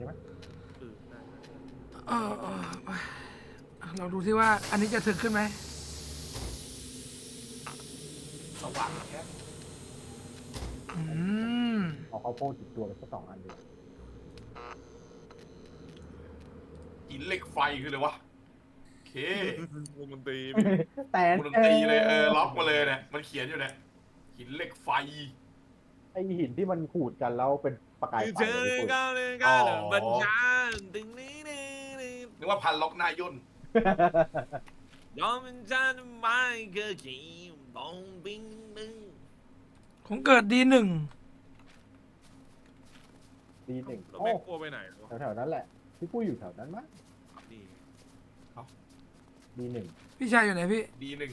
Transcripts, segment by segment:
ช่ไหมเออเราดูที่ว่าอันนี้จะถึกขึ้นไหม สว่างแค่ อืม เอาข้าวโพดติดตัวไปสัก2 อันดี หินเหล็กไฟคือเลยวะโอเคว งดนตรี แต่ กูดนตรีเลยล็อกมาเลยเนี่ยมันเขียนอยู่เนี่ยหินเหล็กไฟ ไอหินที่มันขูดกันแล้วเป็นประกาย คือ ไฟ เธอ เลยพี่ ก้าวเลยก้าวบัญชาตึงนี้นี่ นึกว่าพันล็อกหน้าย่น ยอมเป็นชาติไม่เคยขี่บองบิงบิง ของเกิดD1 D1 แล้ว โอ้ แม่กลัวไปไหนวะ แถวๆนั้นแหละพี่ปุ้ยอยู่แถวนั้นมั้ย นี่ D1 พี่ชายอยู่ไหนพี่ D1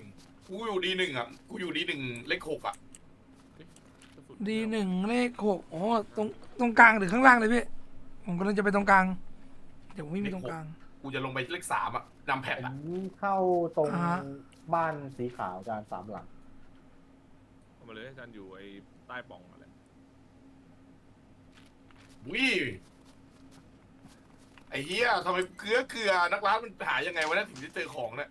กูอยู่ D1อ่ะกูอยู่ D1เลข6อ่ะ D1 เลข6อ๋อตรงกลางหรือข้างล่างเลยพี่ผมกำลังจะไปตรงกลางเดี๋ยวผมไม่มีตรงกลาง กูจะลงไปเลข3อ่ะนำแผ่น ผม อ่ะ เข้าตรง อ่าฮะ บ้านสีขาวจาน3 หลัง เอามาเลยอาจารย์อยู่ไอ้ใต้ปล่องอะไร วิไอ้เหี้ยทำไมเกลือนักร้านมันหายังไงวะเนี่ยถึงจะเจอของเนี่ย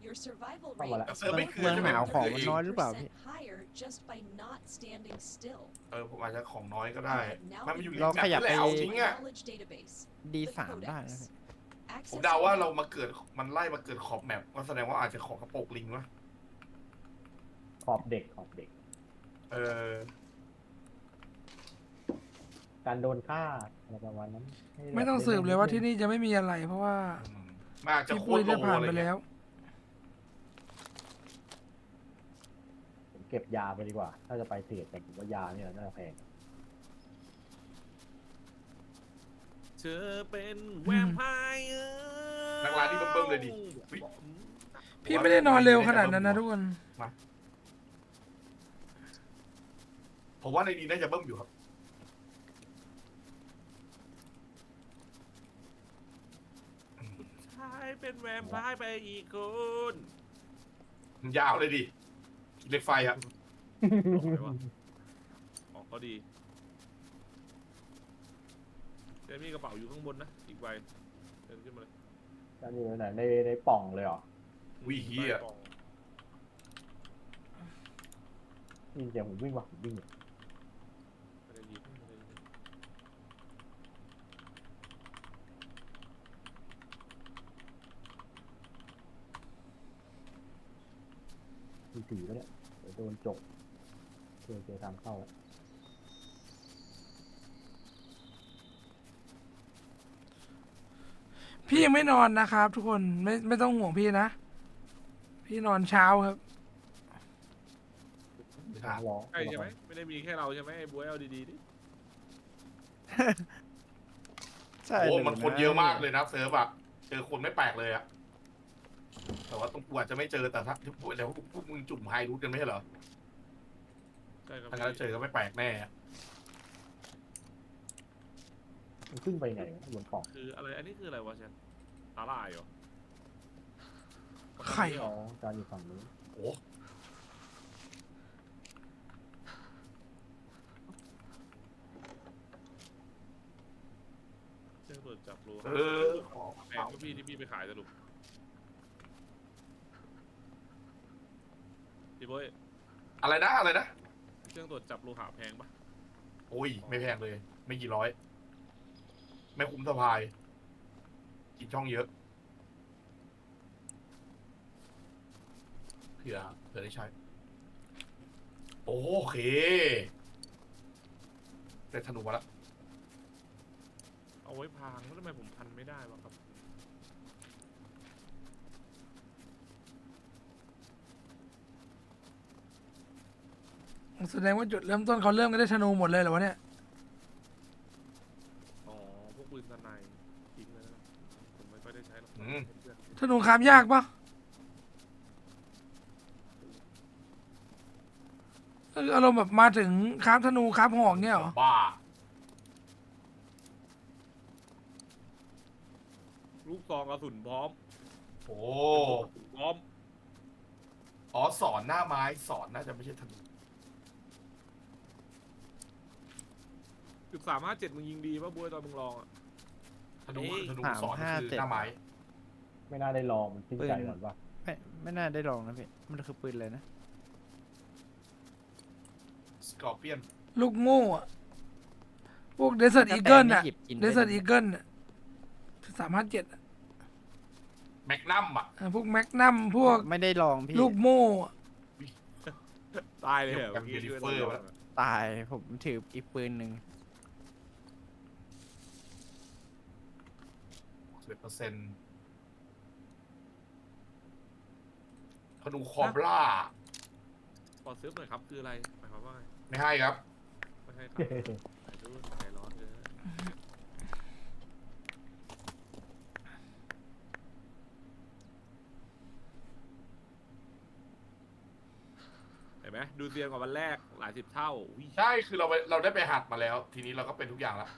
Your survival เข้ามาแล้ว rate is เซิร์ฟไม่เกลือ เมือง ใช่ไหม หนาวของมันน้อยหรือเปล่าพี่ 10% higher just by not standing still. ผมอาจจะของน้อยก็ได้ มันอยู่ เราขยับไป แล้วจริงอ่ะ Knowledge database. D3 ได้นะพี่ ผมเดาว่าเรามาเกิดมันไล่มาเกิดขอบแมปก็แสดงว่าอาจจะของกระโปรงลิงวะ ขอบเด็ก เออ การโดนฆ่าอะไรประมาณนั้นให้ ไม่ต้องสืบเลยว่าที่นี่จะไม่มีอะไร เพราะว่า มากจะ พี่ โค ปุ้ ต ย ร ได้ โล ผ่าน อะไร ไป เงี้ แล้ ยว ผมเก็บยาไปดีกว่า ถ้าจะไปเทรดแต่ผมว่ายาเนี่ยน่าจะแพง เธอเป็นแวมไพร์ นักร้านที่เบิ่มๆเลยดิเฮ้ย พี่ไม่ได้นอนเร็วขนาดนั้นนะทุกคน ผมว่าในนี้น่าจะเบิ่มอยู่ครับ ชายเป็นแวมไพร์ไปอีกคน มันยาวเลยดิเหล็กไฟอ่ะ บอกเลยว่าของเขาดีแต่มีกระเป๋าอยู่ข้างบนนะอีกใบเดินขึ้นมาเลย จะอยู่ไหนในปล่องเลยเหรอ วิเฮีย ใต้กล่อง นี่เดี๋ยวผมวิ่งว่ะผมวิ่งอยู่ ไม่ได้ยินไม่ได้ยิน สีแล้วเนี่ยเดี๋ยวโดนจกเจอทางเข้าแล้ว พี่ยังไม่นอนนะครับ ทุกคนไม่ต้องห่วงพี่นะ พี่นอนเช้าครับ ทางล้อ ใช่ใช่ไหมไม่ได้มีแค่เราใช่ไหมไอ้บ๊วยเอาดีๆดิ ใช่ โอ้ เลย มันคนเยอะมากเลยนะเซิร์ฟอะเจอคนไม่แปลกเลยอะแต่ว่าตรงกูอาจจะไม่เจอแต่ถ้าเดี๋ยวพวกมึงจุ่มไฮรูทกันไม่ใช่เหรอ ใช่ครับ ถ้างั้นเจอก็ไม่แปลกแน่อะ มันขึ้นไปไหนวะบนปล่อง คืออะไรอันนี้คืออะไรวะเชนตาลายเหรอ ไข่ อ๋อจานอยู่ฝั่งนู้น โอ้ เครื่องตรวจจับรู เออ แพงก็พี่ที่พี่ไปขายสรุปพี่บ๊วย อะไรนะอะไรนะ เครื่องตรวจจับโลหะแพงปะ โอ้ยไม่แพงเลย ไม่กี่ร้อย ไม่คุ้มสะพาย กินช่องเยอะเผื่อได้ใช้ โอเคได้ธนูมาแล้ว เอาไว้พรางแล้วทำไมผมพันไม่ได้วะครับ แสดงว่าจุดเริ่มต้นเขาเริ่มกันได้ธนูหมดเลยเหรอวะเนี่ย อ๋อพวกปืนสไนทิ้งเลยนะผมไม่ค่อยได้ใช้หรอก อืม เพื่อน ธนูคามยากปะอารมณ์แบบมาถึงคราฟธนูคราฟหอกเงี้ยเหรอ บ้า ลูกซองกระสุนพร้อม โอ้ พร้อม อ๋อสอนหน้าไม้สอนน่าจะไม่ใช่ธนู คือ 1357มึงยิงดีป่ะบวยตอนมึงลองอ่ะ ธนูสอนคือหน้าไม้ ไม่น่าได้ลองมันสิ้นใจก่อนว่า ไม่น่าได้ลองนะพี่ มันคือปืนเลยนะ สกอร์เปียน ลูกโม่อะพวกเดสเซอร์อีเกิลอะ หยิบกิน เดสเซอร์อีเกิลอะ357อะ แมกนัมอ่ะ พวกแมกนัมพวก ไม่ได้ลองพี่ ลูกโม่อะ ตายเลยเหรอ กับ เมื่อกี้ เยลิ ช่วย เฟอร์ เรา วะ ตาย ผมถืออีกปืนหนึ่ง 11%ธนูคอบล่า ขอซื้อหน่อยครับคืออะไรหมายความว่าไง ไม่ให้ครับ ไม่ให้ครับใจรุ่นใจร้อนเลยเห็นไหมดูเซียนกว่าวันแรกหลาย10 เท่าอุ้ย ใช่คือเราได้ไปหัดมาแล้ว ทีนี้เราก็เป็นทุกอย่างแล้ว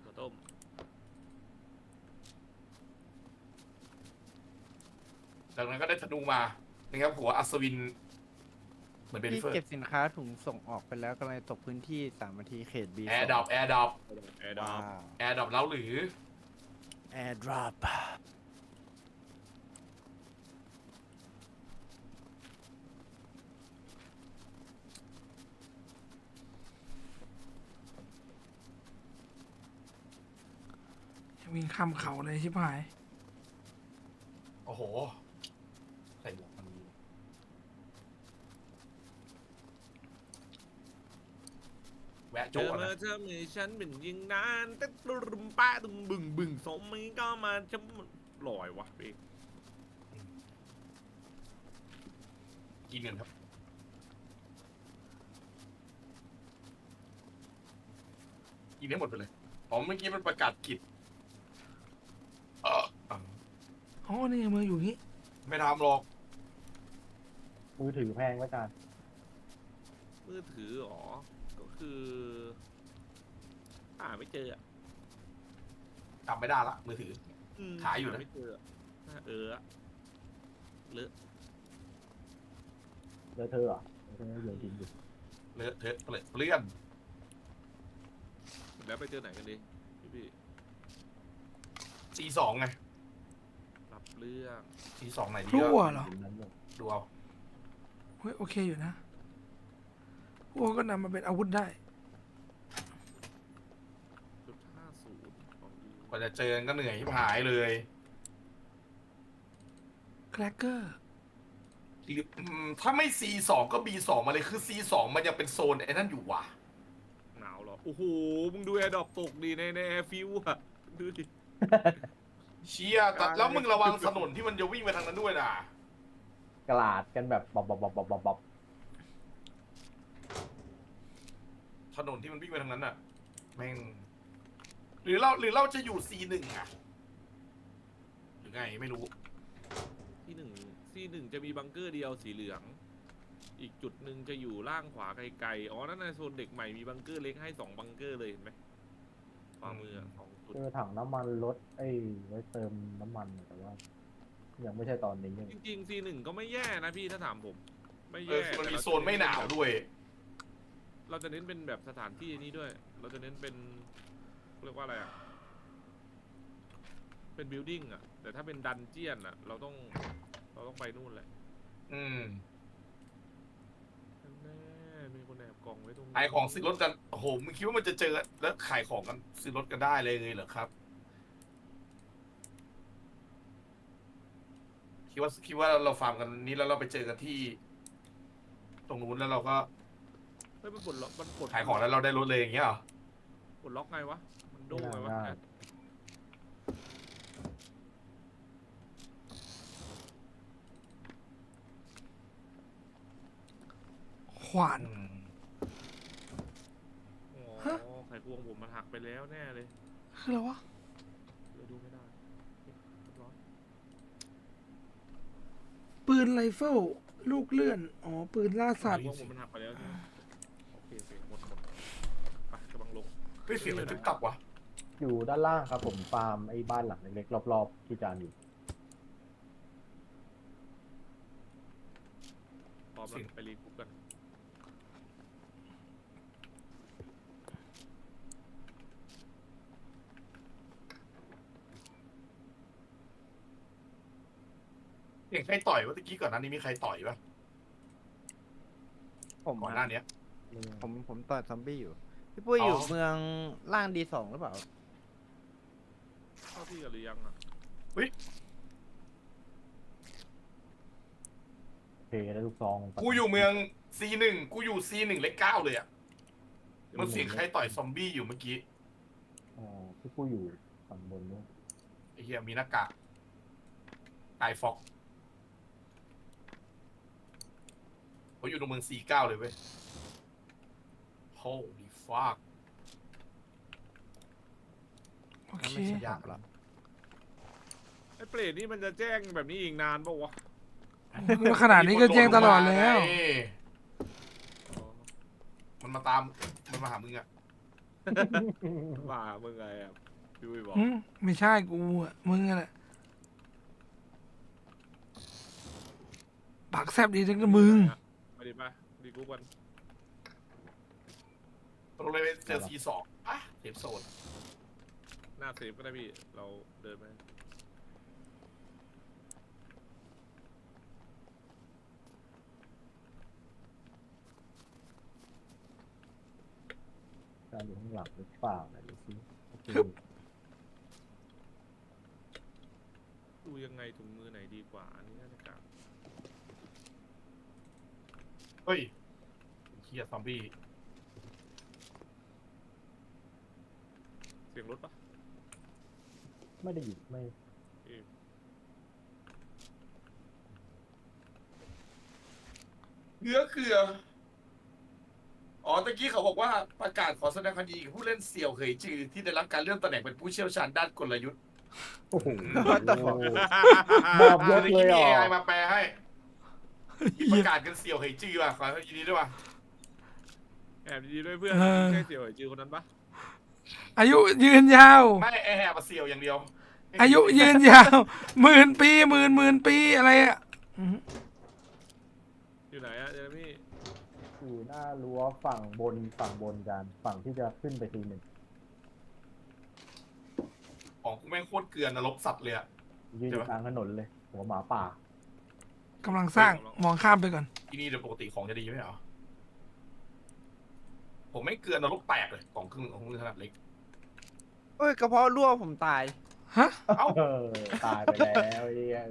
ตัวต้ม จากนั้นก็ได้ธนูมานะครับหัวอัศวิน เหมือนเบน พี่ เฟอร์ เก็บสินค้าถุงส่งออกไปแล้วกำลังตกพื้นที่3 นาทีเขต B แอร์ดรอป แอร์ดรอป แอร์ดรอป แอร์ดรอปแล้วหรือ แอร์ดรอป วิ่งข้ามเขาเลยชิบหาย โอ้โห ใส่หมวกมันดีแวะ เจ โจ้ อ นะ มาเธอมือฉันเป็นยิงนานแต่ตุ่มป้าตุ่มบึ่งสมมือก็มาจะลอยวะพี่ กินเงินครับ กินให้หมดไปเลยอ๋อเมื่อกี้มันประกาศกิจอ่ะ อ๋อ นี่มืออยู่งี้ ไม่ทำหรอก มือถือแพงไว้จาน มือถือหรอก็คือไม่เจออ่ะ จำไม่ได้ละมือถือ ขายอยู่นะ ไม่เจอเลอะ เลอะเธอะเหรอเลอะเธอะโยนทิ้งอยู่ เลอะเทอะเปลื่อน แล้วไปเจอไหนกันดีพี่ C2 ไง รับเรื่อง C2 ไหนดี พลั่ ก็ วเหรอ อยู่นั้นเลย ดูเอา เฮ้ย โอเคอยู่นะพวกก็นำมาเป็นอาวุธได้ จุด50ของดี กว่าจะเจอก็เหนื่อยที่หายเลย แครกเกอร์ ถ้าไม่ C2 ก็ B2 มาเลยคือ C2 มันยังเป็นโซนไอ้นั่นอยู่ว่ะ หนาวเหรอ โอ้โห มึงดูแอร์ดรอปตกดีในแอร์ฟิวอ่ะ ดูดิ เชี่ยแต่แล้วมึงระวังถนนที่มันจะวิ่งไปทางนั้นด้วยนะ กลาดกันแบบบอบ ถนนที่มันวิ่งไปทางนั้นน่ะแม่งหรือเราจะอยู่ C1 อ่ะหรือไงไม่รู้ ที่หนึ่งจะมีบังเกอร์เดียวสีเหลือง อีกจุดหนึ่งจะอยู่ล่างขวาไกลๆ อ๋อ นั่นในโซนเด็กใหม่มีบังเกอร์เล็กให้2 บังเกอร์เลยเห็นไหมขวามือสองจุด เจอถังน้ำมันรถไว้เติมน้ำมันแต่ว่า ยังไม่ใช่ตอนนี้ยัง จริงๆ C1 ก็ไม่แย่นะพี่ถ้าถามผม ไม่ เอ แย่ อคือมันมี แต่ โซนไม่หนาวด้วย เราจะเน้นเป็นแบบสถานที่นี้ด้วย เราจะเน้นเป็นเรียกว่าอะไรอ่ะ เป็นบิลดิ้งอ่ะ แต่ถ้าเป็นดันเจียนอ่ะ เราต้องไปนู่นแหละ อืม แน่มีคนแอบกล่องไว้ตรงนี้ ขายของซื้อรถกันโอ้โหมึงคิดว่ามันจะเจอแล้วขายของกันซื้อรถกันได้เลยเหรอครับคิดว่าเราฟาร์มกันนี้แล้วเราไปเจอกันที่ ตรงนู้นแล้วเราก็ เฮ้ยมันปลดล็อกมันปลด ขายของแล้วเราได้รถเลยอย่างเงี้ยเหรอ ปลดล็อกไงวะ มันโด ไม่ ง น่า ไงวะ ได้ ขวาน อืม อ๋ ฮะ อไข่ควงผมมันหักไปแล้วแน่เลย คืออะไรวะ เลยดูไม่ได้เรียบร้อย ปืนไรเฟิลลูกเลื่อน อ๋อ ปืนล่าสัตว์ ไข่ควงผมมันหักไปแล้วใช่ไหมโอเคหมดไปกำลังลง เฮ้ยเสียงอะไรตึ๊กตับวะ อยู่ด้านล่างครับผมฟาร์มไอ้บ้านหลังเล็กๆรอบๆที่จานอยู่ พร้อมแล้วไปรีกรุ๊ปกัน เห็นใครต่อยวะตะกี้ก่อนหน้านี้มีใครต่อยปะ ผม ก่อนหน้าเนี้ย ผมต่อยซอมบี้อยู่ พี่ปุ้ยอยู่ อ๋อ เมืองล่าง D2 หรือเปล่า เข้าที่กันหรือยังอ่ะ เพแล้วลูกซอง กูอยู่เมือง C1 กูอยู่ C1 เลข9เลยอ่ะมันเสียงใครต่อยซอมบี้อยู่เมื่อกี้ อ๋อที่กูอยู่ฝั่งบนนู้น ไอ้เหี้ยมีหน้ากากไกฟ็อกเขาอยู่ตรงเมือง C9 เลยเว้ย Holy fuck โอเค ไม่ใช่ยากหรอ ไอ้เปรตนี่มันจะแจ้งแบบนี้อีกนานปะวะ ขนาดนี้ก็แจ้งตลอดแล้ว ไงมันมาตามมันมาหามึงอะ ว่ามึงไงอ่ะพี่วิบอก ไม่ใช่กูอะมึงอะแหละปากแซบดีจังนะมึง ไปดิปะดีกูกัน เราเลยไปเจอ C2 อ่ะเซฟโซน หน้าเซฟก็ได้พี่ เราเดินไป การอยู่ข้างหลังหรือเปล่าไหนดูซิโอเค ดูยังไงถุงมือไหนดีกว่า อันนี้น่าจะกลับ เฮ้ยเฮียซอมบี้ เสียงรถปะ ไม่ได้หยิบไม่ เกลืออ๋อตะกี้เขาบอกว่าประกาศขอแสดงความยินดีกับผู้เล่นเสี่ยวเหยจือที่ได้รับการเลื่อนตำแหน่งเป็นผู้เชี่ยวชาญด้านกลยุทธ์ โอ้โห What the fuck มอบย เมื่ ศ อ เล กี้ ย มี เหรอ AI มาแปลให้มีประกาศกันเสี่ยวเหยจือว่ะขอยินดีด้วยว่ะ แอบดีๆด้วยเพื่อนใช่เสี่ยวไอจือคนนั้นปะ อายุยืนยาว ไม่ไอแหบมาเสี่ยวอย่างเดียว อายุยืนยาวหมื่นปีหมื่นปีอะไรอ่ะ อยู่ไหนอะเจอพี่ อยู่หน้ารั้วฝั่งบนกันฝั่งที่จะขึ้นไปทีหนึ่ง ของกูแม่งโคตรเกลือนนรกสัตว์เลยอะ ยืนอยู่กลางถนนเลย หัวหมาป่า กำลังสร้างมองข้ามไปก่อน ที่นี่โดยปกติของจะดีไหมเหรอผมไม่เกลือนนรกแตกเลยของครึ่งของมือขนาดเล็ก เอ้ยกระเพาะรั่วผมตาย ฮะ เอ้า เออตายไปแล้วไอ้เหี้ย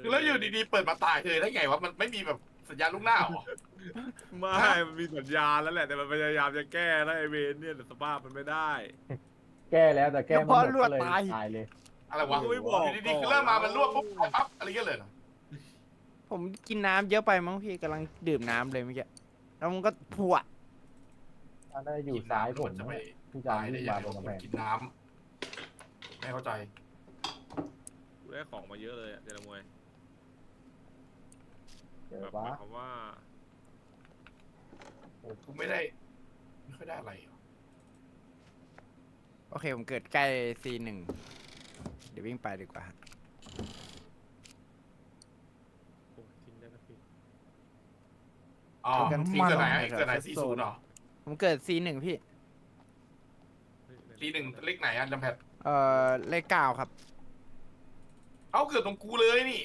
คือแล้วอยู่ดีๆเปิดมาตายเลยได้ไงวะมันไม่มีแบบสัญญาณลูกหน้าเหรอ ไม่มันมีสัญญาณแล้วแหละแต่มันพยายามจะแก้แล้วไอเวนเนี่ยแต่สภาพมันไม่ได้ แก้แล้วแต่แก้ไม่หมด กระเพาะรั่ว ก็เลย ตาย ตายเลย อะไรวะ กูไม่บอก อยู่ดีๆคือเริ่มมามันรวบปุ๊บตายปั๊บอะไรเงี้ยเลยเหรอ ผมกินน้ำเยอะไปมั้งพี่กำลังดื่มน้ำเลยเมื่อกี้แล้วมันก็ผว อันนั้นอยู่ซ้ายผม จะไป ที่จะ ตายได้ วิ่ง ยั มาง บน ไง กำแพง กินน้ำไม่เข้าใจ กูได้ของมาเยอะเลยอะเจรมวย เจอ แบบห ปะ มายความว่า โอ้กูไม่ค่อยได้อะไรหรอ โอเคผมเกิดใกล้ C1 เดี๋ยววิ่งไปดีกว่า โอ้ยทิ้งได้นะพี่ อ๋อ กัน ซีเกิดไหน มา เกิดไหน ครับ 40เหรอ ผมเกิด C1 พี่ เฮ้ย ซีหนึ่งเลขไหนอ่ะลำแพด เลข9ครับ เอ้าเกิดตรงกูเลยนี่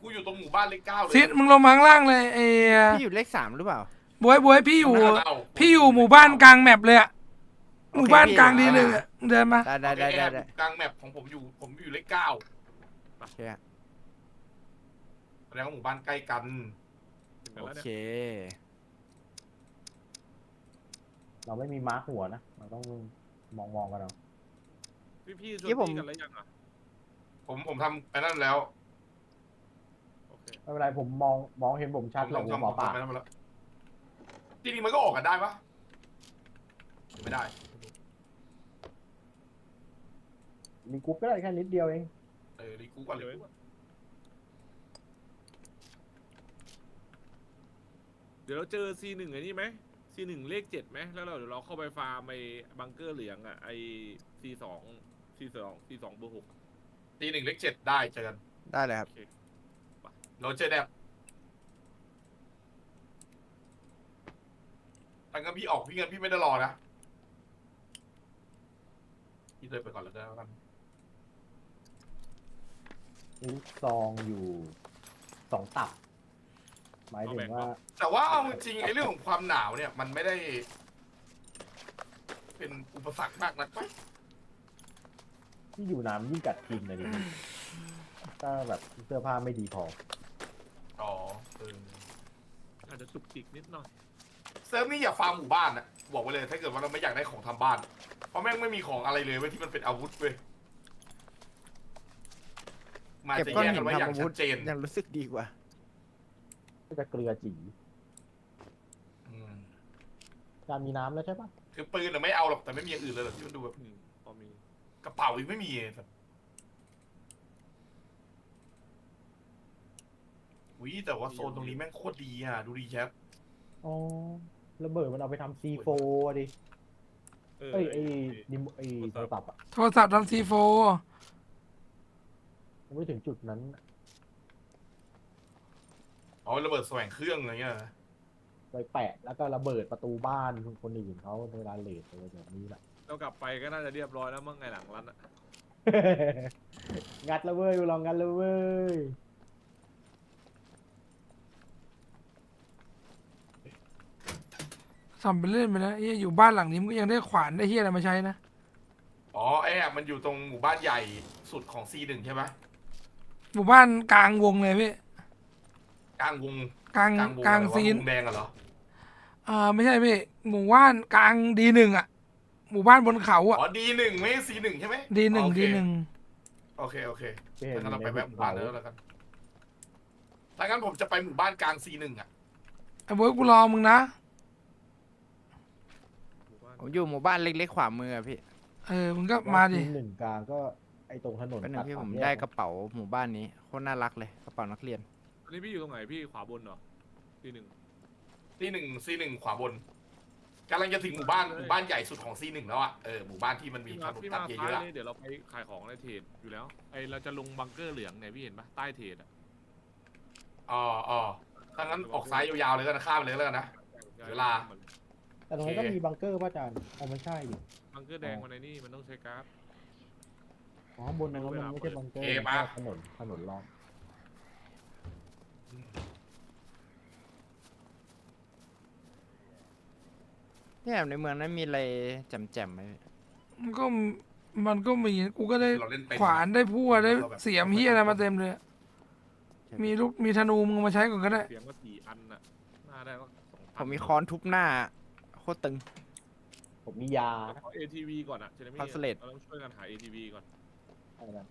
กูอยู่ตรงหมู่บ้านเลข9เลย ซิดมึงลงมาข้างล่างเลยไอ้ พี่อยู่เลข3หรือเปล่า บวยพี่อยู่ หน้าเรา พี่อยู่หมู่บ้านกลางแมปเลยอะห โอเค มู่บ้านกลาง พี่ ดีหนึ่งอะเดินมา ได้ได้ได้ โอเค ได้ กลางแมปของผมอยู่เลข9 โอเคฮะ แสดงว่าหมู่บ้านใกล้กัน ถึงกัน โอ แล้วเนี่ย เค เราไม่มีมาร์คหัวนะเราต้องมองกันเอา พี่ชวน ที่ผม พี่กันแล้วยังอ่ะ ผมทำไปนั่นแล้ว โอเค ไม่เป็นไรผมมองเห็นผมชัด ผม เลยหัว ทำ หมาป่า ไปนั่นมาแล้วจริงๆมันก็ออกกันได้ปะหรือไม่ได้ มีกรุ๊ปก็ได้แค่นิดเดียวเอง รีกูก่อนเลย เดี๋ยวเราเจอ C1 ไอ้นี่ไหม C1 เลข7ไหมแล้วเดี๋ยวเราเข้าไปฟาร์มไอ้บังเกอร์เหลืองอ่ะไอ้ C2 เบอร์6 ตี1เลข7ได้เจอกัน ได้เลยครับ โอเค เราเจอแดบแต่งั้นพี่ออกพี่เงินพี่ไม่ได้รอนะพี่เดินไปก่อนแล้วกัน มีลูกซองอยู่2 ตับ หมายถึงว่า แต่ว่าเอาจริงๆไอ้เรื่องของความหนาวเนี่ย มันไม่ได้ เป็นอุปสรรคมากนักไหม ที่อยู่น้ำยิ่งกัดกินเลยดิถ้าแบบเสื้อผ้าไม่ดีพอ อ๋อเออ อาจจะจุกจิกนิดหน่อย เซิร์ฟนี่อย่าฟาร์มหมู่บ้านนะบอกไว้เลยถ้าเกิดว่าเราไม่อยากได้ของทำบ้าน เพราะแม่งไม่มีของอะไรเลยเว้ยที่มันเป็นอาวุธเว้ยมา เก็บ จะ ก้อน แยก หิ กัน นไว้อย่าง ทำอา ชั วุ ด ธ เจน ยังรู้สึกดีกว่า ก็จะเกลือจี อืม การมีน้ำแล้วใช่ปะ คือปืนน่ะไม่เอาหรอกแต่ไม่มีอย่างอื่นเลยหรอกที่มันดูแบบ พอมี กระเป๋าอีกไม่มีแบบอุ้ยแต่ว่าโซนตรงนี้แม่งโคตรดีอ่ะดูดีแชท อ๋อระเบิดมันเอาไปทำ C4 อะดิ เออ เอ้ยไอ้ดิมไอ้โทรศัพท์อะ โทรศัพท์ทำซีโฟ ยังไม่ถึงจุดนั้น อ๋อระเบิดแสวงเครื่องอะไรเงี้ยนะ ไปแปะแล้วก็ระเบิดประตูบ้านคนอื่นเขาเวลาเลทอะไรแบบนี้แหละ เรากลับไปก็น่าจะเรียบร้อยแล้วมั้งไงหลังร้านอะ งัดแล้วเว้ยลองงัดแล้วเว้ย ทำไปเล่นไปแล้วเฮียอยู่บ้านหลังนี้มันก็ยังได้ขวานได้เฮียอะไรมาใช้นะ อ๋อไอ้อะมันอยู่ตรงหมู่บ้านใหญ่สุดของ C1 ใช่ไหม หมู่บ้านกลางวงเลยพี่ กลางวง กลาง วง กลาง อะไรวะ ซีน วงแดงอะเหรอ ไม่ใช่พี่หมู่บ้านกลางD1อ่ะ หมู่บ้านบนเขาอ่ะ อ๋อ D1 ไม่ใช่ C1 ใช่ไหม D1 โอเค D1 โอเคโอเค ที่เห็น ถ้างั้นเรา ใน ไป หุ แวะ บ หมู่บ้า เขา นแล้วกันถ้างั้นผมจะไปหมู่บ้านกลาง C1 อ่ะ ไอ้เบิร์ดกูรอมึงนะ หมู่บ้าน ผมอยู่หมู่บ้านเล็กๆขวามืออะพี่ มึงก็มาดิ หนึ่งกลางก็ไอ้ตรงถนน เป็นหนึ่งที่ ตั ผม สาแย ได้กระเป๋าหมู่บ้านนี้โคตรน่ารักเลยกระเป๋านักเรียน อันนี้พี่อยู่ตรงไหนพี่ขวาบนเหรอที่หนึ่ง C1 ขวาบนกำลังจะถึงหมู่บ้านใหญ่สุดของ C1 แล้วอ่ะหมู่บ้านที่มันมี พี่ ถ มาน น พี่ ตั มา ดเย ซ้าย อะๆอะ เลยเดี๋ยวเราไปขายของในเทรดอยู่แล้วไอเราจะลงบังเกอร์เหลืองเนี่ยพี่เห็นปะใต้เทรดอะ อ๋อถ้างั้นออกซ้ายยาวๆเลยก็นะข้ามไปเลยแล้วกันนะ เวลา แต่ตรงนั้นก็มีบังเกอร์ป่ะอาจารย์เอาไม่ใช่ดิ บังเกอร์แดงมันในนี่มันต้องใช้การ์ด อ๋อบนนั้นมันไม่ใช่บังเกอร์ โอเค มัน มา แค่ถนนล้อม เนี่ยในเมืองนั้นมีอะไรแจ่มๆไหมพี่ มันก็มันก็มีกูก็ได้ เราเล่นเป็น ขวานได้พั่วได้เสียมเฮียอะไรมาเต็มเลยมีลูกมีธนูมึงมาใช้ก่อนก็ได้ เสียงก็4 อันน่ะน่าได้ว่า2,000 ผมมีค้อนทุบหน้าโคตรตึง ผมมียานะ เอา ATV ก่อนอะเจนนี่ Consulate เราต้องช่วยกันหา ATV ก่อน อะไรนะ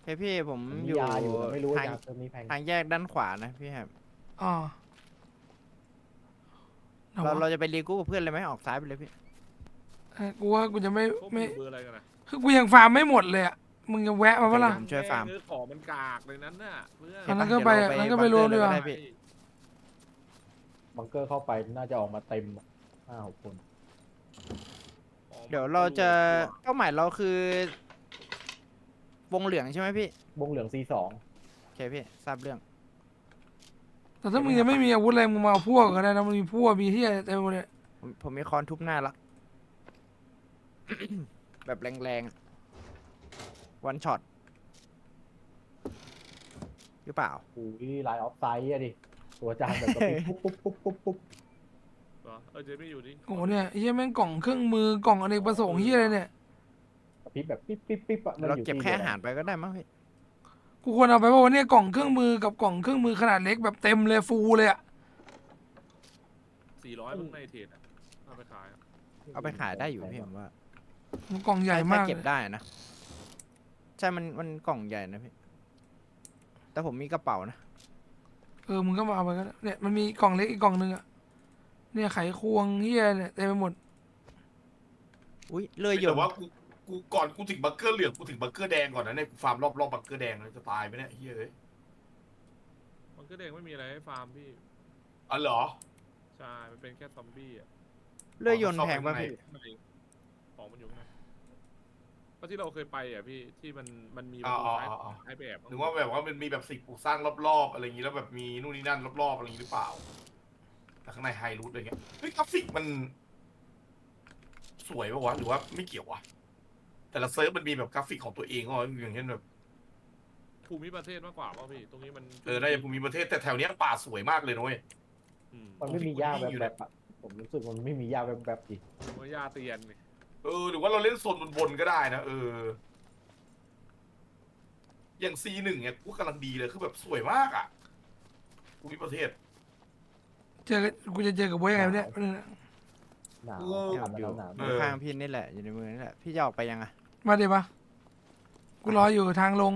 เฮ้ยพี่ผม ผม อ มี ยู่ ยาอยู่แต่ไม่รู้ว่า ทาง ยาเติมนี้แพง ทางแยกด้านขวานะพี่แฮม อ๋อไหน เรา วะ จะไปรีกู้กับเพื่อนเลยไหมออกซ้ายไปเลยพี่ กูว่ากูจะไม่ พวก ไม่ เบอร์อะไรกันนะ คือกูยังฟาร์มไม่หมดเลยอ่ะมึงจะแวะมาปะล่ะ ผมช่วยฟาร์ม แงของมันกากเลยนั้นน่ะเพื่อน อันนั้นก็ไปอันนั้นก็ไปรวมดีกว่า ได้พี่ บังเกอร์เข้าไปน่าจะออกมาเต็ม5-6 คน เดี๋ยวเราจะเป้าหมายเราคือ วงเหลืองใช่ไหมพี่ วงเหลือง C2 โอเคพี่ทราบเรื่อง แต่ถ้ามึงยังไม่มีอาวุธอะไรมึงมาเอาพวกก็ได้นะมึงมีพวกมีที่อะไรเต็มหมดเลย ผมมีค้อนทุบหน้าละ แบบแรงๆวันช็อตหรือเปล่า อุ้ยไลน์ออฟไซด์อะดิ ตัวจานแบบกระพริบปุ๊บปุ๊บปุ๊บปุ๊บ เหรอเจนไม่อยู่นี่ โอ้โหเนี่ยเฮียแม่งกล่องเครื่องมือกล่องอเนกประสงค์เฮียอะไรเนี่ย กระพริบแบบปิ๊บปิ๊บปิ๊บอะมัน เรา อยู่ เก็บ ที่ แค่ เดียว อาหารไปก็ได้มั้งพี่ กูควรเอาไปเพราะว่าเนี่ยกล่องเครื่องมือกับกล่องเครื่องมือขนาดเล็กแบบเต็มเลยฟูลเลยอ่ะ 400มึงในเทรดอะเอาไปขายอะ เอาไปขายได้อยู่พี่ผมว่า มันกล่องใหญ่มาก ถ้เก็บ เลย ได้นะใช่มันกล่องใหญ่นะพี่แต่ผมมีกระเป๋านะ มึงก็มาเอาไปก็ได้เนี่ยมันมีกล่องเล็กอีกกล่องนึงอ่ะเนี่ยไขควงเฮียเนี่ยเต็มไปหมด อุ้ยเลื่อยย แต่ นต์ ว่ากูก่อนกูถึงบังเกอร์เหลืองกูถึงบังเกอร์แดงก่อนนะเนี่ยกูฟาร์มรอบบังเกอร์แดงเลยจะตายไหมเนี่ยเฮ้ย มันก็แดงไม่มีอะไรให้ฟาร์มพี่ อ๋อเหรอ ใช่มันเป็นแค่ซอมบี้อะ เลื่อยยนต์ เข้า แพ ไป งป่ะ ข้างใน พี่ ข้างในของมันอยู่ข้างในก็ที่เราเคยไปอ่ะพี่ที่มันมี อ๋ออ๋อ ซ้าย อ๋ออ๋อ ซ้ายไปแอบ หรือว่าแบบว่ามันมีแบบสิ่งปลูกสร้างรอบๆอะไรอย่างนี้แล้วแบบมีนู่นนี่นั่นรอบๆอะไรอย่างนี้หรือเปล่าแต่ข้างในไฮรูทอะไรเงี้ยเฮ้ยกราฟิกมัน สวยปะวะหรือว่าไม่เกี่ยววะแต่ละเซิร์ฟมันมีแบบกราฟิกของตัวเองก็อย่างเช่นแบบ ภูมิประเทศมากกว่าป่ะพี่ตรงนี้มัน น่าจะภูมิประเทศแต่แถวเนี้ยป่าสวยมากเลยนะเว้ย อืม มันไม่มีหญ้าแบบๆอะผมรู้สึกมันไม่มีหญ้าแบบๆอีก ว่ายาเตียนนี่ หรือว่าเราเล่นโซนบนๆก็ได้นะอย่าง C1 เนี่ยกูกำลังดีเลยคือแบบสวยมากอ่ะภูมิประเทศ กูจะเจอกับโบยยังไงวะเนี่ย หนาว เออ ทำแล้วหนาว อยู่ข้างพี่นี่แหละอยู่ในมือนี่แหละพี่จะออกไปยังอะ มาเดี๋ยวมากูรออยู่ทางลง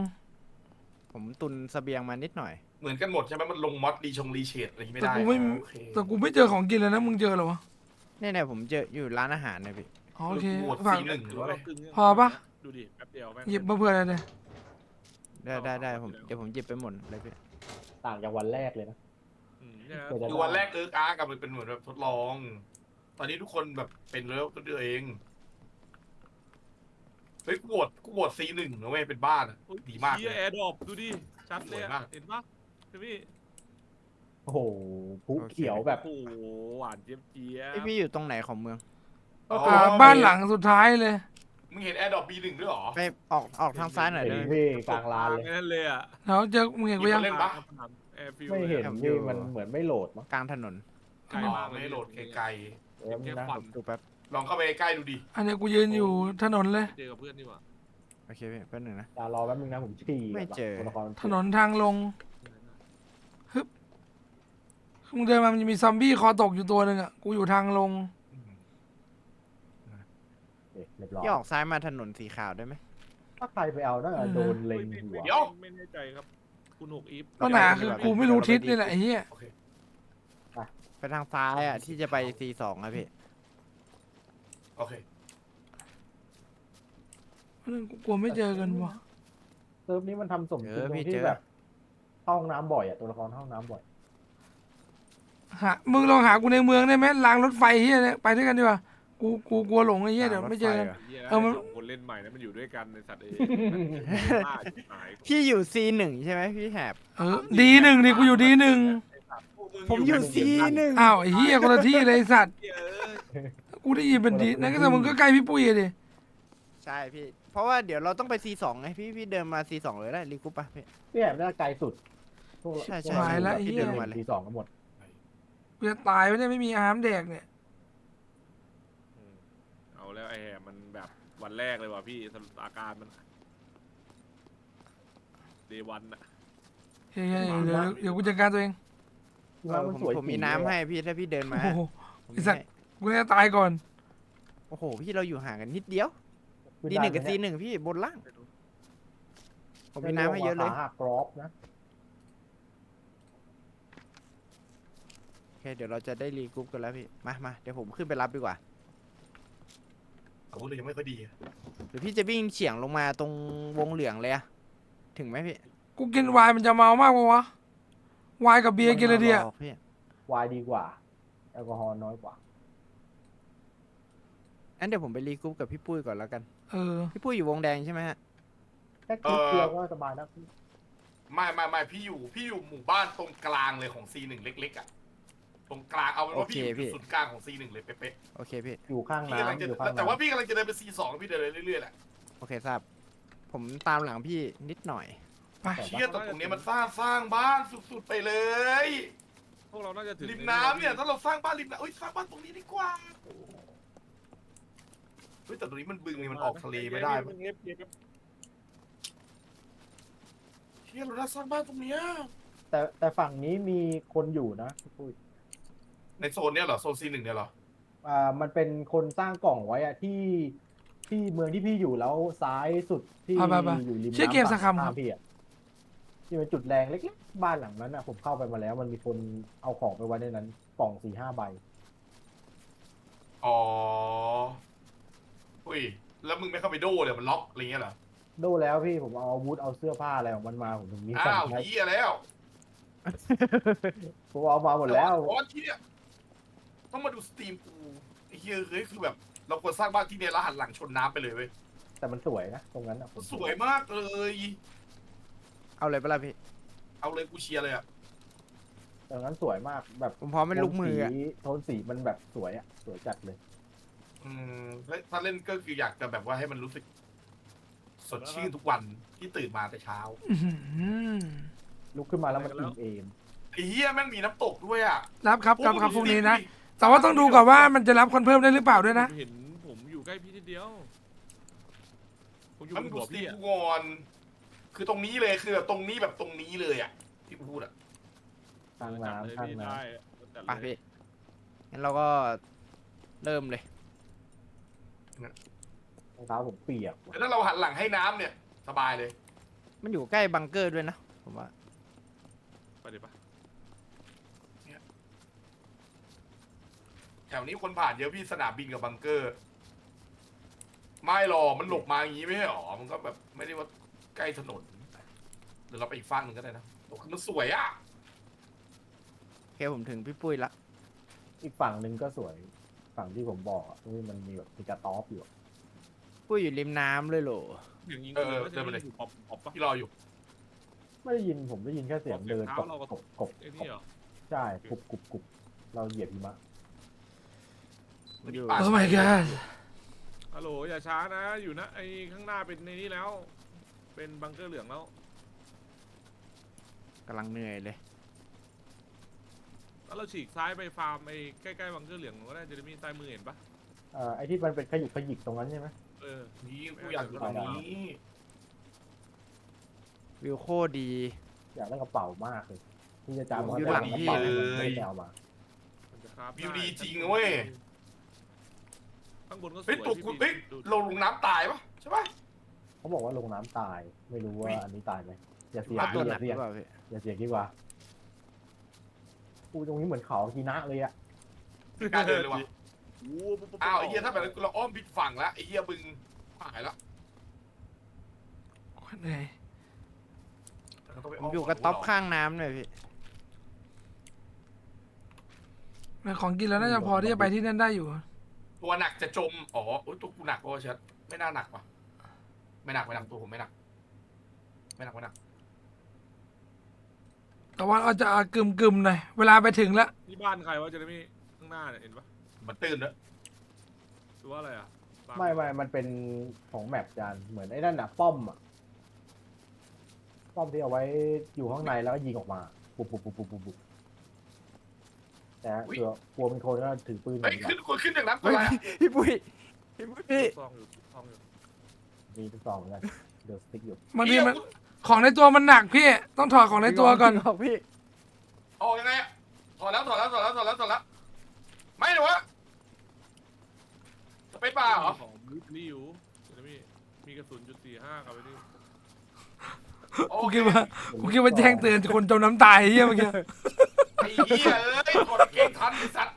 ผมตุนเสบียงมานิดหน่อย เหมือนกันหมดใช่ไหมมันลงมอดรีเชดอะไรอย่างงี้ไม่ แต่ ได้ กูไม่ โอเค แต่กูไม่เจอของกินเลยนะมึงเจอเหรอวะ เนี่ยผมเจออยู่ร้านอาหารเนี่ยพี่ อ๋อโอเค กูโหวต ฝาก C1 หรือว่า พอปะ ดูดิแป๊บเดียวแม่ง หยิบมาเพื่ออะไรเนี่ย ได้ผมเดี๋ยวผมหยิบไปหมดเลยพี่ ต่างจากวันแรกเลยนะ เนี่ย เดี๋ยวจะ คือวันแรกอาร์กับมันเป็นเหมือนแบบทดลอง ตอนนี้ทุกคนแบบเป็นแล้วก็ตัวเองเฮ้ยกูโหวต C1 นะเว้ยเป็นบ้านอะดีมาก เชี เลย แอร์ดรอปดูดิชัดเลย สวย อะ มาก เห็นปะพี่ โอ้โหผู้เขียวแบบ โอ้โหหวานเจี๊ยบเจี๊ยบ พี่อยู่ตรงไหนของเมือง บ้านหลังสุดท้ายเลย มึงเห็นแอร์ดรอป B1 ด้วยเหรอ ไปออกทางซ้ายหน่อย เห็ ได้ น ไหม พี่กลางลานเลย นั่นเลยอะ แล้วเจอมึงเห็นกูยัง เล่นปะ แอร์ฟิว ไม่เห็น ครับ พี่มันเหมือนไม่โหลดมั้ง กลางถนน ไกลมากเลย ไม่โหลดไกล เออนะ ดูแป๊บ ๆลองเข้าไปใกล้ๆดูดิ อันนี้กูยืนอยู่ถนนเลย เจอกับเพื่อนดีกว่า โอเคพี่แป๊บหนึงนะ อย่ารอแป๊บนึงนะผมฉี่ ไม่เจอ ตัวละคร ถนนทางลงมึงเดินมามันจะมีซอมบี้คอตกอยู่ตัวหนึ่งอ่ะกูอยู่ทางลง เรียบร้อย พี่ออกซ้ายมาถนนสีขาวได้ไหม ถ้าใครไปเอาน่าจะโดนเล็งหัว เดี๋ยว ไม่แน่ใจครับ คุณหกอีฟ ปัญหาคือกูไม่รู้ทิศนี่แหละไอ้เหี้ย โอเค ไปทางซ้ายอ่ะที่จะไป C2 อะพี่ โอเค กูกลัวไม่เจอกันวะ เซิร์ฟนี้มันทำสมจริง เจอ ตรง พี่ ที่ เจอ แบบเข้าห้องน้ำบ่อยอะตัวละครเข้าห้องน้ำบ่อย มึงลองหากูในเมืองได้ไหมรางรถไฟเหี้ยเนี่ยไปด้วยกันดีกว่ากูกลัวหลงไอ้เหี้ยเดี๋ยวไม่เจอกัน เออ มัน สองคนเล่นใหม่นะมันอยู่ด้วยกันในสัตว์เองบ้าชิบหาย พี่อยู่ C1 ใช่ไหมพี่แหบ ดีหนึ่งดิกูอยู่ดีหนึ่ง ผมอยู่ C1 อ้าวไอ้เหี้ยคนละที่เลยไอ้สัตว์ เออ กูได้ยินเป็นดีนั่นก็แต่มึงก็ใกล้พี่ปุ้ยอะดิ ใช่พี่ เพราะว่าเดี๋ยวเราต้องไป C2 ไงพี่เดินมา C2 เลยได้รีกรุ๊ปป่ะพี่ พี่แอบน่าไกลสุดพวก ใช่ พวก ใช่ เราที่ เดิ เดิ น น มา มา เลย ทีสองกันหมด กูจะตายไปเนี่ยไม่มีอาหารแดกเนี่ย เอาแล้วไอ้แหมมันแบบวันแรกเลยว่ะพี่อาการมันเดวันอะ เฮ้ยเดี๋ยวกูจัดการตัวเอง ที่ว่ามันสวย ผมมี จริง น้ำ เลย ให้ อะ พี่ถ้าพี่เดินมา โอ้โห ผม ไอ้ มี สัตว์ ให้ กูจะตายก่อน โอ้โหพี่เราอยู่ห่างกันนิดเดียว ขึ้ D1 กับ ได้ไหม C1 พี่บนล่าง ผม เนี่ มีน้ำให้เยอะเลย ขาหักกรอบนะ โอเคเดี๋ยวเราจะได้รีกรุ๊ปกันแล้วพี่มาเดี๋ยวผมขึ้นไปรับดีกว่า อาวุธเลยยังไม่ค่อยดีอะ หรือพี่จะวิ่งเฉียงลงมาตรงวงเหลืองเลยอะถึงไหมพี่ กูกินไวน์มันจะเมามากปะวะไวน์กับเบียร์กินเลยเดียว พี่ วายดีกว่าแอลกอฮอล์น้อยกว่า งั้นเดี๋ยวผมไปรีกรุ๊ปกับพี่ปุ้ยก่อนแล้วกัน ๆ พี่ปุ้ยอยู่วงแดงใช่ไหมฮะ แค่คิดเดียวก็สบายแล้วพี่ ไม่พี่อยู่หมู่บ้านตรงกลางเลยของ C1 เล็กๆอ่ะตรงกลางเอาเป็นว่าพี่อยู่จุดศูนย์กลางของ C1 เลยเป๊ะ โอเคพี่ อยู่ข้าง ๆพี่กำลัง น้ำ จะ อยู่ข้าง แต่ว่า น้ำ พี่กำลังจะเดินไป C2 พี่เดินเรื่อยๆแหละ โอเคทราบผมตามหลังพี่นิดหน่อย ไป เชี่ยแต่ตรงเนี้ยมันสร้างบ้านสุดๆไปเลย พวกเราน่าจะถึง ริมน้ำเนี่ยถ้าเราสร้างบ้านริมน้ำเอ้ยสร้างบ้านตรงนี้ดีกว่าเฮ้ยแต่ตรงนี้มันบึงไงมันออกทะเลไม่ได้ เงียบ เชี่ยเราน่าสร้างบ้านตรงเนี้ย แต่ฝั่งนี้มีคนอยู่นะพี่ปุ้ย ในโซนเนี้ยเหรอโซน C1 เนี่ยเหรอ มันเป็นคนสร้างกล่องไว้อะที่เมืองที่พี่อยู่แล้วซ้ายสุดที่อยู่ริมน้ำ ชื่อเกมสักคำค ฝั่ รับ งพี่อะที่เป็นจุดแรงเล็กๆบ้านหลังนั้นอะผมเข้าไปมาแล้ว มันมีคนเอาของไปไว้ในนั้นกล่อง4-5 ใบ อ๋ออุ้ยแล้วมึงไม่เข้าไปโด้เลยมันล็อกอะไรเงี้ยเหรอ ดูแล้วพี่ผมเอาอาวุธเอาเสื้อผ้าอะไรของมันมาผมถึงมี อ้าว ใช้ เหี้ยแล้ว ผมเอามาหมดแล้ว อ๋อที่เนี่ยต้องมาดูสตรีมกูไอ้เหี้ยเฮ้ยคือแบบ เราควรสร้างบ้านที่เนี่ยแล้วหันหลังชนน้ำไปเลยเว้ย แต่มันสวยนะตรงนั้นอะผม สวยมากเลย เอาเลยปะล่ะพี่ เอาเลยกูเชียร์เลยอ่ะ ตรงนั้นสวยมากแบบ ผมพร้อมเป็นลูกมืออะ โทนสีมันแบบสวยอะสวยจัดเลย แล้วถ้าเล่นก็คืออยากจะแบบว่าให้มันรู้สึกส สดชื่นทุกวันที่ตื่นมาแต่เช้า อื้อหือ ลุกขึ้นมาแล้วมันอิ่มเอม ไอ้เหี้ยแม่งมีน้ำตกด้วยอ่ะ รับครับ โอ้ ครับ ดู พรุ่ง ดิ นี้ ดู นะ ดิ แต่ว่าต้องดูก่อนว่ามันจะรับคนเพิ่มได้หรือเปล่าด้วยนะ ผมเห็นผมอยู่ใกล้พี่นิดเดียวผมอยู่ มัน บน ดู หัว สตี พี่อะ กูก่อนคือตรงนี้เลยคือแบบตรงนี้แบบตรงนี้เลยอ่ะที่กูพูดอ่ะ ทาง จัดเลย น้ำทาง พี่ น้ ได้จัด ไป เลย พี่งั้นเราก็เริ่มเลย ำรองเท้าผมเปียก แต่ถ้าเราหันหลังให้น้ำเนี่ยสบายเลย มันอยู่ใกล้บังเกอร์ด้วยนะผมว่า ไปเดี๋ยวปะ แถวนี้คนผ่านเยอะพี่สนามบินกับบังเกอร์ ไม่หรอกมันหลบมาอย่างนี้ไม่ใช่หรอมันก็แบบไม่ได้ว่าใกล้ถนนหรือเราไปอีกฝั่งหนึ่งก็ได้นะโอ้คือมันสวยอ่ะ โอเคผมถึงพี่ปุ้ยละ อีกฝั่งหนึ่งก็สวย ฝั่งที่ผมบอกอ่ะนี่มันมีแบบมีกระต๊อบอยู่อะ ปุ้ยอยู่ริมน้ำเลยเหรอ อย่างยิงปืนก็จะมีอยู่ปอบปอบปะ ที่รออยู่ ไม่ได้ยินผมได้ยินแค่เสียงเดิน เท้าก บ เราก็ กบกบ ไอ้นี่เหรอ ใช่กรุบกรุบกรุบเราเหยียบหิมะ อยู่ ป่า โอ้ my god ฮัลโหลอย่าช้านะ อยู่นะไอ้ข้างหน้าเป็นในนี้แล้ว เป็นบังเกอร์เหลืองแล้ว กำลังเหนื่อยเลย แล้วเราฉีกซ้ายไปฟาร์มไอ้ใกล้ๆบังเกอร์เหลืองก็ได้จะได้มีซ้ายมือเห็นปะ ไอ้ที่มันเป็นขยุกขยิกตรงนั้นใช่ไหม เออ นี่กูอยากอยู่ตรงนี้ วิวโคตรดี อยากได้กระเป๋ามากเลยที่จะจำ อยู่หลังพี่ กระ เลย เป๋าไม่ได้เอามา มันจะครับ วิวดีจริงนะเว้ย ข้างบนก็สวย เฮ้ยตกกู พี่ เฮ้ย ดู ลงน้ำตายปะใช่ปะ เขาบอกว่าลงน้ำตาย ไม่รู้ว่า อุ๊ย อันนี้ตายไหมอย่าเสี่ยง ว่า พี่ ตัวห อ นั ย่าก เสี่ ห ย รื ง อเปล่าพี่ อย่าเสี่ยงดีกว่ากูตรงนี้เหมือนเขากีนะเลยอะ ไม่กล้าเดินเลยว่ะ โอ้โหปุ๊บปุ๊บ อ้าวไอ้เหี้ยถ้าแบบนั้นเราอ้อมผิดฝั่งแล้วไอ้เหี้ยบึงหายแล้ว เหนื่อย เราต้งไป ผมอยู่กระต๊อบข้างน้ำเลยพี่ ในของกินแล้วน่าจะพอที่จะไปที่นั่นได้อยู่ ตัวหนักจะจมอ๋ออุ๊ยตัวกูหนักโอ้เชิดไม่น่าหนักว่ะไม่หนักตัวผมไม่หนักไม่หนัก แต่ว่าเราจะกึมๆหน่อยเวลาไปถึงแล้ว นี่บ้านใครวะเจะได้มีข้างหน้าเนี่ยเห็นปะ มันตื่นแล้ว หรือว่าอะไรอ่ะบ้าน ไม่มันเป็นของแมปจานเหมือนไอ้นั่นอะป้อมอะป้อมที่เอาไว้อยู่ข้างในแล้วก็ยิงออกมาปุ๊บแต่กลัวเป็นคนก็ถือปืน เฮ้ย แบบ ขึ้นจากน้ำตัวอะไรอะ พี่ปุ้ยพี่ปุ้ยพี่ ซองอยู่ซองอยู่ มีทุกซองเหมือนกันเดือดสติ๊กอยู่ บางทีมันของในตัวมันหนักพี่ต้องถอดของในตัวก่อน ออกพี่ ออกยังไงอะถอดแล้วไม่หรอวะสเปซบาร์เหรอ ของนี่อยู่เดี๋ยวนะมีกระสุนจุด45กับไอ้นี่ กูคิดว่าแจ้งเตือนคนจมน้ำตายไอ้เหี้ยเมื่อกี้ ไอ้เหี้ยเอ้ยถอดกางเกงทันไอ้สัตว์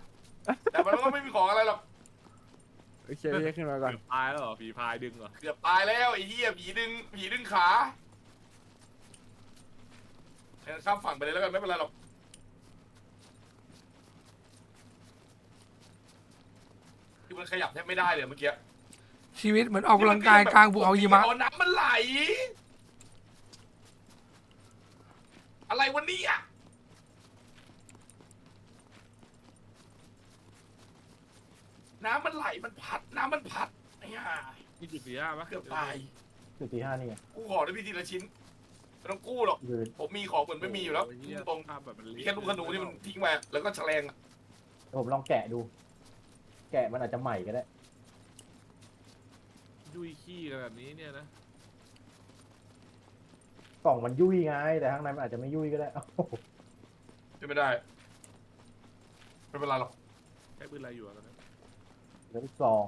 แต่มันก็ไม่มีของอะไรหรอก โอเคพี่ขึ้นมาก่อน เกือบตายแล้วเหรอผีพายดึงเหรอ เกือบตายแล้วไอ้เหี้ยผีดึงขาข้ามฝั่งไปเลยแล้วกันไม่เป็นไรหรอกคือมันขยับแทบไม่ได้เลยเมื่อกี้ ชีวิตเหมือนออกกำลังกายกลางภูเขาหิมะ น้ำมันไหล อะไรวันนี้อ่ะน้ำมันไหลมันพัดน้ำมันพัดไอ้ห่า นี่จุด45ปะ เกือบตาย จุดที่5นี่ไง กูขอได้พี่ทีละชิ้นไม่ต้องกู้หรอก คือ ผมมีของเหมือนไม่มีอยู่แล้ว โเหี้ย ตรง ภาพแบบมัน มี เละ แค่ลูกขนูที่มันทิ้งไว้แล้วก็แฉลงอะ ผมลองแกะดู แกะมันอาจจะใหม่ก็ได้ ยุ่ยขี้ขนาดนี้เนี่ยนะ กล่องมันยุ่ยไง แต่ข้างในมันอาจจะไม่ยุ่ยก็ได้เอ้า เป็นไม่ได้ไม่เป็นไรหรอก ใช้ปืนอะไรอยู่อะตอนนั้น แล้วลูกซอง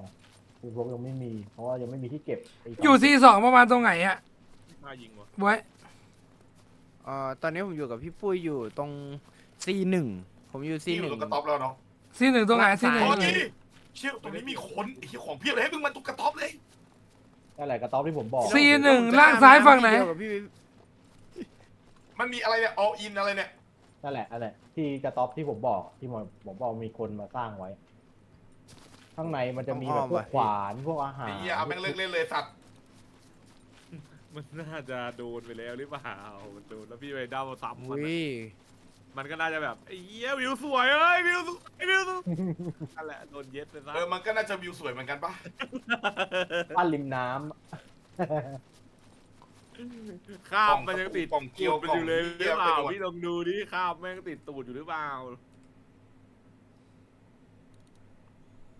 คือพวกยังไม่มี เพราะว่ายังไม่มีที่เก็บไ อยู่C2ประมาณตรงไหนอะ น่ายิงวะ ไว้ ตอนนี้ผมอยู่กับพี่ปุ้ยอยู่ตรง C1 ผมอยู่ ที่ C1 อยู่ตรงกระต๊อบแล้วเนาะ C1ตรงไหนC1 อ๋อ ซ้าย นี่เชี่ยตรงนี้มีคนไอ้เหี้ยของเพียบเลยให้มึงมาตรงกระต๊อบเลย นั่นแหละกระต๊อบที่ผมบอก C1 ล่างซ้ายฝั่งไหน เดียวกับพี่ มันมีอะไรเนี่ย all in อะไรเนี่ย นั่นแหละที่กระต๊อบที่ผมบอกที่ผมบอกมีคนมาสร้างไว้ ข้างในมันจะมีแบบพวกขวานพวกอาหาร ไอ้เหี้ยเอาแม่งเลิกเล่นเลยสัตว์ มันน่าจะโดนไปแล้วหรือเปล่ามันโดนแล้วพี่ไปเด้าซ้ำมัน อุ้ อะ ย มันก็น่าจะแบบไอ้เหี้ยวิวสวยเอ้ยวิวสวยวิวสวยนั่นแหละโดนเย็ดไปซะ มันก็น่าจะวิวสวยเหมือนกันปะ บ้านริมน้ำ ข้ามมันยังติด กล่องเกียว ตูดมันอยู่เลยหรือเปล่า ไปหมด พี่ลองดูดิข้ามแม่งติดตูดอยู่หรือเปล่า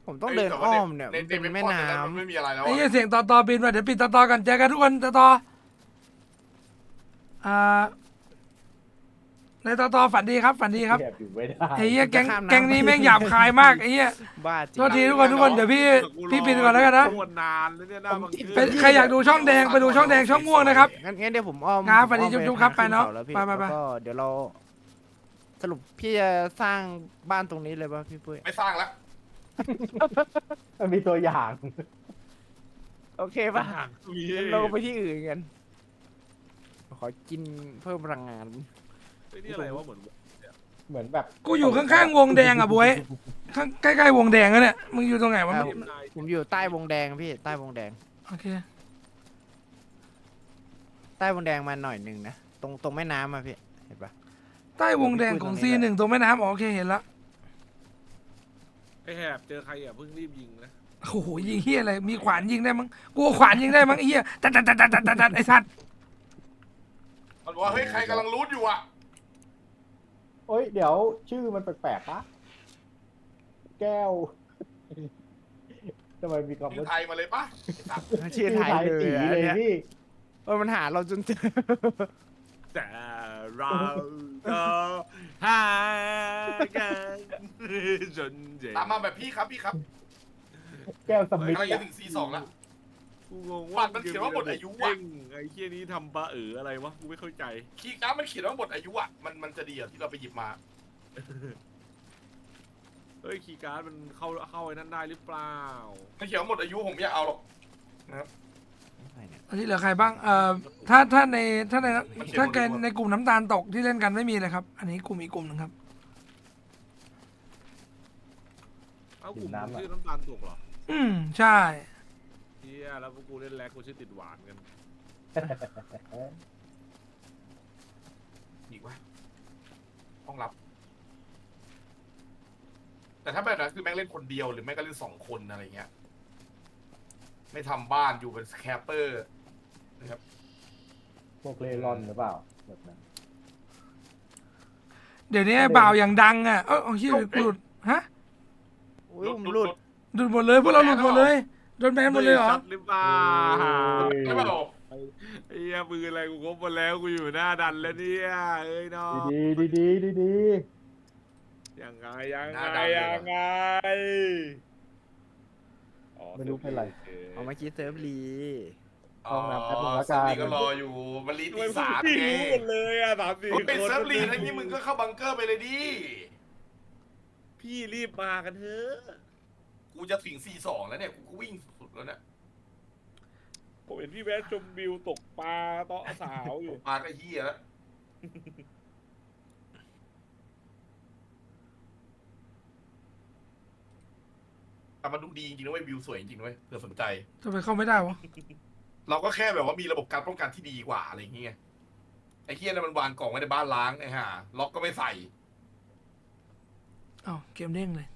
ผมต้องเดินอ้อมเนี่ยมันเป็นแม่น้ มันไม่มีอะไรแล้ว ไอ้ อะ เหี้ยเสียงต่อบินมาเดี๋ยวปิดต่อกันเจอกันทุกคนต่อในต่อฝันดีครับฝันดีครับ แอบอยู่ไม่ได้ ไอ้เหี้ยแก๊งนี้แม่งหยาบคายมากไอ้เหี้ย ำบ้าจริ โทษ ง ทีทุกคนเดี๋ยวพี่ปิดก่อนแล้วกันนะ โคตรนานแล้วเนี่ยหน้าบังเกอร์ เป็นใครอยากดูช่องแดงไปดูช่องแดงช่องม่วงนะครับ งั้นเดี๋ยวผมอ้อม ครับ ผมอ้อม สวัสดีจุ๊บๆครับไปเนาะ ขึ้แล้วพี่ ไปๆๆ แล้วก็เดี๋ยวเราสรุปพี่จะสร้างบ้านตรงนี้เลยป่ะพี่ปุ้ย ไม่สร้างแล้ว มันมีตัวอย่าง โอเคป่ะ มี งั้นเราไปที่อื่นกันขอกินเพิ่มพลังงาน ไอ้นี่อะไรวะเหมือน เหมือนแบบ กูอยู่ข้างๆวงแดงอ่ะบวยข้างใกล้ๆวงแดงอะเนี่ยมึงอยู่ตรงไหนวะ ผมอยู่ใต้วงแดงพี่ใต้วงแดง โอเค ใต้วงแดงมาหน่อยหนึ่งนะตรงแม่น้ำอะพี่เห็นปะ ใต้วงแดงของC1ตรงแม่น้ำอ๋อโอเคเห็นละ ไอ้แหบเจอใครอ่ะเพิ่งรีบยิงนะ โอ้โหยิงเฮียอะไรมีขวานยิงได้มั้งกูเอาขวานยิงได้มั้งไอ้เฮียตัดไอ้สัตว์ มันบอกว่าเฮ้ยใครกำลังรูทอยู่อ่ะ โอ้ยเดี๋ยวชื่อมันแปลกๆปะแก้วทำไมมีคำ ชื่อ ว่า ไทยมาเลยปะ ชื่อไทยเลย ตี อะ เลย เนี่ย พี่ มันหาเราจนเจอ แต่เราก็หากันจนเจ็บ ตามมาแบบพี่ครับพี่ครับ แก้วสมิธ กำลังจะถึงC2แล้ว กูงง บัตรมันเขียนว่าหมดอายุอะ ไอ้เคียนี้ทำปลาอะไรวะกูไม่เข้าใจ คีย์การ์ดมันเขียนว่าหมดอายุอ่ะมันจะดีอ่ะที่เราไปหยิบมา เฮ้ยคีย์การ์ดมันเข้าไอ้นั่นได้หรือเปล่า มันเขียนว่าหมดอายุผมไม่อยากเอาหรอก อันนี้เหลือใครบ้างถ้าในในกลุ่มน้ำตาลตกที่เล่นกันไม่มีเลยครับ อันนี้กลุ่มอีกกลุ่มหนึงครับ เอ้ากลุ่มชื่อน้ำตาลตกเหรอ ใช่ เฮียแล้วพวกกูเล่นแรกกูชื่อติดหวานกัน อีกวะห้องรับ แต่ถ้าแบบนั้นคือแม่งเล่นคนเดียวหรือแม่งก็เล่น2 คนอะไรเงี้ย ไม่ทำบ้านอยู่เป็นสแคปเปอร์นะครับ พวกเล่ร่อนหรือเปล่าแบบนั้น เดี๋ยวนี้ไอ้บ่าวอย่างดังอ่ะเอาเฮียกูหลุดฮะ อุ้ยผมหลุด หลุดหมดเลยพวกเราหลุดหมดเลยโดนแบนหมดเลยเหรอ ชัดหรือเปล่า ใช่ป่ะ ไอ้เฮียปืนอะไรกูครบหมดแล้วกูอยู่หน้าดันแล้วเนี่ยเอ้ยน้อง ดี ยังไงอ๋อ ไม่รู้เป็นไร เอามาคิดเซิร์ฟรี ห้องน้ำแป๊บนึงละ ซั กัน บลีก็รออยู่มันรี ทำไม ตี พวก สาม พี่ ไง รู้หมดเลยอ่ะ3-4 มันเป็น คน เซิร์ฟลีทั้งนี้มึงก็เข้าบังเกอร์ไปเลยดิ พี่รีบมากันเถอะ กูจะถึงC2แล้วเนี่ยกูก็วิ่งสุดๆแล้วเนี่ย ผมเห็นพี่แวะชมวิวตกปลาเตาะสาวอยู่ มาก็เฮียแล้ว แต่มันดูดีจริงๆนะเว้ยวิวสวยจริงๆนะเว้ยเผื่อสนใจ ทำไมเข้าไม่ได้วะ เราก็แค่แบบว่ามีระบบการป้องกันที่ดีกว่าอะไรอย่างเงี้ยไอ้เฮียนั่นมันวางกล่องไว้ในบ้านล้างไอ้ห่าล็อกก็ไม่ใส่ อ้าวเกมเด้งเลย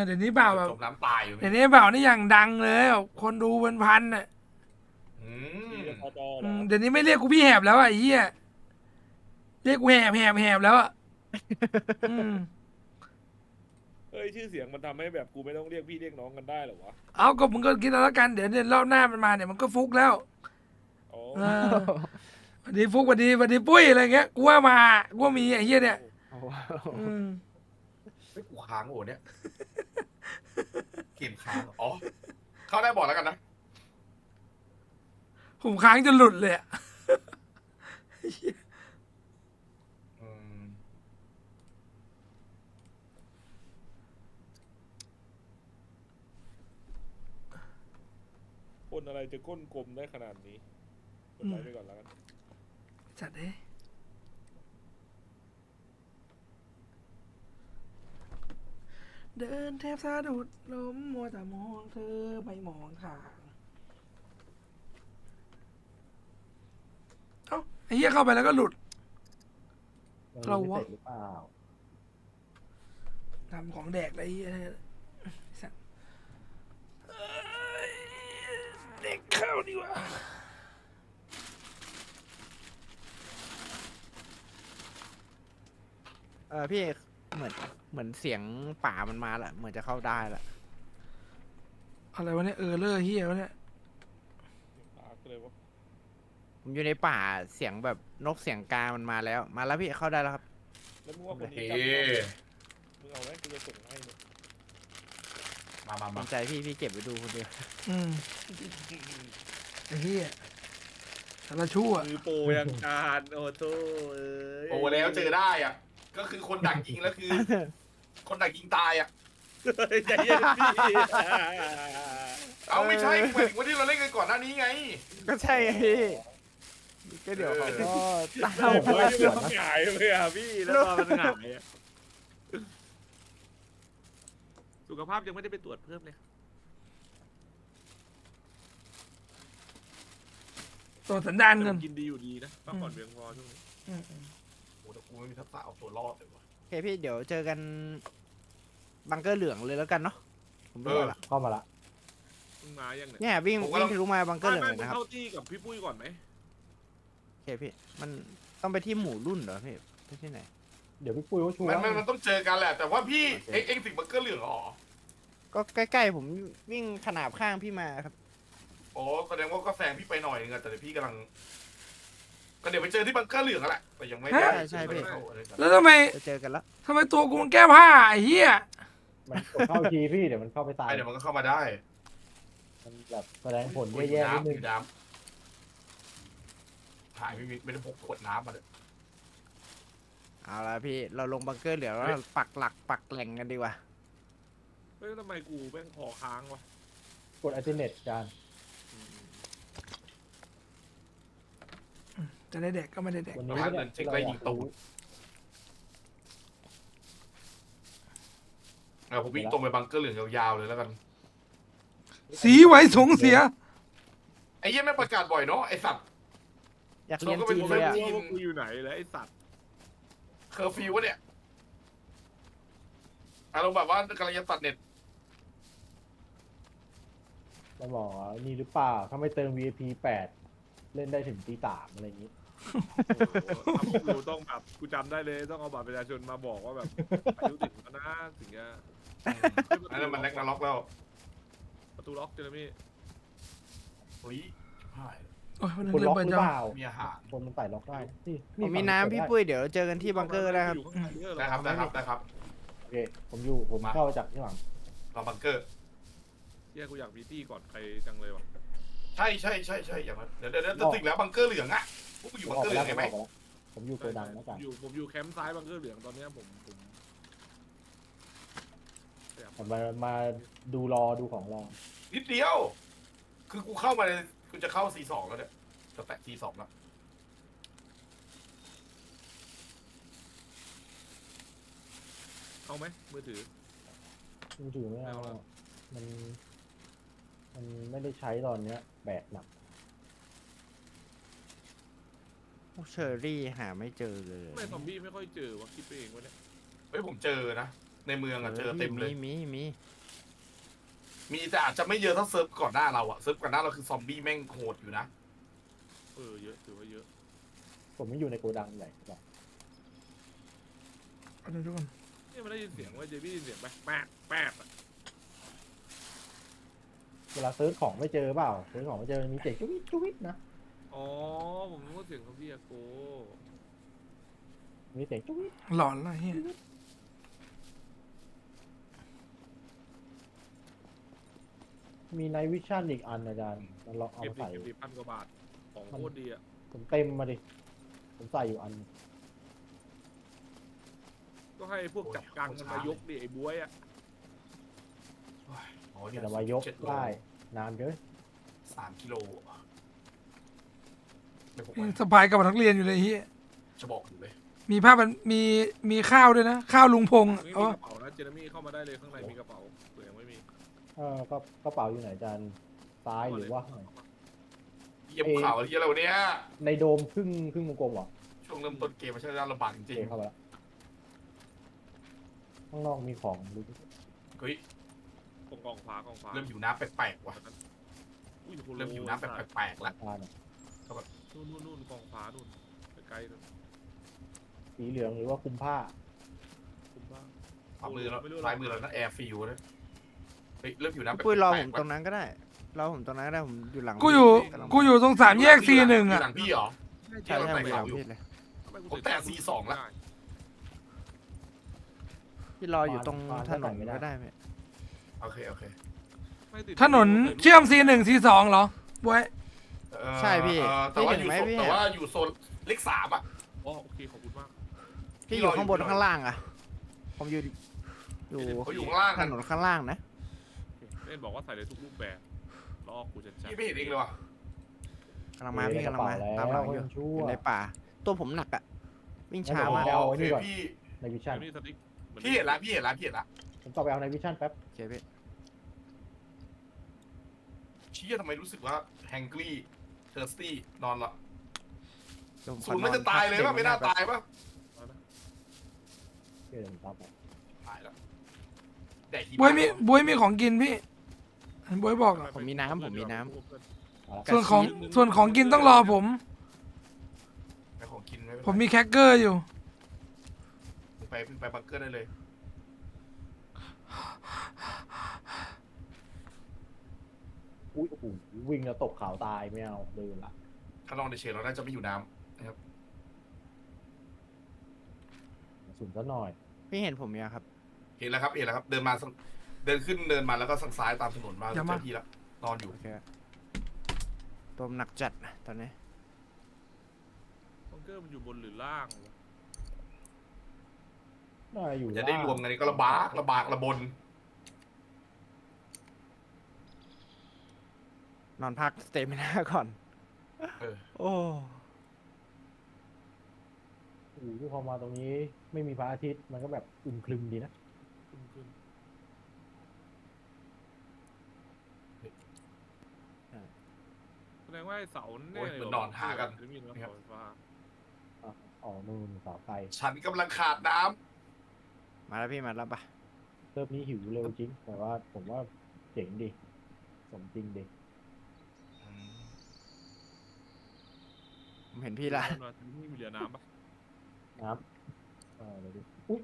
เดี๋ยวนี้บ่าวแบบ จมน้ำตายอยู่ เดี๋ยวนี้บ่าวนี่อย่างดังเลยแบบคนดูเป็นพันอ่ะ อืม เดี๋ยวนี้ไม่เรียกกูพี่แหบแล้วอ่ะไอ้เหี้ยเรียกกูแหบแล้วอ่ะอืม เฮ้ยชื่อเสียงมันทำให้แบบกูไม่ต้องเรียกพี่เรียกน้องกันได้เหรอวะ เอาก็มึงก็คิดเอาแล้วกันเดี๋ยวเนี่ยรอบหน้ามันมาเนี่ยมันก็ฟุกแล้ว อ๋อ เออวันดีฟุกวันดีปุ้ยอะไรเงี้ยกูว่ามากูว่ามีไอ้เหี้ยเนี่ยอืม เฮ้ยกูค้างโอ้เนี่ยเกมค้างเหรออ๋อเข้าได้บอกแล้วกันนะ ผมค้างจนหลุดเลยอะ อืม คนอะไรจะก้นกลมได้ขนาดนี้กดไลค์ไปก่อนแล้วกัน จัดเอ้ยเดินแทบสะดุดล้มมัวแต่มองเธอไม่มองทางเอ้าไอ้เหี้ยเข้าไปแล้วก็หลุด เราวะ ไม่สจหรือเปล่า ทำของแดกอะไรเหี้ยสัส ดีกว่า พี่เหมือนเสียงป่ามันมาละเหมือนจะเข้าได้ละ อะไรวะเนี่ยเลอร์เฮียวะเนี่ย ปากเลยวะ ผมอยู่ในป่าเสียงแบบนกเสียงกามันมาแล้วพี่เข้าได้แล้วครับ แล้วมึงว่าคน เฮ้ นี้จำมึงเอาไหมกูจะส่งให้มึง มา ส มา นใจพี่เก็บไปดูคนเดียว อืมไอ้เฮียสารชั่ว มือโปรยังการโอ้โธ่เอ้ย โอ้แล้วเจอได้อ่ะ ก็คือคนดักยิงแล้วคือ คนดักยิงตายอ่ะ ใจเย็นพี่ เอาไม่ใช่หมายถึงว่าที่เราเล่นกันก่อนหน้านี้ไง ก็ใช่ไงพี่ก็เดี๋ยวเขาก็ตาม เรา ผม ไม่ มา ได้ สวน ต้อง นะ หงายเลยอ่ะพี่แล้วตอนมันหงายอะสุขภาพยังไม่ได้ไปตรวจเพิ่มเลย ตัวสันดานเงิน กินดีอยู่ดีนะพักผ่อนเพียงพอช่วงนี้ โอ้แต่กูไม่มีทักษะเอาตัวรอดเลยว่ะ โอเคพี่เดี๋ยวเจอกันบังเกอร์เหลืองเลยแล้วกันเนาะผมดูละ เข้ามาละ มึงมายังเนี่ย เนี่ยวิ่งทะลุมาบังเกอร์เหลือง ไม่ เลย มึง นะครับ เข้าที่กับพี่ปุ้ยก่อนไหม โอเคพี่มันต้องไปที่หมู่รุ่นเหรอพี่ไปที่ไหน เดี๋ยวพี่ปุ้ยเขาชัวร์ มันต้องเจอกันแหละ แต่ว่าพี่เอ็งสิงบังเกอร์เหลืองเหรอ ก็ใกล้ๆผมวิ่งขนาบข้างพี่มาครับ โอ้แสดงว่าก็แซงพี่ไปหน่อยนึงอะแต่เดี๋ยวพี่กำลัง ก็เดี๋ยวไปเจอที่บังเกอร์เหลืองอะแหละแต่ยังไม่ได้ ใช่พี่ เข้าอะไรกัน แล้วทำไม จะเจอกันแล้ว ตัวกูมันแก้ผ้าไอ้เฮีย มันกดเข้าทีพี่เดี๋ยวมันเข้าไปตาย เดี๋ยวมันก็เข้ามาได้ มันแบบแสดงผลแย่ๆนิดนึง น้ำถ่ายไม่ได้พกขวดน้ำมาเลย เอาละพี่เราลงบังเกอร์เหลืองแล้วเราปักหลักปักแหล่งกันดีกว่า เฮ้ยทำไมกูแม่งคอค้างวะ กดอัลเทอร์เน็ตจาน จะได้แดกก็ไม่ได้แดก วันนี้เนี่ยที่เราอยากรู้ ผมวิ่งตรงไปบังเกอร์เหลืองยาวๆเลยแล้วกัน สีไว้สงเสีย ไอ้เหี้ยไม่งประกาศบ่อยเนาะไอ้สัตว์ อยากเรียน เราก็เป็ จี น นเลยอ่ะ จีน ว่ากูอยู่ไหนแล้วไอ้สัตว์ เคอร์ฟิววะเนี่ยอารมณ์แบบว่ากำลังจะตัดเน็ต มันบอกว่านี่หรือเปล่าถ้าไม่เติม VIP 8 เล่นได้ถึงตี 3อะไรอย่างนี้ กูต้องแบบกูจำได้เลยต้องเอาบัตรประชาชนมาบอกว่าแบบอายุถึงแล้วนะถึงจะ อันนั้นมันแลกนาล็อกแล้ว ประตูล็อกเจอพี่ เฮ้ยใช่ โอ้ยมัน คน เริ่ ล็ ม อก เปิด หรื จั อง เปล่า มีอาหาร คนมันไต่ล็อกได้นี่ ผมมีน้ำพี่ปุ้ยเดี๋ยวเจอกันที่บังเกอร์ได้ครับ อยู่ข้างในเยอะเหรอ ได้ครับได้ครับได้ครับ โอเคผมเข้าจากที่หลัง เราบังเกอร์ เฮียกูอยากพีตี้ก่อนใครจังเลยว่ะ ใช่อย่างนั้นเดี๋ยวจะถึงแล้วบังเกอร์เหลืองอ่ะพวกกูอยู่บังเกอร์เหลืองไงไหม ผมอยู่โกดังแล้วกัน ผมอยู่แคมป์ซ้ายบังเกอร์เหลืองตอนเนี้ยผม ผมมาดูดูของรอ นิดเดียว คือกูเข้ามาเลยกูจะเข้า C2 แล้วเนี่ยจะแตะ C2 แล้ว เอาไหมมือถือ มือถือไม่เอามันไม่ได้ใช้ตอนเนี้ยแบตหนัก พวกเชอรี่หาไม่เจอเลย ทำไมซอมบี้ไม่ค่อยเจอวะคิดไปเองวะเนี่ย เฮ้ยผมเจอนะ ในเมืองอะเจอเต็มเลย มี มีแต่อาจจะไม่เยอะเท่าเซิร์ฟก่อนหน้าเราอะเซิร์ฟก่อนหน้าเราคือซอมบี้แม่งโหดอยู่นะ เยอะถือว่าเยอะ ผมไม่อยู่ในโกดังใหญ่หรอก เอาดูทุกคน เนี่ยมันได้ยินเสียงว่าเจบี้ได้ยินเสียงไหมแป๊บแป๊บอะ เวลาเซิร์ชของไม่เจอเปล่าเซิร์ชของไม่เจอมีเสียงจุ๊วิตนะ อ๋อผมนึกว่าเสียงซอมบี้อะโก มีเสียงจุ๊วิต หลอนละเฮีย มีไนท์วิชั่นอีกอันอาจารย์มันลองเอา เก็บ มา ดิ ใส่ เก็บดิ1,000 กว่าบาทของโคตรดีอะ ผมเต็มมาดิผมใส่อยู่อัน ก็ให้พวกจับกังมันมายกดิไอ้บ๊วยอะ อ๋อเนี่ย แต่ว่ายก 7โล ได้นานเกิน 3 กิโลไม่พก สบายกับนักเรียนอยู่เลยเฮีย จะบอกอยู่เลย มีภาพมันมีข้าวด้วยนะ ข้าวลุงพงษ์ ไม่ อ๋ มี อก ระเป๋านะเจนามี่เข้ามาได้เลยข้างในมีกระเป๋าเผื่อยังไม่มี ก็กระเป๋าอยู่ไหนอาจารย์ซ้ายหรือว่า เยี่ยมข่าวอะไรเยี่ยอะไรวะเนี่ย ในโดมครึ่งวงกลมเหรอ ช่วงเริ่มต้นเกมมันใช่ได้ลำบากจ โอ ริง เคเข้าไปแล้วข้างนอกมีของดู ๆเฮ้ย กองขวากองขวา เริ่มอยู่น้ำแปลกๆว่ะ อุ้ยโฮโล เริ่มหิวน้ำแบบแปลกๆแล้ว อ่าเนี่ย นู่นกองฟ้านู่นไกลๆนู่น สีเหลืองหรือว่าคุมผ้า คุณบ้า ขวามือเราซ้ายมือเรานั่นแอร์ฟิวนะเฮ้ยเริ่มหิวน้ำแบบ ปุ้ยรอ แป ผ ล ม กๆ ตรงนั้นก็ได้รอผมตรงนั้นก็ได้ผมอยู่หลัง กูอยู่ กำลัง กูอยู่ตรง3 แยก C1 อยู่ อ่ะ หลังพี่เหรอ ใช่ใช่ผมอยู่หลัง อยู่ พี่เลย ทำไกู ผมแตะ C2 แล้ว พี่รออยู่ตรงถนนก็ได้ไหม โอเคโอเค ไม่ติด ถนนเชื่อม C1 C2 เหรอบวย ใช่พี่ แต่ว่า พี่ อ เห็น ยู่ ไหม โซน พี่ แต่ว่าอยู่โซนเลข3อ่ะ อ๋อโอเคขอบคุณมาก พี่อยู่ข้างบนข้างล่างอะผมอยู่ เขาอยู่ข้างล่าง ถ กัน นนข้างล่างนะ เล่นบอกว่าใส่ได้ทุกรูปแบบลอกกูจะจัด พี่ไม่เห็นเองเลยว่ะ กำลังมาพี่กำลังมาตามหลังอยู่ ชั่ อ ว ยู่ในป่า ตัวผมหนักอะวิ่งช้า เอา มาก ไป โอเค นี่ก่อน พี่ ในวิชั่น นี่สติ๊ก พี่เห็นละพี่เห็นละพี่เห็นละ ผมต่อไปเอาในวิชั่นแป๊บ โอเคพี่ เชี่ยทำไมรู้สึกว่าแฮงกี้เทอร์สตี้นอนละ เดี๋ยวผมข ศู อน ย์มันจะตายเลยป่ะไม่น่าตายป่ะ เดี๋ยวผมตามไป ตายแล้วแดกหิ บวย มะ มีของกินพี่เห็นบวยบอกอะ ผมมีน้ำผมมีน้ เอาละ ส่วนของกินต้องรอผม ไปของกินไม่เป็นไร ผมมีแคคเกอร์อยู่ ไปบังเกอร์ได้เลย อุ้ยโอ้โหวิ่งแล้วตกเขาตายไม่เอาเดินละ ถ้าลองในเชลเราน่าจะไม่อยู่น้ำนะครับ สุ่มซะหน่อย ำพี่เห็นผมยังครับ เห็นแล้วครับเห็นแล้วครับ เดินมาเดินขึ้นเดินมาแล้วก็ทางซ้ายตามถนนมา อย่า เจ มา อพี่แล้วนอนอยู่ โอเคตัวหนักจัดนะตอนนี้ บังเกอร์มันอยู่บนหรือล่างวะ น่าอยู่ จะได้รวมกันนี่ก็ลำบากระบน นอนพักสเตมิน่าก่อน เออ โอ้ โอ้โหพอมาตรงนี้ไม่มีพระอาทิตย์มันก็แบบอึมครึมดีนะ ขึ้นแสดงว่าไอ้เสาแน่เลย มันนอนหากัน จะมีน้ำไฟฟ้า อ่ะอ๋อนู่นเสาไฟ ฉันกำลังขาดน้ มาแล้วพี่มาแล้วปะ เซิร์ฟนี้หิวเร็วจริง แต่ว่าผมว่าเจ๋งดีสมจริงดี ผมเห็นพี่ละ ที่มีเหลือน้ำปะ น้ำเดี๋ยวดูอุ้ย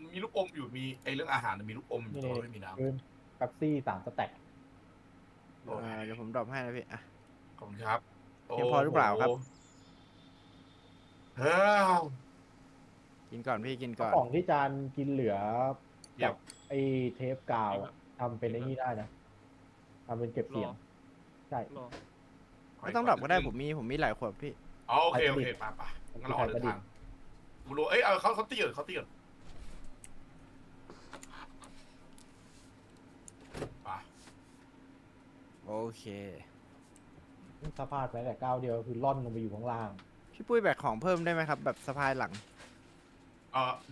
ำมีลูกอมอยู่มีไอเรื่องอาหารมีลูกอมอยู่ นี่ แต่ว่าไม่มีน้ เกินแป๊บซี่3 สแต็ก ำโอ้ย เดี๋ยวผมดรอปให้นะพี่อ่ะ ขอบคุณครับ เพียงพอหรือเปล่าครับ เฮ้ย กินก่อนพี่กินก่อน ของที่จานกินเหลือ เดี๋ กั ยว บไอ้เทปกาวอะทำเป็นไอ้นี่ได้นะทำเป็นเก็บเสียงใช่ รอ ไม่ต้องดรอปก็ได้ผมมีหลายขวดพี่ อ๋อโอเคโอเคไปงั้นเราออกเดินทางบุรุษเอ้ยเอาเขาตีก่อนไป โอเค สะพานไปแต่ก้าวเดียวคือล่อนลงไปอยู่ข้างล่าง พี่ปุ้ยแบกของเพิ่มได้ไหมครับ แบบสะพายหลัง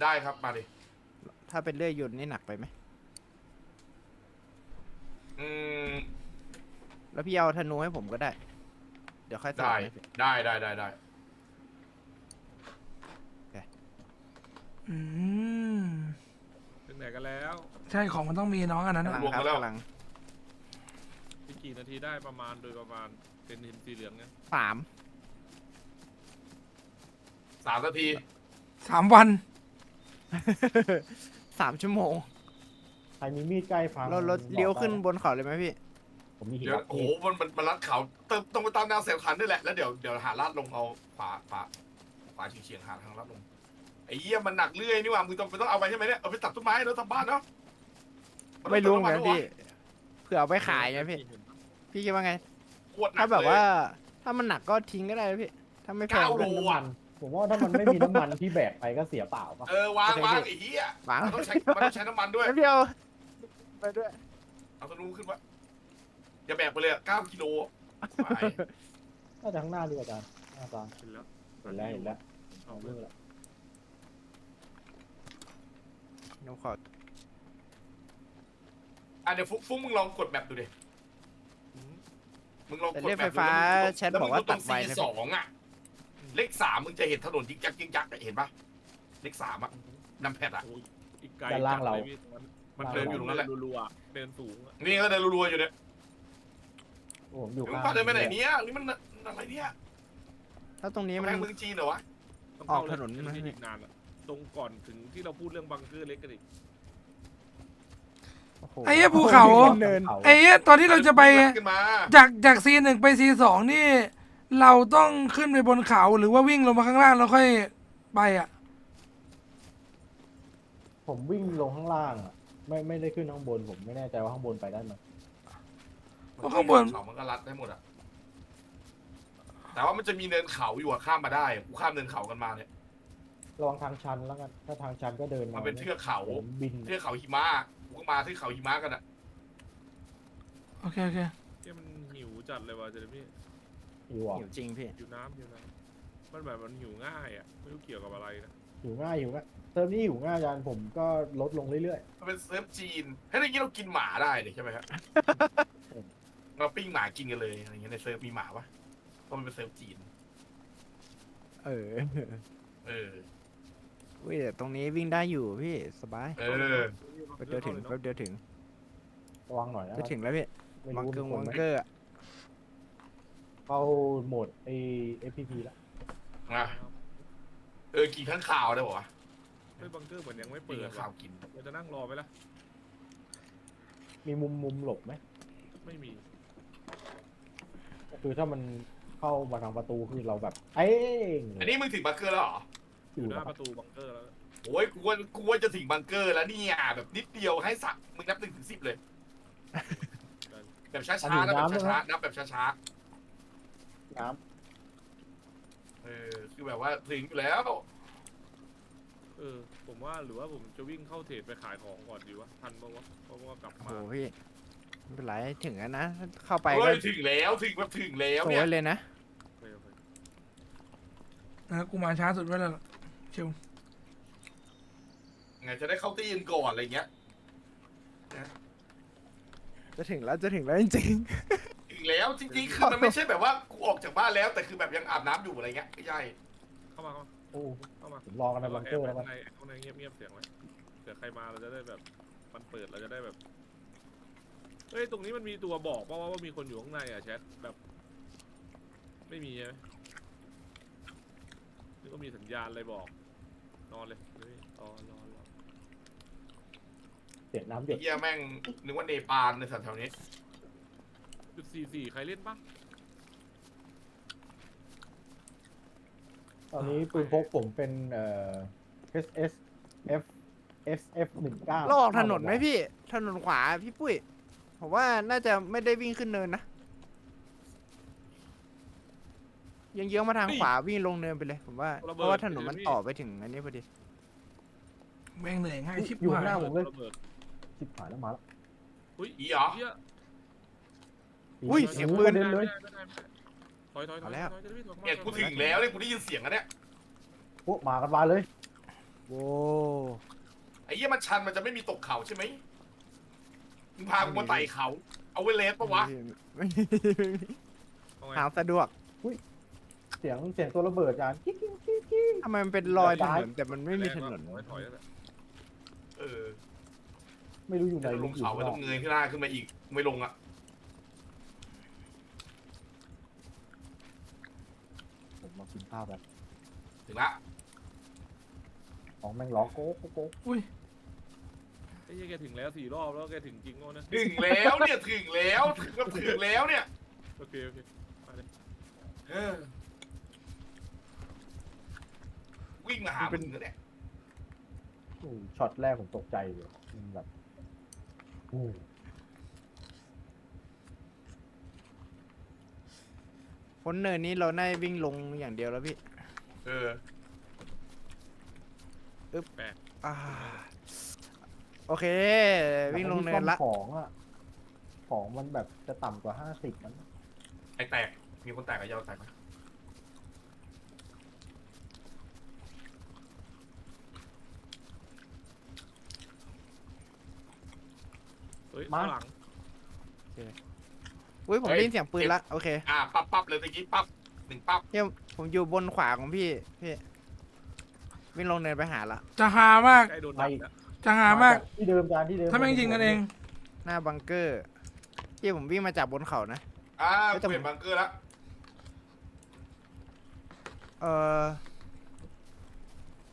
ได้ครับมาดิ ถ้าเป็นเลื่อยยนต์นี่หนักไปไหม อืม แล้วพี่เอาธนูให้ผมก็ได้ เดี๋ยวค่อยสลับให้พี่ ได้ อืม ถึงไหนกันแล้ว ใช่ของมันต้องมีน้องอันนั้น กำ อะ ลังครับกำลัง อีกกี่นาทีได้ประมาณโดยประมาณเป็นหินสีเหลืองเนี่ย 3 3 นาที 3 วัน 3 ชั่วโมง ใครมีมีดใกล้ฟัง เราเลี้ยวขึ้นบนเขาเลยไหมพี่ ผมมีหิน เดี๋ยว รับ โอ้ มี โห ด มันลัดเขาตรงไปตามแนวเสียงขันนี่แหละแล้วเดี๋ยวหาลาดลงเอาขวาเฉียงหาทางลาดลงไอ้เหี้ยมันหนักเรื่อยนี่หว่ามึงต้องเอาไปใช่ไหมเนี่ยเอาไปตัดต้นไม้แล้วทำบ้านเนาะ ไม่รู้เหมือนกันพี่ เผื่อเอาไปขายไงพี่ พี่คิดว่าไง ขวดหนั ถ้าก แบบว่า ถ้ามันหนักก็ทิ้งก็ได้นะพี่ ถ้าไม่แพง 9 ก็ โล น้ำมันผมว่าถ้ามันไม่มีน้ำมันที่แบกไปก็เสียเปล่าป่ะ วางไอ้เหี้ยว าง มันต้องใช้น้ำมันด้วย แล้วพี่เอาไปด้วย เอาธนูขึ้นมาอย่าแบกไปเลย9 กิโลไป น่าจะข้างหน้าดีกว่าอาจารย์หน้าตา เห็นแล้ว เห็นแล้ว เอา เอา เล มือย ละ น้องขอ เดี๋ยวฟุ้งมึงลองกดแบบดูดิมึงลอง แต่ กด เรียก แบ ไฟ บ ฟ้า ดู แชทบอกว่าตัดไว แล้วมึง นะ ดูตรง พี่ C2 เลข 3มึงจะเห็นถนนยิกยักเห็นปะเลข 3นำแพด โอ้ยอีกไกล มันเดินอยู่ตรงนั้นแหละ รัวๆเดินสูงอะ นี่ก็เดินรัวๆอยู่เนี่ย ผมอยู่ มึง ข้าง พาเดินไปไหนเนี้ยนี่มันอะไรเนี่ย ถ้าตรงนี้ กำ มั แพ น งเมืองจีนเหรอวะ ต้อง ออก เข้า ถนน เลย มา ไม่อีกนานอะตรงก่อนถึงที่เราพูดเรื่องบังเกอร์เล็กกันอีก โอ้โห ไอ้เหี้ยภูเขา เนิน ไอ้เหี้ยตอนที่เราจะไป ขึ้นมา จากC1ไปC2นี่ เราต้องขึ้นไปบนเขาหรือว่าวิ่งลงมาข้างล่างแล้วค่อยไปอ่ะ ผมวิ่งลงข้างล่างอ่ะไม่ได้ขึ้นข้างบนผมไม่แน่ใจว่าข้างบนไปได้ไหม เพราะข้างบน เขามันก็รัดได้หมดอะแต่ว่ามันจะมีเนินเขาอยู่อะข้ามมาได้กูข้ามเนินเขากันมาเนี่ย ระวังทางชันแล้วกันถ้าทางชันก็เดิน มันเป็นเทือกเขา ผมบิน เทือกเขาหิมะกูก็มาเทือกเขาหิมะกันอะ โอเคโอเค ที่มันหิวจัดเลยว่ะเจเรมี่ อยู่อ่ะ หิวจริงพี่ หิวน้ำมันแบบมันหิวง่ายอ่ะไม่รู้เกี่ยวกับอะไรนะ อยู่ง่ายเติมนี้อยู่ง่ายอาจารย์ผมก็ลดลงเรื่อย มันเป็นเซิร์ฟจีนเฮ้ยอย่างนี้เรากินหมาได้เลยใช่ไหมครับ เราปิ้งหมากินกันเลยอะไรเงี้ยในเซิร์ฟมีหมาปะเพราะมันเป็นเซิร์ฟจีน เออ เออ อุ้ยแต่ตรงนี้วิ่งได้อยู่พี่สบาย เออ แป๊บเดียวถึงแป๊บเดียวถึง ๆระวังหน่อยนะ จะถึงแล้วพี่ ไม่ บัง รู้ เกอร์ มีคน บัง ไหม เกอร์อะ เข้าโหมดFPP แล้ว นะกินข้างข่าวได้ปะวะ เฮ้ยบังเกอร์เหมือนยังไม่ กิ เปิ น ด ข้างข่าวกิน เราจะนั่งรอไหมล่ะ มีมุมหลบไหม ไม่มี คือถ้ามันเข้ามาทางประตูคือเราแบบเอ้ง อันนี้มึงถึงบังเกอร์แล้วเหรอ อ อยู่ ยู่ หน้า นะ ประตูบังเกอร์แล้ว โอ้ยกูว่าจะถึงบังเกอร์แล้วเนี่ยแบบนิดเดียวให้สักมึงนับ1 ถึง 10เลย แบบช้าๆนะแบบช้าๆนับแบบช้า น้ ๆคือแบบว่าถึงอยู่แล้ว ผมว่าหรือว่าผมจะวิ่งเข้าเทรดไปขายของก่อนดีวะทันปะวะเพราะว่ากลับ โอ้ มา โหพี่ไม่เป็นไรถึงแล้วนะเข้าไป เฮ้ ก็ ยถึงแล้วถึงแบบถึงแล้ว ส เนี่ วย ยเลยนะ โอเค นะกูมาช้าสุดไว้แล้วล่ะชิว ไงจะได้เข้าตีนก่อนอะไรเงี้ย จะถึงแล้วจริง ถึงแล้วจริงๆคือมันไม่ใช่แบบว่ากูออกจากบ้านแล้วแต่คือแบบยังอาบน้ำอยู่อะไรเงี้ยไม่ใช่ เข้ามา ำโอ้ เข้ามา ผมรอกันในบังเกอร์แล้วกัน ข้างในเงียบๆเสียงไว้เผื่อใครมาเราจะได้แบบมันเปิดเราจะได้แบบเฮ้ยตรงนี้มันมีตัวบอกว่ามีคนอยู่ข้างในอ่ะแชทแบบ ไม่มีใช่ไหมนึกว่ามีสัญญาณอะไรบอกนอนเลยรอ เสียงน้ำหยด เฮียแม่งนึกว่าเนปาลในแถวๆนี้ จุด44ใครเล่นปะ ตอนนี้ปืนพกผมเป็นSSF SF19 ๆเราออกถนนไหมพี่ ถนนขวาพี่ปุ้ยผมว่าน่าจะไม่ได้วิ่งขึ้นเนินนะยังเยื้องมาทางขวาวิ่งลงเนินไปเลยผมว่าเพราะว่าถนนมันต่อไปถึงอันนี้พอดี แม่งเหนื่อยง่ายชิบ อยู่ หา ข้างหน้าย ผมเลย ระเบิด ชิบหายแล้วมาแล้ว อุ้ย อีเหรอ เหี้ย อุ้ยเสียงปืน เดินเลย ถอย เอาแล้ว จะได้ไม่ถอย เนี่ยกูถึงแล้วเนี่ยกูได้ยินเสียงแล้วเนี่ย พวกมากันมาเลย โว้ ไอ้เหี้ยมันชันมันจะไม่มีตกเขาใช่ไหมมึงพากูมาไต่เขาเอาไว้เลสปะวะ ไม่มี เอาไง หาสะดวก เสียงตัวระเบิดจานกิ๊กกิ๊กกิ๊กกิ๊ก ทำไมมันเป็นรอยถนนแต่มันไม่มีถนน ถอยแล้วแหละ เออ ไม่รู้อยู่ไหน ลงเขาก็ต้องเงยขึ้นหน้าขึ้นมาอีกไม่ลงอ่ะ ผมมากินข้าวแบบ ถึงละ ของแม่งร้องโก๊กโก๊กโก๊ก ไอ้เหี้ยแกถึงแล้ว4 รอบแล้วแกถึงจริงโง่นะ ถึงแล้วเนี่ยถึงแล้วถึงแล้วเนี่ย โอเคมาเลย เออวิ่งมาหามึงเนี่ย โอ้ช็อตแรกผมตกใจเลยมันแบบโอ้ พ้นเนินนี้เราน่าจะวิ่งลงอย่างเดียวแล้วพี่ เออ อ่าโอเค วิ่งลงเนินละ ของอ่ะของมันแบบจะต่ำกว่า50มัน ไอแตกมีคนแตกกับยาวแตกไหม เฮ้ยข้างหลัง อุ้ยผมได้ยินเสียงปืนละโอเค ปั๊บเลยตะกี้ปั๊บ1 ปั๊บ เฮียผมอยู่บนขวาของพี่วิ่งลงเนินไปหาละ จะหามาก ใกล้โดนดับแล้ว จะหามาก จที่เดิมจานที่เดิม ถ้าแม่งยิงกันเอง หน้าบังเกอร์พี่ผมวิ่งมาจากบนเขานะ กูเห็นบังเกอร์แล้ว เออ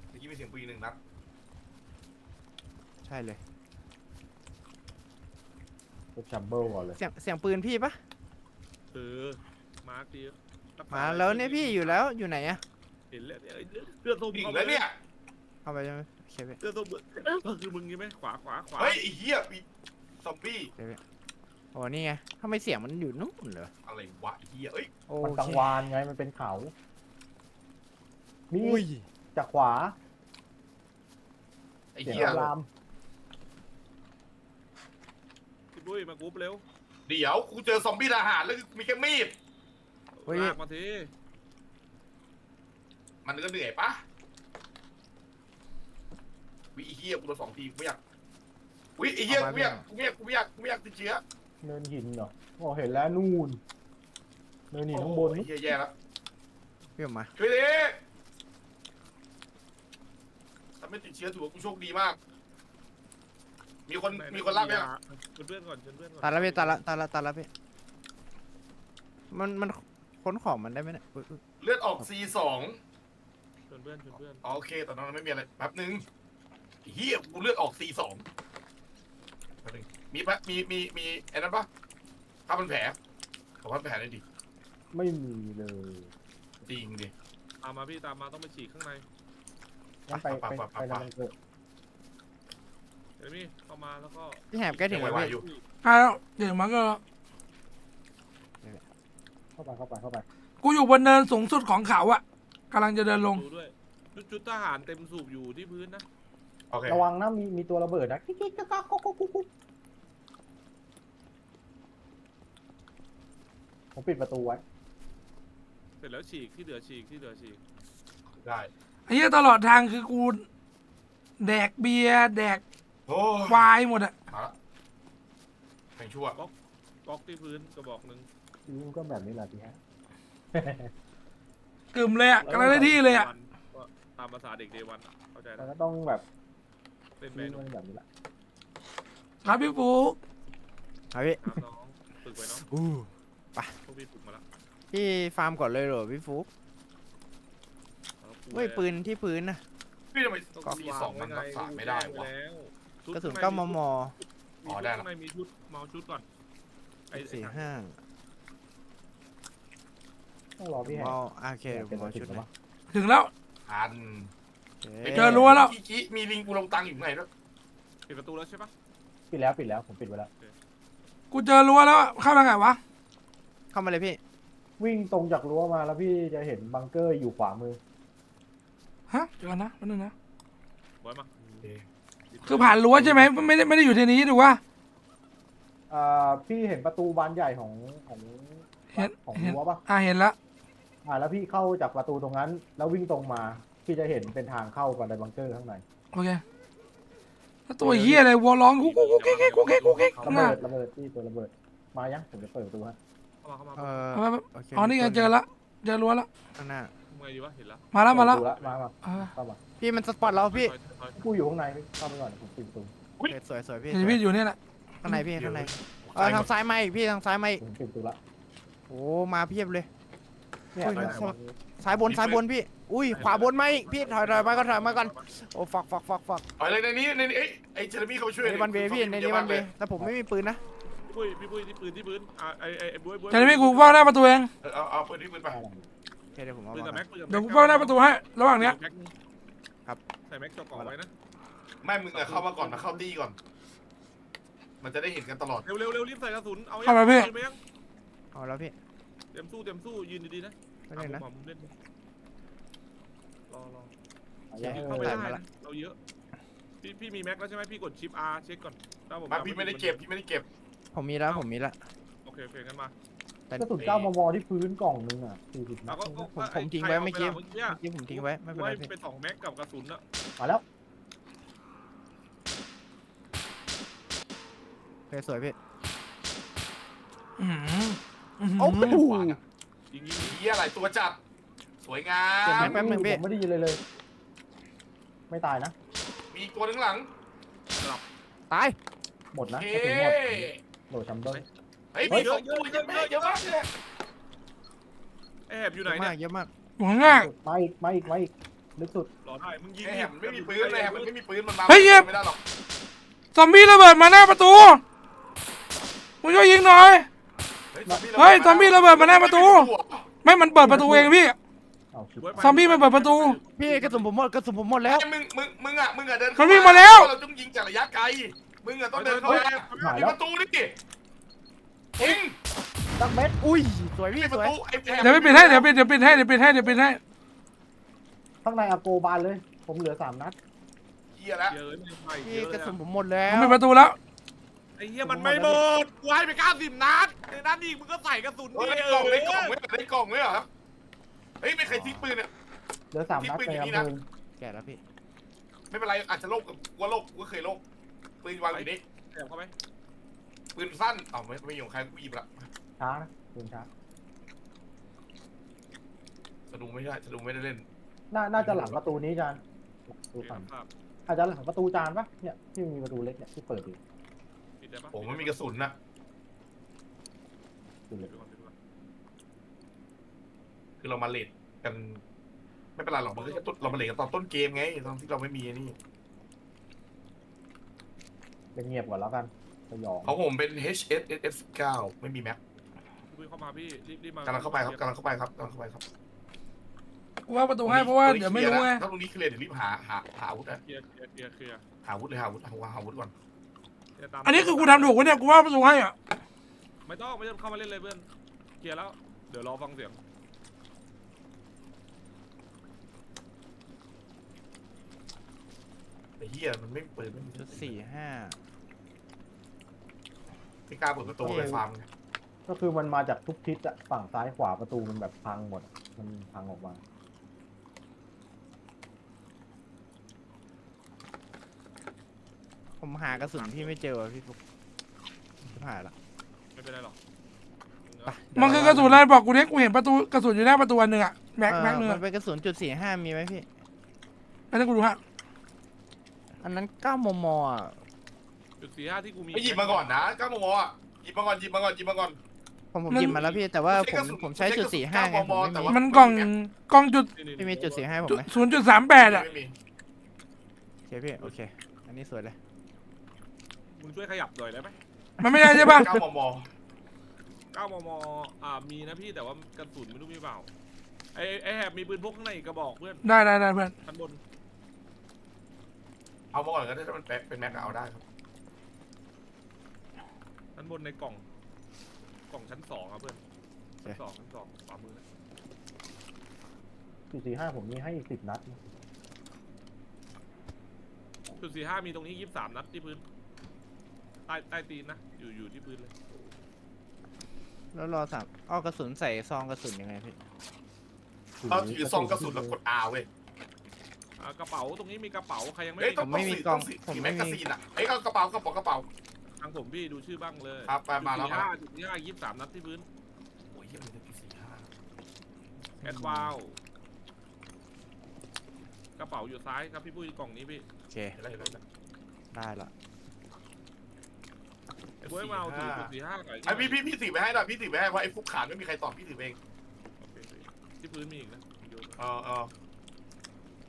เมื่อกี้มีเสียงปืน1 นัด ใช่เลย ก็จัมเบิลก่อนเลย เสียงปืนพี่ปะ มาร์คดี มาแล้วเนี่ยพี่อยู่แล้วอยู่ไหนอะ เห็นแล้วเนี่ยเลือดส้ม ดิ่ง เข้า แล้วเนี่ย เข้าไปใช่ไหมโอเคพี่ เลือดส้มก็คือมึงใช่ไหมขวา เฮ้ยไอ้เหี้ยมีซอมบี้ โอ้นี่ไงทำไมเสียงมันอยู่นู่นเลย อะไรวะไอ้เหี้ยเอ้ย โอ มันกลาง เคว านไงมันเป็นเขา มี อุ้ย จากขวา ไอ้ เสียง เหี้ย ลาม พี่ปุ้ยมากรุ๊ปเร็ว เดี๋ยวกูเจอซอมบี้ทหารแล้วมีแค่มีด เฮ้ย ลากมาที มันก็เหนื่อยปะวิไอ้เหี้ยกูโดน2 ทีกูไม่อยากวิไอ้เหี้ยกูไม่อยากติดเชื้อ เนินหินเหรอโอ้เห็นแล้วนู่นเนินหินข้างบน ไอ้ นู้น เหี้ยแย่แล้ว พี่ออกมา ช่วยดิถ้าไม่ติดเชื้อถือว่ากูโชคดีมาก มีคนลากไหมอะ ชวนเพื่อนก่อน ตายแล้วพี่ตายแล้วพี่มันค้นของมันได้ไหมเนี่ยอุ๊ย เลือดออก C2 ชวนเพื่อน อ๋อโอเคแต่ตอนนั้นไม่มีอะไรแป๊บนึงไอ้เหี้ยกูเลือดออก C2 แป๊บนึงมีปะมีไอ้นั้นปะผ้าพันแผลขอผ้าพันแผลหน่อยดิ ไม่มีเลย จริงดิ ตามมาพี่ตามมาต้องไปฉีกข้างใน งั้นไปแล้วมันเกิด เดี๋ยวพี่เข้ามาแล้วก็ พี่แหบใกล้ถึงแล้ว ไหว พี่ อยู่ อ่ะแล้วเดี๋ยวมันก็ เข้าไป กูอยู่บนเนินสูงสุดของเขาอะกำลังจะเดินลง ดูด้วยชุดทหารเต็มสูบอยู่ที่พื้นนะ โอเค ระวังนะมีตัวระเบิดนะกิ๊กกิ๊กกักกุ๊กกุ๊กกุ๊กผมปิดประตูไว้ เสร็จแล้วฉีกที่เหลือฉีก ได้ ไอ้เหี้ยตลอดทางคือกูแดกเบียร์แดก โอ้ย ไวายหมดอะ มาละแม่งชั่ว ก๊อกที่พื้นกระบอกหนึ่ง ชีวิตก็แบบนี้แหละพี่ฮะ กึ่มเลยอะกำลังได้ที่เลยอะ ก็ตามภาษาเด็กเดวันเข้าใจ แล้ นะ วก็ต้องแบบ เป็น ชี เม วิต นู มันแบบนี้แหละ ครับพี่ฟุก เอาพี่ ครับน้องฝึกไว้เนาะ อู้ พวกพี่ฝึกมาแล้ว พี่ฟาร์มก่อนเลยเหรอพี่ฟุ๊กเฮ้ยปืนที่พื้นนะ พี่ทำไม ต้อง C2 มันรักษาไม่ได้วะ กระสุน9 มม อ๋อได้ละ ข้างในมีชุดเมาชุดก่อนไอ้ 45 ต้องรอพี่แหก เอาโอเคเดี๋ยวผมเอาชุด แล้ นะ ว ถึงแล้ว ทัน โอเค เจอรั้วแล้ว กี้มีลิงกูลงตังอยู่ไหนด้วย ปิดประตูแล้วใช่ปะ ปิดแล้วผมปิดไว้แล้ว กูเจอรั้วแล้วอะเข้าทางไหนวะ เข้ามาเลยพี่ วิ่งตรงจากรั้วมาแล้วพี่จะเห็นบังเกอร์อยู่ขวามือ ฮะเดี๋ยวก่อนนะแป๊บนึงนะ บอยมา คือผ่านรั้วใช่ไหมไม่ได้อยู่ที่นี้ถูกปะ พี่เห็นประตูบานใหญ่ของ เห็น ของ เห็น รั้วปะ เห็นละ แล้วพี่เข้าจากประตูตรงนั้น แล้ววิ่งตรงมา พี่จะเห็นเป็นทางเข้าไปในบังเกอร์ข้างใน โอเคแล้วตัวเฮียอะไรวัวร้องกูเก๊กข้างหน้า ระเบิดพี่ตัวระเบิด มายังผมจะเปิดประตูให้ เข้ามา เออ เอาไป โอเค อ๋อนี่ไงเจอละเจอรั้วละ ข้างหน้า ทำไงดีวะเห็นแล้ว มาแล้ว มาเข้ามา พี่มันสปอตเราพี่ ผู้อยู่ข้างในเข้าไปก่อนผมปิดประตู โอเคสวยๆพี่ เห็นพี่อยู่เนี่ยแหละ ข้างในพี่ข้างในทางซ้ายมาอีกพี่ทางซ้ายมาอีก ผมปิดประตูละ โอ้มาเพียบเลย เนี่ย อุ้ย ซ้ายบนพี่ อุ้ยขวาบนมาอีกพี่ถอยมาก่อนโอ้ฟัก อะไรในนี้ไอ้เจอร์มี่เขาช่วย ในวันเวพี่ในนี้วันเวแต่ผมไม่มีปืนนะ พี่ปุ้ยที่ปืนไอ้บุ้ย เจอพี่กูเฝ้าหน้าประตูเอง เอาปืนที่ปืนไป อะไร โอเคเดี๋ยวผมเอา ปืนกับ มา แม็ก เดี๋ยวกูเฝ้าหน้าประตูให้ระหว่างเนี้ย ครับ ใส่แม็กจอกไว้นะ ไม่มึงเข้ามาก่อนมาเข้าตี้ก่อน มันจะได้เห็นกันตลอด เร็วรีบใส่กระสุนเอา เข้ามาพี่ ยัง เอาแล้วพี่ เตรียมสู้ยืนดีๆนะ ไม่ได้นะ ผมเล่นรอ ยัง เข้าไปได้นะเราเยอะพี่มีแม็กแล้วใช่ไหมพี่กดชิป R เช็คก่อนถ้าผม พี่ไม่ได้เก็บ ผมมีแล้ว โอเคงั้นมา กระสุน9 มมที่พื้นกล่องนึงอ่ะ40นั เรา ด ก็ ผมทิ้งไว้เมื่อกี้ผมทิ้งไว้ไม่เป็นไร ว่า พี่ เป็น2แม็กกับกระสุนอะ มาแล้ว โอเคสวยพี่ อื้อหือ โอ้โห ยิง เหี้ยอะไรตัวจัด สวยงาม แป๊บนึงพี่ ผมไม่ได้ยินเลย ไม่ตายนะ มีตัวนึงหลัง ตาย หมดนะ เฮ้ กระสุนหมดโหลดชัมเบอร์ ไป ฮ้ยมีสองตัวเยอะมากเยอะมากเลย ไอ้แหบอยู่ไหน เยอะ เนี่ มาก ย เยอะมาก อยู่ข้างหน้า มาอีกมาอีกมาอีกลึกสุด รอได้มึงยิง ไอ้แหบมันไม่มีปืนเลยแหบมันไม่มีปืนมันมา เฮ้ยเย็บ ไม่ได้หรอก ซอมบี้ระเบิดมาหน้าประตูมึงช่วยยิงหน่อย เฮ้ยซอมบี้ระเบิดมาหน้าประตู ไม่มันเปิดประตูเองพี่ เอาชิบ ซอมบี้มันเปิดประตู พี่กระสุนผมหมดกระสุนผมหมดแล้ว มึงอ่ะเดิน มันวิ่งมาแล้ว เราต้องยิงจากระยะไกลมึงอ่ะต้องเดินเข้ามามีประตูนี่ยิง ดักเม็ด อุ้ยสวยพี่ มีป ส ระ วย ตูไอ้แหบ เดี๋ยวไปปิดให้เดี๋ยวปิดให้เดี๋ยวปิดให้เดี๋ยวปิดให้ ข้างในอาโกบานเลย ผมเหลือ3 นัด เหี้ยแล้ว เยอะไม่ไป พี่ เยอะ ก เล ระ ย สุน อะ ผมหมดแล้ว ผมปิดประตูแล้ว ไอ้เหี้ยมันไม่หมดกูให้ไป90 นัดในนั้นอีกมึงก็ใส่กระสุน เฮ้ย ดิ ได้กล่องได้กล่องไหมเหรอเฮ้ยไม่ใครทิ้งปืนเนี่ย เหลือ3 นัดในอำเภอ แก่แล้วพี่ ไม่เป็นไรอาจจะโลกว่าโลกกูเคยโลกปืนวางอยู่นี่ แอบเข้าไป ปืนสั้นอ้าวไม่อยู่ใครกูหยิบละ ช้านะปืนช้า สะดุ้งไม่ได้สะดุ้งไม่ได้เล่น น่าจะหลังประตูนี้จานประตู ปิด ฝั่ง ครับ อาจจะหลังประตูจานปะเนี่ยที่มีประตูเล็กเนี่ยที่เปิดอยู่ ปิดได้ปะ ผมไม่มีกระสุนนะ ดูเลย ปิดก่อนปิดก่อน คือเรามาเลทกัน ไม่เป็นไรหรอกมันก็แค่ต้นเรามาเลทกันตอนต้นเกมไงตอนที่เราไม่มีนี่ เป็นเงียบก่อนแล้วกันสยอง ของผมเป็น HSS 9ไม่มีแม็ก พี่เข้ามาพี่รีบมาก ำลังเข้าไปครับกำลังเข้าไปครับกำลังเข้าไปครับ กูว่าประตูให้เพราะว่าเดี๋ยวไม่รู้ไง ถ้าตรงนี้เคลียร์เดี๋ยวรีบหาอาวุธนะ เคลียร์ หาอาวุธเลยหาอาวุธก่อน เคลียร์ตาม อันนี้คือกูทำถูกวะเนี่ยกูว่าประตูให้อ่ะ ไม่ต้องเข้ามาเล่นเลยเพื่อนเคลียร์แล้วเดี๋ยวรอฟังเสียง ไอ้เหี้ยมันไม่เปิดไม่มี ชุด4 ไม่กล้าเปิดประตูเลยฟาร์มไง ก็คือมันมาจากทุกทิศอะฝั่งซ้ายขวาประตูมันแบบพังหมดอะมันพังออกมา 5ผมหากระสุนพี่ไม่เจอว่ะพี่ฟุกชิบหายละ ไม่เป็นไรหรอก ไป มันคือกระสุนอะไรบอกกูเนี่ยกูเห็นประตูกระสุนอยู่หน้าประตูอันหนึ่งอ่ะแม็กหนึ่ง มันเป็นกระสุนจุด45มีไหมพี่ อันนี้กูดูฮะ อันนั้น9 มมอ่ะ จุด45ที่กูมี ไปหยิบมาก่อนนะ9 มมอ่ะหยิบมาก่อน ผมหยิบมาแล้วพี่แต่ว่าผมใช้จุด45ไงผมไม่มี มันกล่องจุด พี่มีจุด45ผมไหม 0.38อ่ะ ไม่มี โอเคพี่โอเค อันนี้สวยเลย มึงช่วยขยับหน่อยได้ไหม มันไม่ได้ใช่ป่ะ 9 มม 9 มมมีนะพี่แต่ว่ากระสุนไม่รู้มีเปล่าไอแหบมีปืนพกข้างในอีกกระบอกเพื่อน ได้เพื่อน ชั้นบน เอามาก่อนก็ได้ถ้ามันเป็นแม็กเอาได้ครับ ชั้นบนในกล่องชั้น2ครับเพื่อนชั้นสองขวามือนะ 445ผมมีให้อีก10 นัดนะ จุด45มีตรงนี้23 นัดที่พื้นใต้ตีนนะอยู่ที่พื้นเลย แล้วรอสับอ้อกระสุนใส่ซองกระสุนยังไงพี่ เราถือซองกระสุนแล้วกด R เว้ย กระเป๋าตรงนี้มีกระเป๋าใครยังไม่ เฮ้ย มี ต้องถือแม็กกาซีนอ่ะเฮ้ยเอากระเป๋ากระเป๋า ทางผมพี่ดูชื่อบ้างเลย ครับไปมาแล้ว จุด45 23 นัดที่พื้น โอ้ยเหี้ยมันจะ45 แอดวาวกระเป๋าอยู่ซ้ายครับพี่ปุ้ยกล่องนี้พี่ โอเค อะไร ได้ละ ไอ้ปุ้ยมาเอาถือจุด45หน่อย ไอ้พี่ถือไปให้หน่อยพี่ถือไปให้เพราะไอ้ฟุกขาดไม่มีใครตอบพี่ถือเอง โอเคที่พื้นมีอีกนะโยนม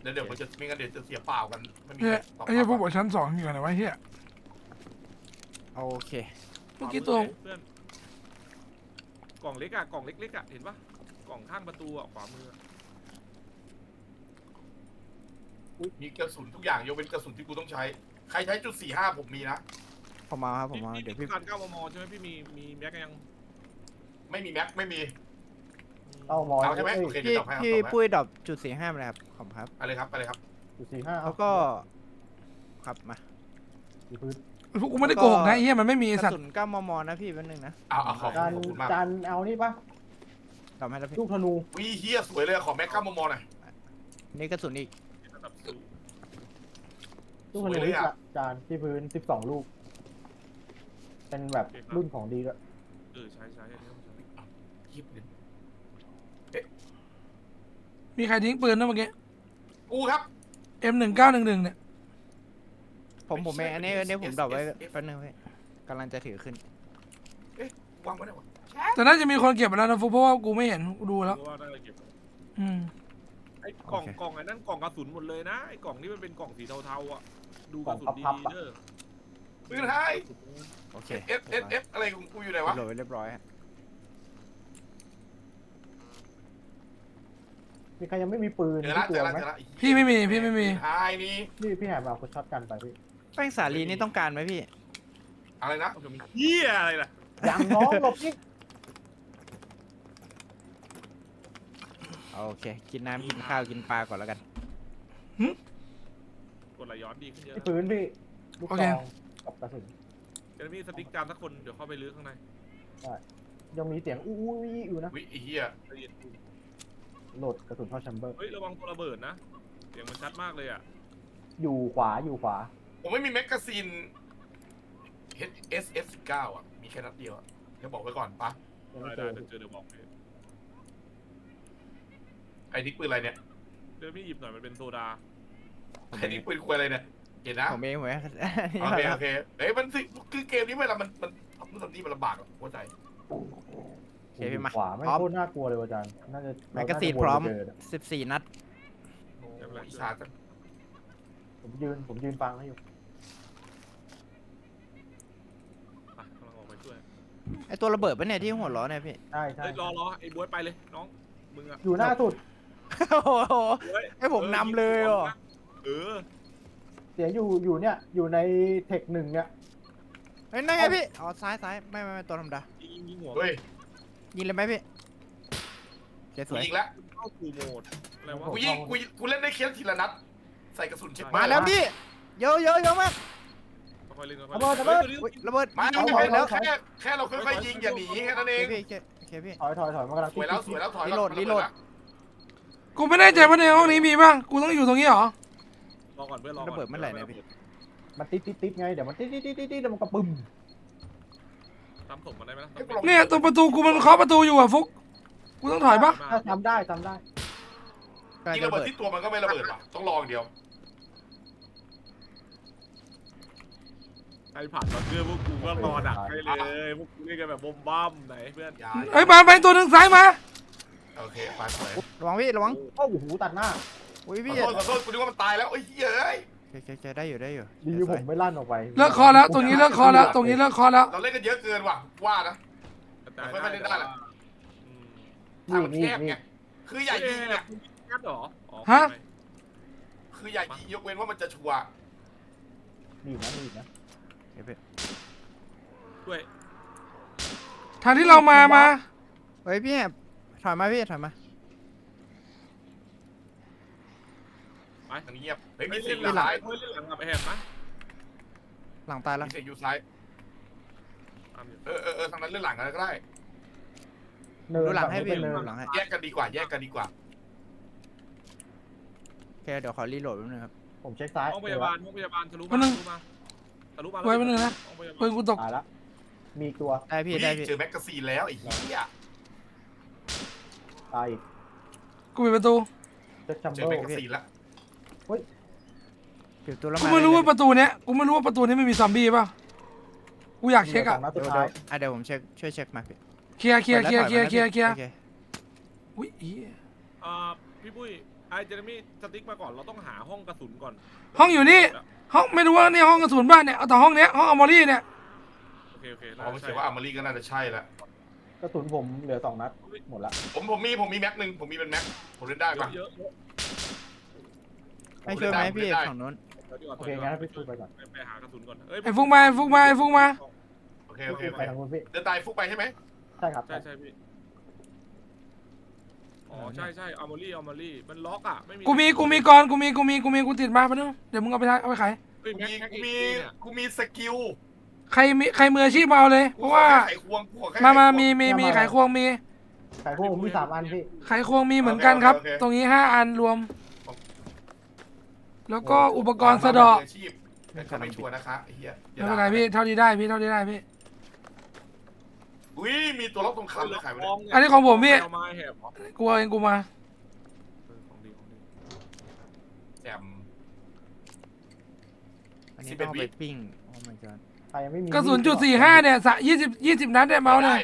า เดี๋ยวมันจะไม่งั้นเดี๋ยวจะเสียเปล่ากันไม่มี เนี่ย ใครตอบ ไอ้เหี้ยพวกบอกชั้น2อยู่ไหนวะเฮีย โอเค เมื่อกี้ตัว เพื่อนกล่องเล็กกล่องเล็กเห็นปะกล่องข้างประตูขวามือ มีกระสุนทุกอย่างยกเว้นกระสุนที่กูต้องใช้ใครใช้จุด45ผมมีนะ ผมมาครับผมมาเดี๋ยวพี่ การ9 มมใช่ไหมพี่มีแม็กยัง ไม่มีแม็กไม่มี เอามอย เอาใช่ไหม เอ้ย โอเค พี่ เดี๋ยวตอบให้ พี่ ตอบให้ ปุ้ยดรอปจุด45มาเลยครับขอบคุณครับ ไปเลยครับ 445 แล้วก็ครับมา อยู่พื้น พวกกูไม่ได้โกหกนะไอ้เฮียมันไม่มี ก ไอ้สัต ระสุ ว์ น9 มมนะพี่แป๊บนึงนะ เอาขอบ จาน คุณมาก จานเอานี่ปะ ดรอปให้แล้วพี่ ลูกธนู วิเฮียสวยเลยขอแม็ก9 มมหน่อย นี่กระสุนอีก ระดับสูง ลูกธนูนี่จานที่พื้น12 ลูก เป็นแบบรุ่นของดีด้วย ใช้อันนี้ต้องใช้ ยิบเลย มีใครทิ้งปืนนะเมื่อกี้ กูครับ M1911เนี่ย ผมเองอันนี้ผมดรอปไว้แป๊บนึงพี่กำลังจะถือขึ้น วางไว้ไหนวะ แต่น่าจะมีคนเก็บไปแล้วนะฟุกเพราะว่ากูไม่เห็นกูดูแล้ว เพราะว่าน่าจะเก็บ อืม ไอ้กล่องไอ้นั่นกล่องกระสุนหมดเลยนะไอ้กล่องที่มันเป็นกล่องสีเทาๆอ่ะดูกระสุนดีๆเด้อ ปืนไทย โอเค F อะไรของกูอยู่ไหนวะ โหลดไว้เรียบร้อยฮะ มีใครยังไม่มีปืน เจอ ที่ ละ ตั เจ ว อละ ไหม เจอละ พี่ไม่มีพี่ไม่มี ไทยนี่ พี่แหบเอาช็อตกันไปพี่ แป้งสาลีนี่ต้องการไหมพี่ อะไรนะ เหี้ยอะไรล่ะ อย่างน้องหลบนี่ โอเค กินน้ำกินข้าวกินปลาก่อนแล้วกัน กดไหลย้อนดีขึ้นเยอะ ที่ปืนพี่ลูก โอ ซ เค องกับกระสุน จะมีสติ๊กจามสักคนเดี๋ยวเข้าไปลื้อข้างใน ยังมีเสียงอู้อี้อยู่นะ วิไอ้เหี้ย ละเอียดดู โหลดกระสุนเข้าแชมเบอร์ เฮ้ยระวังตัวระเบิดนะเสียงมันชัดมากเลยอ่ะ อยู่ขวาอยู่ขวา ผมไม่มีแมกกาซีน SS19 อ่ะมีแค่นัดเดียวอ่ะเดี๋ยวบอกไว้ก่อนปะ ยังไม่ ได้ เจ ได้ อ เดี๋ยวเจอเดี๋ยวบอกเลย ไอ้นี่ปืนอะไรเนี่ย เดี๋ยวพี่หยิบหน่อยมันเป็นโซดา ไอ้นี่ปืนควยอะไรเนี่ยเห็นนะ ผมเองผมเอง โอเคโอเคเฮ้ยมันสิคือเกมนี้เวลามันทำนู่นทำนี่มันลำบากอ่ะเข้าใจ โอเคพี่มา ขวาไม่ พร้อม โคตรน่ากลัวเลยอาจารย์น่าจะ แมกกาซีน เา พร้อม น่าจะวนไปเจนะ 14 นัด โอ้ยอิชาจัง ผมยืนฟังให้อยู่ อ่ะกำลังออกไปช่วย ไอตัวระเบิดปะเนี่ยที่หัวล้อเนี่ยพี่ ใช่ใช่ เฮ้ยรอไอ้บ๊วยไปเลยน้องมึงอ่ะ อยู่หน้าสุด โอ้โห บ๊วย ให้ผมนำเลยเหรอ เออ เสียอยู่เนี่ยอยู่ในเทคหนึ่งเนี่ย เฮ้ยนั่นไงพี่ อ๋อซ้ายไม่ตัวธรรมดา ยิงหัว เฮ้ย ยิงเลยไหมพี่โอเคส กู วย ยิงแล้ว เข้าสู่โหมดอะไรวะ กูเล่นได้แค่ทีละนัดใส่กระสุนเช็ค มาแล้วพี่ เยอะมาก ค่อยๆเล่นค่อยๆ ระเบิด เล่น อุ๊ยระเบิด มา ยิง ไม่ หัว เป็น แล้ว แค่เราค่อยๆยิงอย่าหนีแค่นั้นเอ โอง เคพี่โอเคพี่ ถอยมันกำลัง สวยแล้วสวยแล้วถอย รีโหลดรีโหลด กูไม่แน่ใจว่าในห้องนี้มีป่ะกูต้องอยู่ตรงนี้เหรอ รอก่อนเพื่อนรอก่อน ระเบิดเมื่อไหร่เนี่ยพี่ มันติดไงเดี๋ยวมันติดแล้วมันก็ปึ้ม ทำศพมันได้ไหมล่ะ เนี่ยตรงประตูกูมันเคาะประตูอยู่อะฟุกกูต้องถอยปะ ถ้าทำได้ กำลัง ยิง จะ ระ ระ เบิด เบิด ที่ตัวมันก็ไม่ระเบิดว่ะต้องลองเดียว ใครผ่านมาเพื่อนพวกกูก็รอดักไปเลยพวกกูเล่นกันแบบบมบ้มไหนเพื่อน ย้าย เฮ้ยไปตัวหนึ่งซ้ายมา โอเคไปสวย ระวังพี่ระวัง โอ้โหตัดหน้า อุ้ย ขอ พี่ โทษกูนึกว่ามันตายแล้วเอ้ยเฮ้ย โอเคได้อยู่ ดีผมไม่ลั่นออกไป เลิกเคอแล้วตรงนี้เลิกเคอแล้วตรงนี้เลิกเคอแล้ว เราเล่นกันเยอะเกินว่ะว่านะ ไม่ได้แหละ ทางมันแคบไงคืออย่ายิงอ่ะ งัดหรอ คืออย่ายิงยกเว้นว่ามันจะชัวร์ นี่นะ โอเคพี่ ด้วย ทางที่เรามา เฮ้ยพี่ถอยมาพี่ถอยมา ไป ทางนี้เงียบเฮ้ยมี ไม่ เสี เล่ ยง น อ หลั ยู่ ง ซ้าย เล่นหลังกับแหบนะ หลังตายแล้ว มีเสียงอยู่ซ้ายทางนั้นเล่นหลังกันก็ได้ ดูหลังให้พี่ เนิ ดู น หลังให้ แยกกันดีกว่า โอเคเดี๋ยวขอรีโหลดแป๊บนึงครับ ผมเช็คซ้าย ห้องพยาบาลทะลุมาทะลุมา ไว้ไปหนึ่งนะปืนกูตก ตายละมีตัว ได้พี่ เจอแมกกาซีนแล้วไอ้เหี้ย ตายอีก กูปิดประตู เช็คชัม เจ เบ อ อ แมก ร์ กาซีนแล้ว ปิดตัวแล้ว กู มา ไม่รู้ว่าประตูเนี้ยกูไม่รู้ว่าประตูนี้ไม่มีซอมบี้ป่ะกูอยากเช็คอะ นัด เดี๋ สุ ยว ดท้าย เดี๋ยวผมเช็คช่วยเช็คมาพี่ เคลียร์ โอเค อุ้ยอี๋ พี่ปุ้ยไอเจเรมี่สติ๊กมาก่อนเราต้องหาห้องกระสุนก่อน ห้องอยู่นี่ห้องไม่รู้ว่าเนี่ยห้องกระสุนบ้านเนี่ยเอาแต่ห้องเนี้ยห้องอมอรี่เนี่ย โอเค พอมันเขียนว่าอาร์มารีก็น่าจะใช่แล้ว กระสุนผมเหลือ2 นัดหมดละ ผมมีแม็กหนึ่งผมมีเป็นแม็กผมเล่นได้ปะ เยอะ ให้ช่วยไหมพี่ฝั่งนู้น โอเคงั้นพี่สู้ไปก่อน ไปหากระสุนก่อน ไอ้ฟุกมา โอเค ไปทางนู้นพี่ เดินตายฟุกไปใช่ไหม ใช่ครับ ใช่พี่อ๋อใช่อาร์มอรี่มันล็อกอ่ะไม่มี กูมีก่อนกูติดมาไปนึงเดี๋ยวมึงเอาไปขาย กูมีสกิล ใครมืออาชีพมาเอาเลยเพราะว่า ไขควง มามีไขควงมี ไข่พวกผมมี3 อันพี่ ไขควงมีเหมือนกันครับ ตรงนี้5 อันรวม แล้วก็อุปกรณ์สะเดาะ แต่ก็ไม่ชัวร์นะคะไอ้เหี้ย ไม่เป็นไรพี่เท่าที่ได้พี่ อุ้ยมีตัวล็อกตรงคำเลยขายไปเลย อันนี้ของผมพี่ เอามาแหบ กูเอาเองกูมา ของดี แจม อันนี้ต้องเอาไปปิ้งโอ้ my god ใครยังไม่มี กระสุนจุด45เนี่ย20นัดเนี่ยเมาส์เนี่ย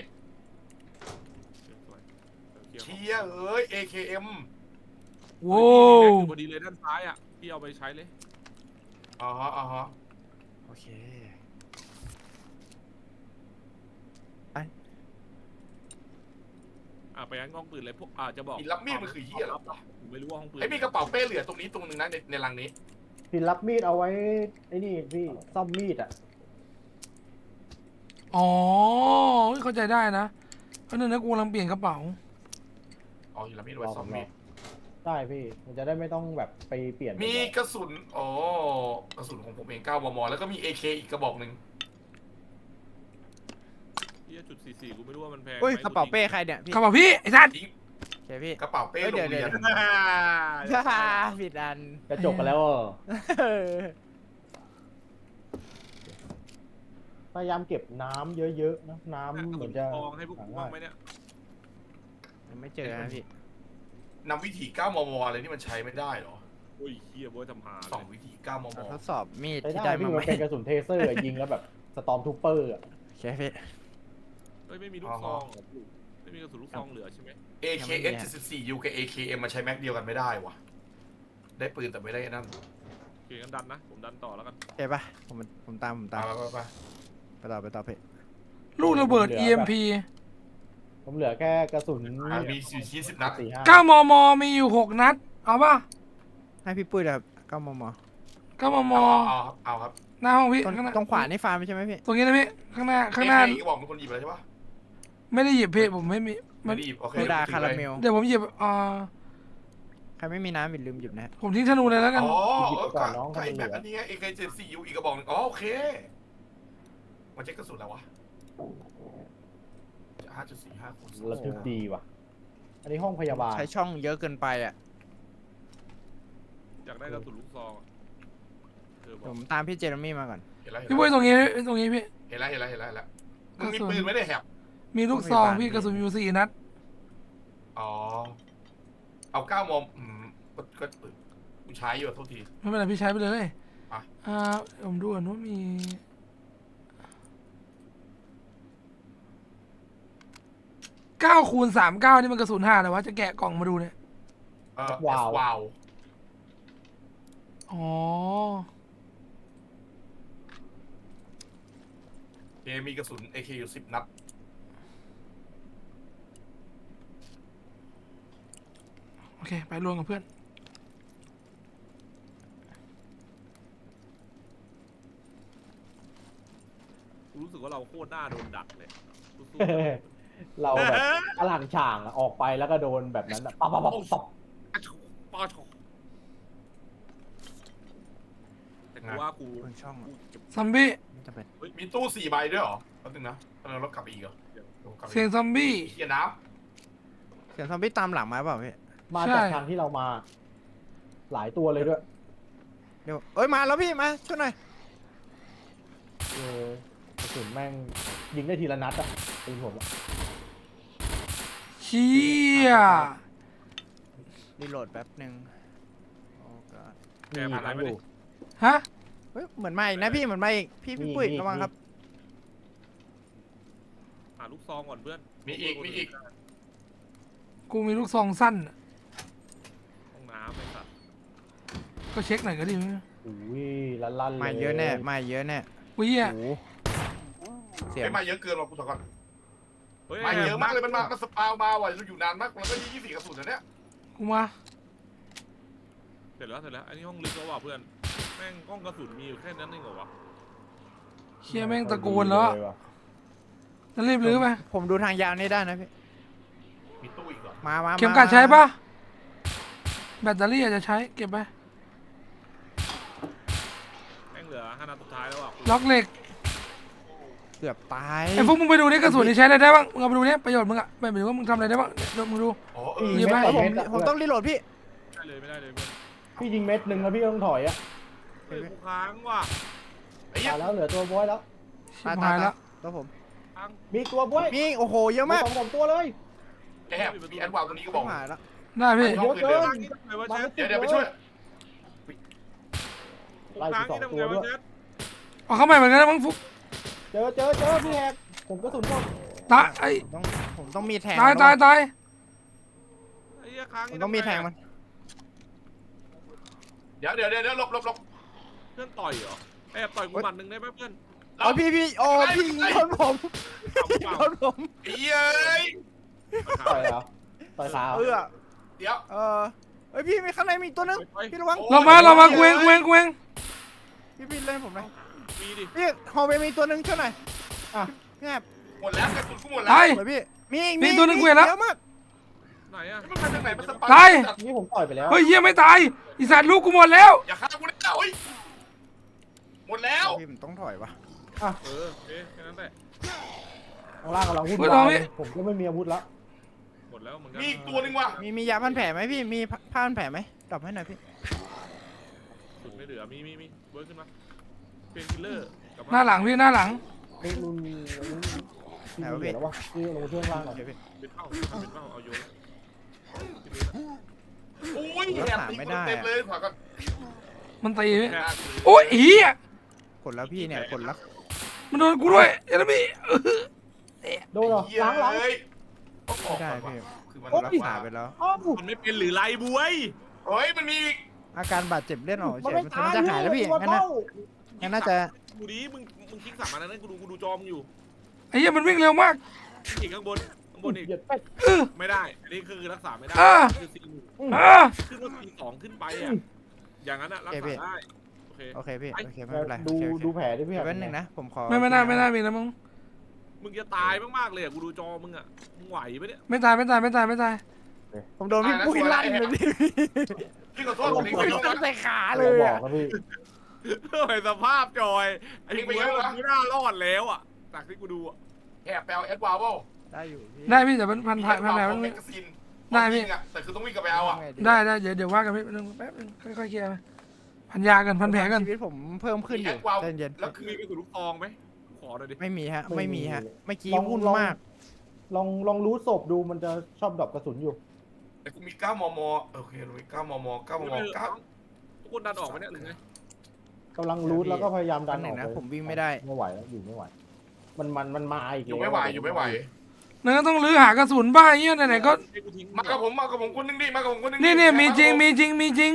ฮียเอ้ย AKM โว้ มี ว แม็กอยู่พอดีเลยด้านซ้ายอ่ะพี่เอาไปใช้เลย อ่าฮะ โอเค ไปงั้นห้องปืนเลยพวกจะบอก อินรับมีดมันคือเฮียเหรอ ผมไม่รู้ว่าห้องปืน ไอ้มีกระเป๋าเป้เหลือตรงนี้ตรงนึงนะในรังนี้ พี่รับมีดเอาไว้ไอ้นี่พี่ซ่อมมีดอ่ะ อ๋อเข้าใจได้นะเพราะนึงนะกูกำลังเปลี่ยนกระเป๋า อ๋ออินรับมีดไว้ซ่อมมีด ได้พี่มันจะได้ไม่ต้องแบบไปเปลี่ยน มี บ่อย กระสุนอ๋อกระสุนของผมเอง9 มมแล้วก็มี AK อีกกระบอกหนึ่ง เฮียจุด44กูไม่รู้ว่ามันแพง อุ้ย ไหม กระเป๋าเป้ใครเนี่ยพี่ กระเป๋าพี่ไอ้สัตว์ ทิ้ง โอเคพี่ กระเป๋าเป้ เอ้ย โร เดี๋ยว งเรียน ผิดอัน กระจกกันแล้วพยายามเก็บน้ำเยอะๆนะน้ำเหมือนจะ ทองให้พวกกูบ้างไหมเนี่ย ยังไม่เจอนะพี่ นำวิธี9 มมอะไรนี่มันใช้ไม่ได้เหรอ โอ้ยเฮียโบยทำหา สองวิธี9 มม ทดสอบมีด ใช้ ที่ ได้ ได้ พี่ มาไหม มันเป็นกระสุนเทเซอร์อะยิงแล้วแบบสตอมทูเปอร์อ่ะ โอเคพี่ เฮ้ยไม่มีลูกซองเหรอพี่ไม่มีกระสุนลูกซองเหลือใช่ไหม AKS 74 U กับ AKM มาใช้แม็กเดียวกันไม่ได้วะได้ปืนแต่ไม่ได้นั่น โอเคงั้นดันนะผมดันต่อแล้วกัน โอเคปะผมตาม ไป ไปต่อพี่ ลูกระเบิด EMP ผมเหลือแค่กระสุน มีอยู่20 นัด 4-5 9 มม มีอยู่ 6 นัด เอาป่ะ ให้พี่ปุ้ยเลยครับ9 มม 9 มม เอาครับ หน้าห้องพี่ ตรง ข้างหน้า ตรงขวานี่ฟาร์มใช่ไหมพี่ ตรงนี้นะพี่ ข้างหน้า AK ก็บอกเป็นคนหยิบอะไรใช่ปะ ไม่ได้หยิบพี่ผมไม่มี ไม่ได้หยิบโอเค โซดาคาราเมล เดี๋ยวผมหยิบใครไม่มีน้ำอย่าลืมหยิบนะ ผมทิ้งธนูเลยแล้วกัน อ๋อก็ไอ้แบบนี้ไง AK74 U อีกกระบอกนึงอ๋อโอเคมันใช้กระสุนแล้ววะ5.45 คูณ ระทึกดีว่ะ อันนี้ห้องพยาบาล ใช้ช่องเยอะเกินไปอ่ะ อยากได้กระสุนลูกซองอะบ ผ อก มตามพี่เจเรมี่มาก่อน เห็นแล้ว พี่ปุ้ยตรงนี้พี่ เห็นแล้วมึงมีปืนไม่ได้แหบ มีลูกซองพี่กระสุนอยู่4 นัด อ๋อเอา9 มมก็กูใช้อยู่โทษที ไม่เป็นไรพี่ใช้ไปเลย อ่ะ ผมดูก่อนว่ามี 9 คูณ 39 นี่มันกระสุน5เลยวะจะแกะกล่องมาดูเนี่ย วาว อ๋อ มีกระสุน AK อยู่10 นัด โอเค ไปรวมกับเพื่อน รู้สึกว่าเราโคตรหน้าโดนดักเลยสู้ เราแบบอลังฉ่างอะออกไปแล้วก็โดนแบบนั้นอะปั๊บปั๊บปั๊บปั๊บ ๆป้าชแต่กูว่ากู เพิ่งช่องอะ เก็บ ซอมบี้ ไม่จำเป็น มีตู้4 ใบด้วยเหรอแป๊บนึงนะเรากลับอีกเหรอ เสียงซอมบี้ เฮียน้ เสียงซอมบี้ตามหลังมาเปล่าพี่ มาจากทางที่เรามา หลายตัวเลยด้วย เดี๋ยวเอ้ยมาแล้วพี่มาช่วยหน่อย กระสุนแม่งยิงได้ทีละนัดอะปืนผมอะ เชี่ย รีโหลดแป๊บหนึ่งโอ้ก็ มีอีกทั้งอยู่ ฮะ เฮ้ยเหมือนมาอีกนะพี่เหมือนมาอีกพี่ปุ้ยระวังครับ หาลูกซองก่อนเพื่อน ำมีอีก กูมีลูกซองสั้นน่ะ ห้องน้ำไอ้สัตว์ ก็เช็คหน่อยก็ดีไหม อุ้ยลั่นๆเลย มาเยอะแน่มาเยอะแน่ อุ้ยอ่ะ โอ้โหเสียง ไม่มาเยอะเกินหรอกกูถอดก่อน เฮ้ย มาเยอะมากเลยมันสปาวมาว่ะเราอยู่นานมากแล้วก็24 กระสุนนะเนี่ย กูมา เสร็จแล้วอันนี้ห้องลึกแล้วว่ะเพื่อนแม่งกล้องกระสุนมีอยู่แค่นั้นเองเหรอวะ เชี่ยแม่งตะโกนแล้วอะนั่นรีบรื้อไป ผมดูทางยาวนี่ได้นะพี่ มีตู้อีกเหรอ มา เข็มกัดใช้ปะแบตเตอรี่อาจจะใช้เก็บไป แม่งเหลือ5 นัดสุดท้ายแล้วอ่ะ ล็อกเหล็ก เกือบตาย ไอ้พวกมึงไปดูนี่กระสุนนี่ใช้อะไรได้บ้างมึงเอาไปดูนี่ประโยชน์มึงอะไม่รู้ว่ามึงทำอะไรได้บ้างเดี๋ยวมึงดู อ๋อ เยอะมาก เอ้ยผมต้องรีโหลดพี่ ไม่ได้เลยเพื่อน พี่ยิงเม็ดหนึ่งแล้วพี่ต้องถอยอะ เฮ้ยกูค้างว่ะ ไอ้เหี้ย ตายแล้วเหลือตัวบวยแล้ว ชิบหายแล้ว ตัวผม ค้าง มีตัวบวย มีโอ้โหเยอะมาก สองตัวเลย แอบมีแอนวาวตัวนี้ก็บอก หายแล้ว ได้พี่ เยอะเกิน ค้างนี่ทำไงวะแชท เดี๋ยวไปช่วย ไล่ ค้าง สอ นี่ ง ทำ ตั ไง วด้ วะ วย แชท เอาเข้าใหม่เหมือนกันนะมั้งฟุก เจอพี่แฮกผมกระสุนหมด ตายไอ้ ผมต้องมีแทง ตาย เหี้ยค้าง มันต้องมีแทงมัน เดี๋ยวหลบ เพื่อนต่อยเหรอแอบต่อยกูหมัดหนึ่งได้ไหมเพื่อน โอ้พี่โอ้พี่โดนผม เอาเปล่า โดนผม เอ้ย ต่อยเหรอต่อยขาเหรอ เดี๋ยว เฮ้ยพี่มีข้างในมีตัวนึงพี่ระวัง เรามากูเอง พี่เล่นผมหน่อย มีดิ พี่ฮอลเวย์มีตัวนึงช่วยหน่อยแงบ หมดแล้วกระสุนกูหมดแล้ว ตาย สวยพี่มีอีก มีตัวนึงกูเห็นแล้ว เยอะมาก ไหนอะ มันมาจากไหนมันสปา ตาย นี่ผมต่อยไปแล้ว เฮ้ยเหี้ยไม่ตายอีสัตว์ลูกกูหมดแล้ว อย่าฆ่ากูนะเฮ้ยหมดแล้ว พี่มันต้องถอยวะ เออโอเคแค่นั้นแหละ ข้างล่างกำลังวุ่น เฮ้ย วา เอา ย พี่ ผมก็ไม่มีอาวุธแล้ว หมดแล้วเหมือนกัน มีอีกตัวหนึงว่ะ มียาพันแผลไหมพี่มีผ้าพันแผลไหมตอบให้หน่อยพี่ สุดไม่เหลือมีเวิร์กขึ้นมาเป็นคิลเลอร์กลับม หน้าหลังพี่หน้าหลัง นี่ลุนที่เหลือแล้ววะนี่ลงช่วงล่างก่อน เดี๋ยวพี่ เป็นเป้าเอาโยน โอ้ยแอบตีกูเต็มเลยขวาก็ มันตีพี่โอ้ยเหี้ย กดแล้วพี่เนี่ยกดแล้ว มันโดนกูด้วยเอ็นมี่ โดนเหรอล้าง ไม่ได้พี่ คือมัน รักษาไปแล้ว อ้าว มันไม่เป็นหรือไรบวย เฮ้ยมันมี อาการบาดเจ็บเลือดออก มัน เฉย ไม่ มัน ตาย จะหายแล้วพี่งั้นนะงั้นน่าจะ กูดีมึงคลิกสั่งมานั้นกูดูจอมอยู่ ไอ้เหี้ยมันวิ่งเร็วมาก อีกข้างบนอีก เหยียดเป็ด ไม่ได้อันนี้คือรักษาไม่ได้ อ่า คือซี อ่า ขึ้นว่าซี2ขึ้นไปอ่ะอย่างนั้นอะรักษาได้โอเค โอเคพี่โอเคไม่เป็นไร ดูแผลดิพี่ แป๊บนึงนะผมขอ ไม่น่ามีแล้วมึง มึงจะตายมากๆเลยอ่ะกูดูจอมึงอ่ะมึงไหวปะเนี่ย ไม่ตาย ผมโดนพี่ปุ้ยลั่นเลยพี่ พี่ขอโทษผม ผม เอง โดนใส่ขาเล เรา ย บอก อะ นะพี่ เฮ้ยสภาพจอยไอ้กูไม่น่ารอดแล้วอ่ะจากที่กูดูอ่ะ แอบแปลแอดวาวเปล่า ได้อยู่พี่ ได้พี่แต่มันพันแผล แอ มัน แมกกาซีน ได้พี่ แต่คือต้องวิ่งกลับไปเอาอ่ะ ได้เดี๋ยวว่ากันพี่แป๊บนึงค่อยๆเคลียร์พันยากันพันแผลกัน ชีวิตผมเพิ่มขึ้นอยู่ใจเย็น แล้วคื คือ อมีกระสุนลูกซองไหมขอหน่อยดิ ไม่มีฮะเมื่อกี้วุ่นมาก ลองรู้ศพดูมันจะชอบดรอปกระสุนอยู่ แต่กูมี9 มมโอเคมี9 มม9 มม ทุกคนดันออกไหมเนี่ยหรือไง กำลังรูทแล้วก็พยายามดันออก นะผมวิ่งไม่ได้ ไม่ไหวแล้วอยู่ไม่ไหว มันมาอีก อยู่ไม่ไหวอยู่ไม่ไหว นั่นก็ต้องลื้อหากระสุนบ้าเงี้ยไหนๆก็ ให้กูทิ้ง มากับผมคนนึงดิมากับผมคนนึง นี่มีจริง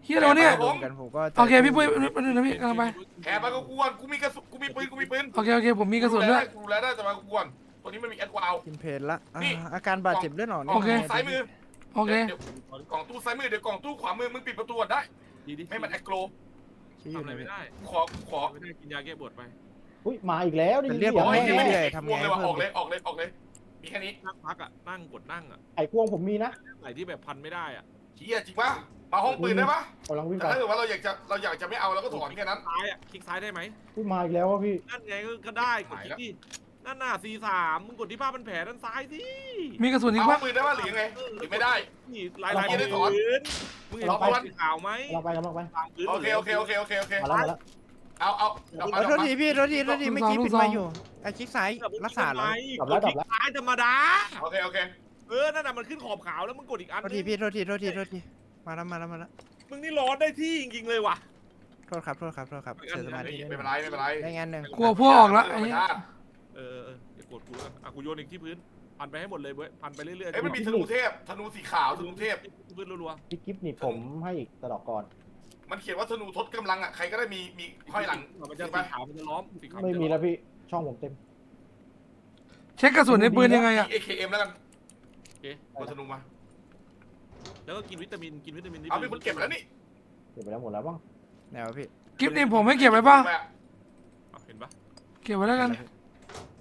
เฮียเราเนี่ย กันผมก็ โอเคพี่ปุ้ยนะพี่กำลังไป แอบมากับกูก่อนกูมีกระสุนกูมีปืน โอเคผมมีกระสุนด้วย กูแล้วได้จะมากูก่อนตัวนี้มันมีแอดวาว กินเพลละอาการบาดเจ็บเลือดออก โอเค ซ้ายมือ โอเค กล่องตู้ซ้ายมือเดี๋ยวกล่องตู้ขวามือมึงปิดประตูได้ ดีดิ ไม่มันแอคโกร ชี้อยู่ ทำอะไร นะ ไม่ พี่ ได้ ขอ ไม่ได้กินยาแก้ปวดไป อุ้ยมาอีกแล้วนี่ เรียกผม โอ้ ไม่ ย ได้ ไม่ เรื่ ได้ อยๆทำไง เลย เพิ่ อ ม อกเลยมีแค่นี้ นั่งพักอ่ะนั่งกดนั่งอ่ะ ไอ้ควงผมมีนะ ไหนที่แบบพันไม่ได้อ่ะ เฮียจริงปะมาห้องปืนได้ปะ กำลังวิ่ง แต่ ไป ถ้าเกิดว่าเราอยากจะไม่เอาเราก็ถอนแค่นั้น ซ้ายอ่ะคลิกซ้ายได้ไหม อุ้ยมาอีกแล้ววะพี่ นั่นไงก็ได้กดคลิกดินั่นน่ะC3มึงกดที่ผ้าพันแผลด้านซ้ายสิ มีกระสุนอีก เอาห้ ปะ องปืนได้ปะหรือยังไงหรือไม่ได้ นี่ลายพื้นมึงเห็นผ้าสีขาวไหม กำลังไป ตามพื้น โอเค มาแล้ว เอา โทษทีพี่โทษทีไม่กี้ปิดมาอยู่ไอ้คลิกซ้ายรักษาแล้ว กดคลิกซ้ายธรรมดา โอเค นั่นน่ะมันขึ้นขอบขาวแล้วมึงกดอีกอัน โทษทีพี่โทษทีมาแล้ว มึงนี่ร้อนได้ที่จริงๆเลยว่ะ โทษครับเสียสมาธิ ไม่เป็นไร ได้งานหนึ่ง กลัวพวกออกแล้วไอ้เหี้ย อย่ากดกูแล้วกูโยนอีกที่พื้นพันไปให้หมดเลยเว้ยพันไปเรื่อยๆ เอ้ยมันมีธนูเทพธนูสีขาวธนูเทพ พื้นรัว พี่กิฟต์นี่ผมให้อีกตลอดก่อน มันเขียนว่าธนูทดกำลังอ่ะใครก็ได้มีห้อยหลัง มันจะสีขาวมันจะล้อมสีขาว ไม่มีแล้วพี่ช่องผมเต็ม เช็คกระสุนในปืนยังไงอะ AKM แล้วกัน โอเค กดธนูมา แล้วก็กินวิตามินนิด เอามีคนเก็บแล้วนี่ เก็บไปแล้วหมดแล้วบ้าง แนวพี่ กิฟต์นี่ผมให้เก็บไว้ป่ะ เห็นปะ เก็บไว้แล้วกัน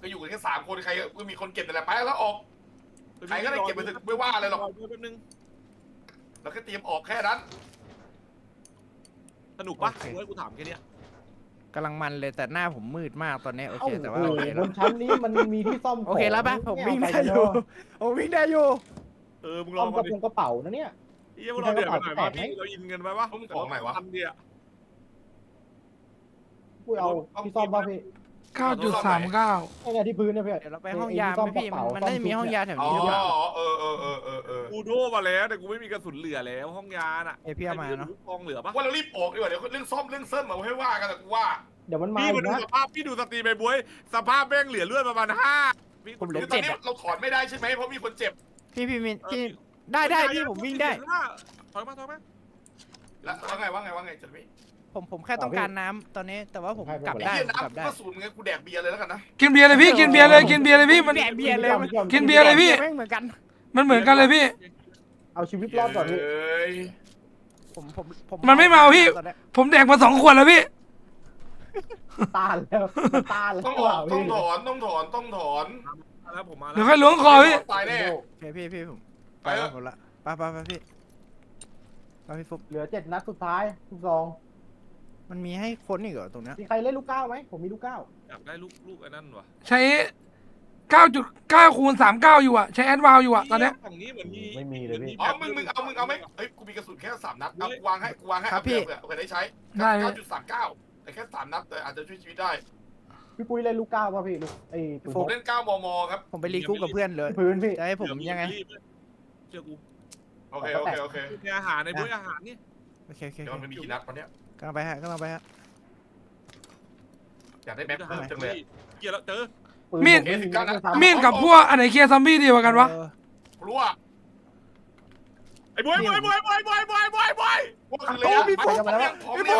ก็อยู่กันแค่3 คนใครก็มีคนเก็บแต่ละไปแล้วออกใครก็ได้เก็บไปถึงไม่ว่าอะไรหรอก แป๊บนึง เราแค่เตรียมออกแค่นั้น สนุกปะกูถามแค่นี้ กำลังมันเลยแต่หน้าผมมืดมากตอนนี้โอเคแต่ว่า โอ้ โอ โห เค บ แล้ว นชั้นนี้มันมีที่ซ่อม โอเคแล้วปะผมวิ่งได้อยู่มึงร ซ่ อ อม มาก ระ ดิ โปรงกระเป๋านะเนี่ย เยี่ยมเราเดือดไปหน่อยป่ะพี่เราอินกันไปป่ะพันเดีย ปุ้ยเอาที่ซ่อมป่ะพี่ 9.39 ไอ้เนี่ยที่พื้นเนี่ยพี่ เดี๋ยวเราไปห้องยาไหมพี่มันน่าจะมีห้องยาแถว อ๋อ นี้หรือเปล่า กูโทรมาแล้วแต่กูไม่มีกระสุนเหลือแล้วห้องยาน่ะ พี่เอามาเนาะ กองเหลือปะ ว่าเรารีบออกดีกว่าเดี๋ยวเรื่องซ่อมเรื่องเส้นมาให้ว่ากันแต่กูว่า เดี๋ยวมันมา พี่ อี มาก ดู นะ สภาพพี่ดูสตรีมไปบวยสภาพแม่งเหลือเลือดประมาณ5 คือตอนนี้เราถอนไม่ได้ใช่ไหมเพราะมีคนเจ็บ พี่ ได้พี่ผมวิ่งได้ ถอยมาถอยมา แล้วว่าไงจะไม่ ผมแค่ต้องการน้ำตอนนี้แต่ว่าผมกลับ ไอ้ ได้ เหี้ย กลับ น้ำ ได้ ก็สูตรไงกูแดกเบียร์เลยแล้วกันนะ กินเบียร์เลยพี่กินเบียร์เลยกินเบียร์เลยพี่มัน แดกเบียร์เลย กินเบียร์เลยพี่ แม่งเหมือนกัน มันเหมือนกันเลยพี่ เอาชีวิตรอดก่อนพี่ เอ้ย ผม มันไม่เมาพี่ ตอนนี้ ผมแดกมา2 ขวดแล้วพี่ ตาแล้วมันตาแล้ว ต้องออกต้องถอน แล้วผมมา เดี๋ แล้ ยว วค่อยล้วงคอพี่ ตายแน่ โอเคพี่ผม ไปเถอะ หมดละไปพี่ฟุบ เหลือ7 นัดสุดท้ายทุกซอง มันมีให้ค้นอีกเหรอตรงเนี้ย มีใครเล่นลูก 9ไหมผมมีลูก 9 อยากได้ลูกไอ้นั่นวะ ใช้ 9.9 คูณ 39 อยู่อะใช้แอดวาลอยู่อะตอนเนี้ย ฝั่งนี้เหมือนมี ไม่มีเลยพี่ อ๋อมึงเอาไหมเฮ้ยกูมีกระสุนแค่3 นัดเอากูวางให้เอาเผื่อได้ใช้ ได้พี่ 9.39แต่แค่3 นัดแต่อาจจะช่วยชีวิตได้ พี่ปุ้ยเล่นลูก 9ป่ะพี่ลูกไอ้ปืน ผม พก เล่น9 มมครับ ผมไปรีกรุ๊ปกับเพื่อนเลย พื้นพี่ จะให้ผมยังไง เชื่อกู โอเค มีอาหารในบุ้ยอาหารนี่ โอเค เดี๋ยวมันมีกี่นัดตอนเนี้ย กำลังไปฮะ อยากได้แม็กเพิ่มจังเลย เกียร์แล้วเจอ ปืน มีด ผไมีแม็กซ์ซ้ำ มีดกับพวกอันไหนเคลียร์ซอมบี้ดีกว่ากันวะ รู้อ่ะ ไอ้บุ้ย ว่าคือเลย ไปกันมาแล้ว พร้อมแล้ว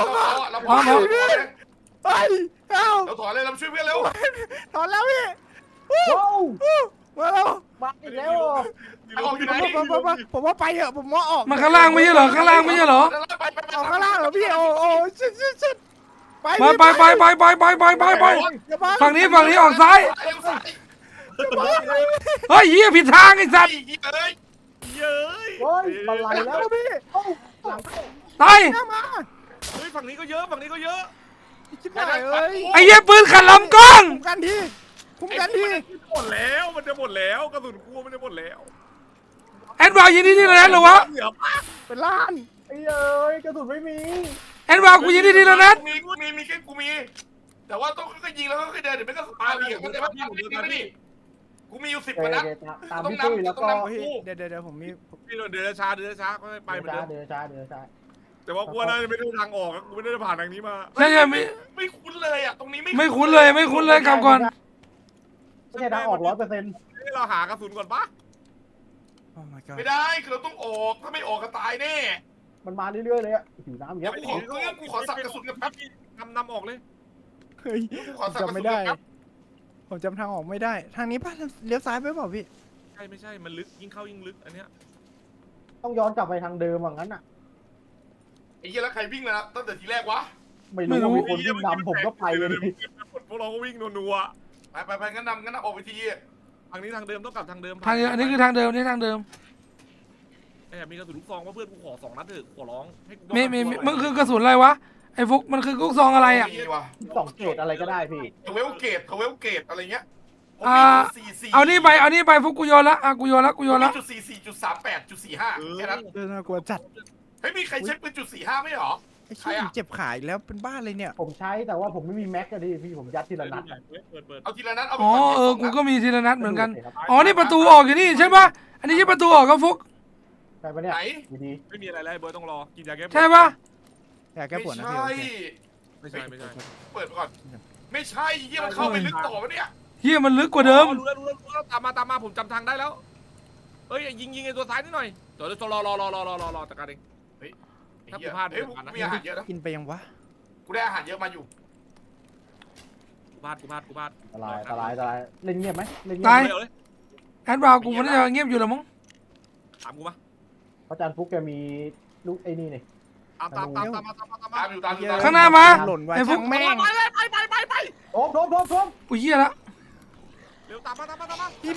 เราพร้อม เฮ้ยเอ้า เราถอนเลยเราช่วยเพื่อนเร็ว ถอนแล้วพี่ ว้าว มาแล้ว มาอีกแล้วเหรอ ออกอยู่ไหน ผมว่าไปเถอะผมว่าออก มันข้างล่างไม่ใช่เหรอข้างล่างไม่ใช่เหรอ ออกข้างล่างเหรอพี่โอ้ชิดไป ไปฝั่งนี้ออกซ้ายเฮ้ยเหี้ยผิดทางไอ้สัตว์ เอ้ย เย้ย โอ้ยบันไลแล้ว พี่ เอ้าหลังเข้า ตาย มา เฮ้ยฝั่งนี้ก็เยอะฝั่งนี้ก็เยอะ ชิบหายเอ้ย ไอ้เหี้ยปืนขัดลำกล้อง คุ้มกันที หมดแล้วมันจะหมดแล้วกระสุนกูมันจะหมดแล้ว แอดวาลยินดีที่แล้วเหรอวะ เหลือปะ เป็นล้าน ไอ้เอ้ยกระสุนไม่มี แอดวาลกูยินดีที่แล้วนะ มีแค่กูมีแต่ว่าต้องค่อยยิงแล้วก็ค่อยเดินเดี๋ยวไม่ก็ปาอีกมันจะมาพี่ดิกูมีอยู่10 กว่านัด ตามพี่ปุ้ยแล้วก็ เดี๋ยวผมมี พี่เดินช้าก็ไปเหมือนเดิม เดินช้า แต่ว่ากูน่าจะไม่ได้ทางออกกูไม่ได้ผ่านทางนี้มา ใช่ไม่ ไม่คุ้นเลยอ่ะตรงนี้ ไม่คุ้นเลยกลับก่อน ไม่ใช่ทางออก 100% เราหากระสุนก่อนปะ โอ้ my god ไม่ได้คือเราต้องออกถ้าไม่ออกก็ตายแน่ มันมาเรื่อยๆเลยอะหิวน้ำอย่างเงี้ย กูขอสับกระสุนกันแป๊บ นำออกเลย เฮ้ย กูขอสับกระ จำ สุ ไม่ น ได้ กันแป๊บ ผมจำทางออกไม่ได้ ทางนี้ป่ะเลี้ยวซ้ายไปเปล่าพี่ ใช่ไม่ใช่มันลึกยิ่งเข้ายิ่งลึกอันเนี้ย ต้องย้อนกลับไปทางเดิมอย่างนั้นอ่ะ ไอ้เหี้ยแล้วใครวิ่งมาตั้งแต่ทีแรกวะ ไม่รู้ว่ามีคนวิ่งนำผมก็ไปเลย พวกเราก็วิ่งนัว ไปงั้นนำออกไปที ทางนี้ทางเดิมต้องกลับทางเดิม ทางอันนี้คือทางเดิมนี่ทางเดิม ไอ้มีกระสุนลูกซองว่าเพื่อนกูขอ2 นัดเถอะขอร้องให้กู มันคือกระสุนอะไรวะไอ้ฟุกมันคือลูกซองอะไรอ่ะ 2 เกรดอะไรก็ได้พี่ เวลเกตอะไรเงี้ย เอานี่ไปฟุกกูโยนละกูโยนละ .44.38.45 แค่นั้น น่ากลัวจัด เฮ้ยมีใครเช็คปืน.45ไม่หรอ ไอ้ชี้เจ็บขาอีกแล้วเป็นบ้าเลยเนี่ย ผมใช้แต่ว่าผมไม่มีแม็กก็ดีพี่ผมยัดทีละนัด เปิด เอาทีละนัดเอา อ๋อกูก็มีทีละนัดเหมือนกันอ๋อนี่ประตูออกอยู่นี่ใช่ปะอันนี้ใช่ประตูออกก็ฟุก ใช่ปะเนี่ย ไหน ดี ไม่มีอะไรแล้วเบอร์ต้องรอกินยาแก้ปวด ใช่ปะ อยากแก้ปวดนะพี่ ไม่ใช่ ไม่ใช่ เปิดก่อนไม่ใช่เยี่ยมันเข้าไปลึกต่อวะเนี่ย เฮียมันลึกกว่าเดิม รู้แล้วตามมาผมจำทางได้แล้วเฮ้ยยิงไอ้ตัวซ้ายนิดหน่อยเดี๋ยวรอจัดการเอง เฮ้ยมีอาหารเยอะนะ กินไปยังวะ กูได้อาหารเยอะมาอยู่ กูพลาด ๆตลายเล่นเงียบไหมเล่นเงี ตาย บ เร็วเลย แอดวาลกูมันน่าจะเงียบอยู่แล้วมั้ง ถามกูมา เพราะอาจารย์ฟุกแกมีลูกไอ้นี่นี่ ตาม ตามอยู่ ข้างหน้ามา หล่นไว้ ไอ้ฟุก แม่ง ไป โดม กูเฮียละ เร็วตามมา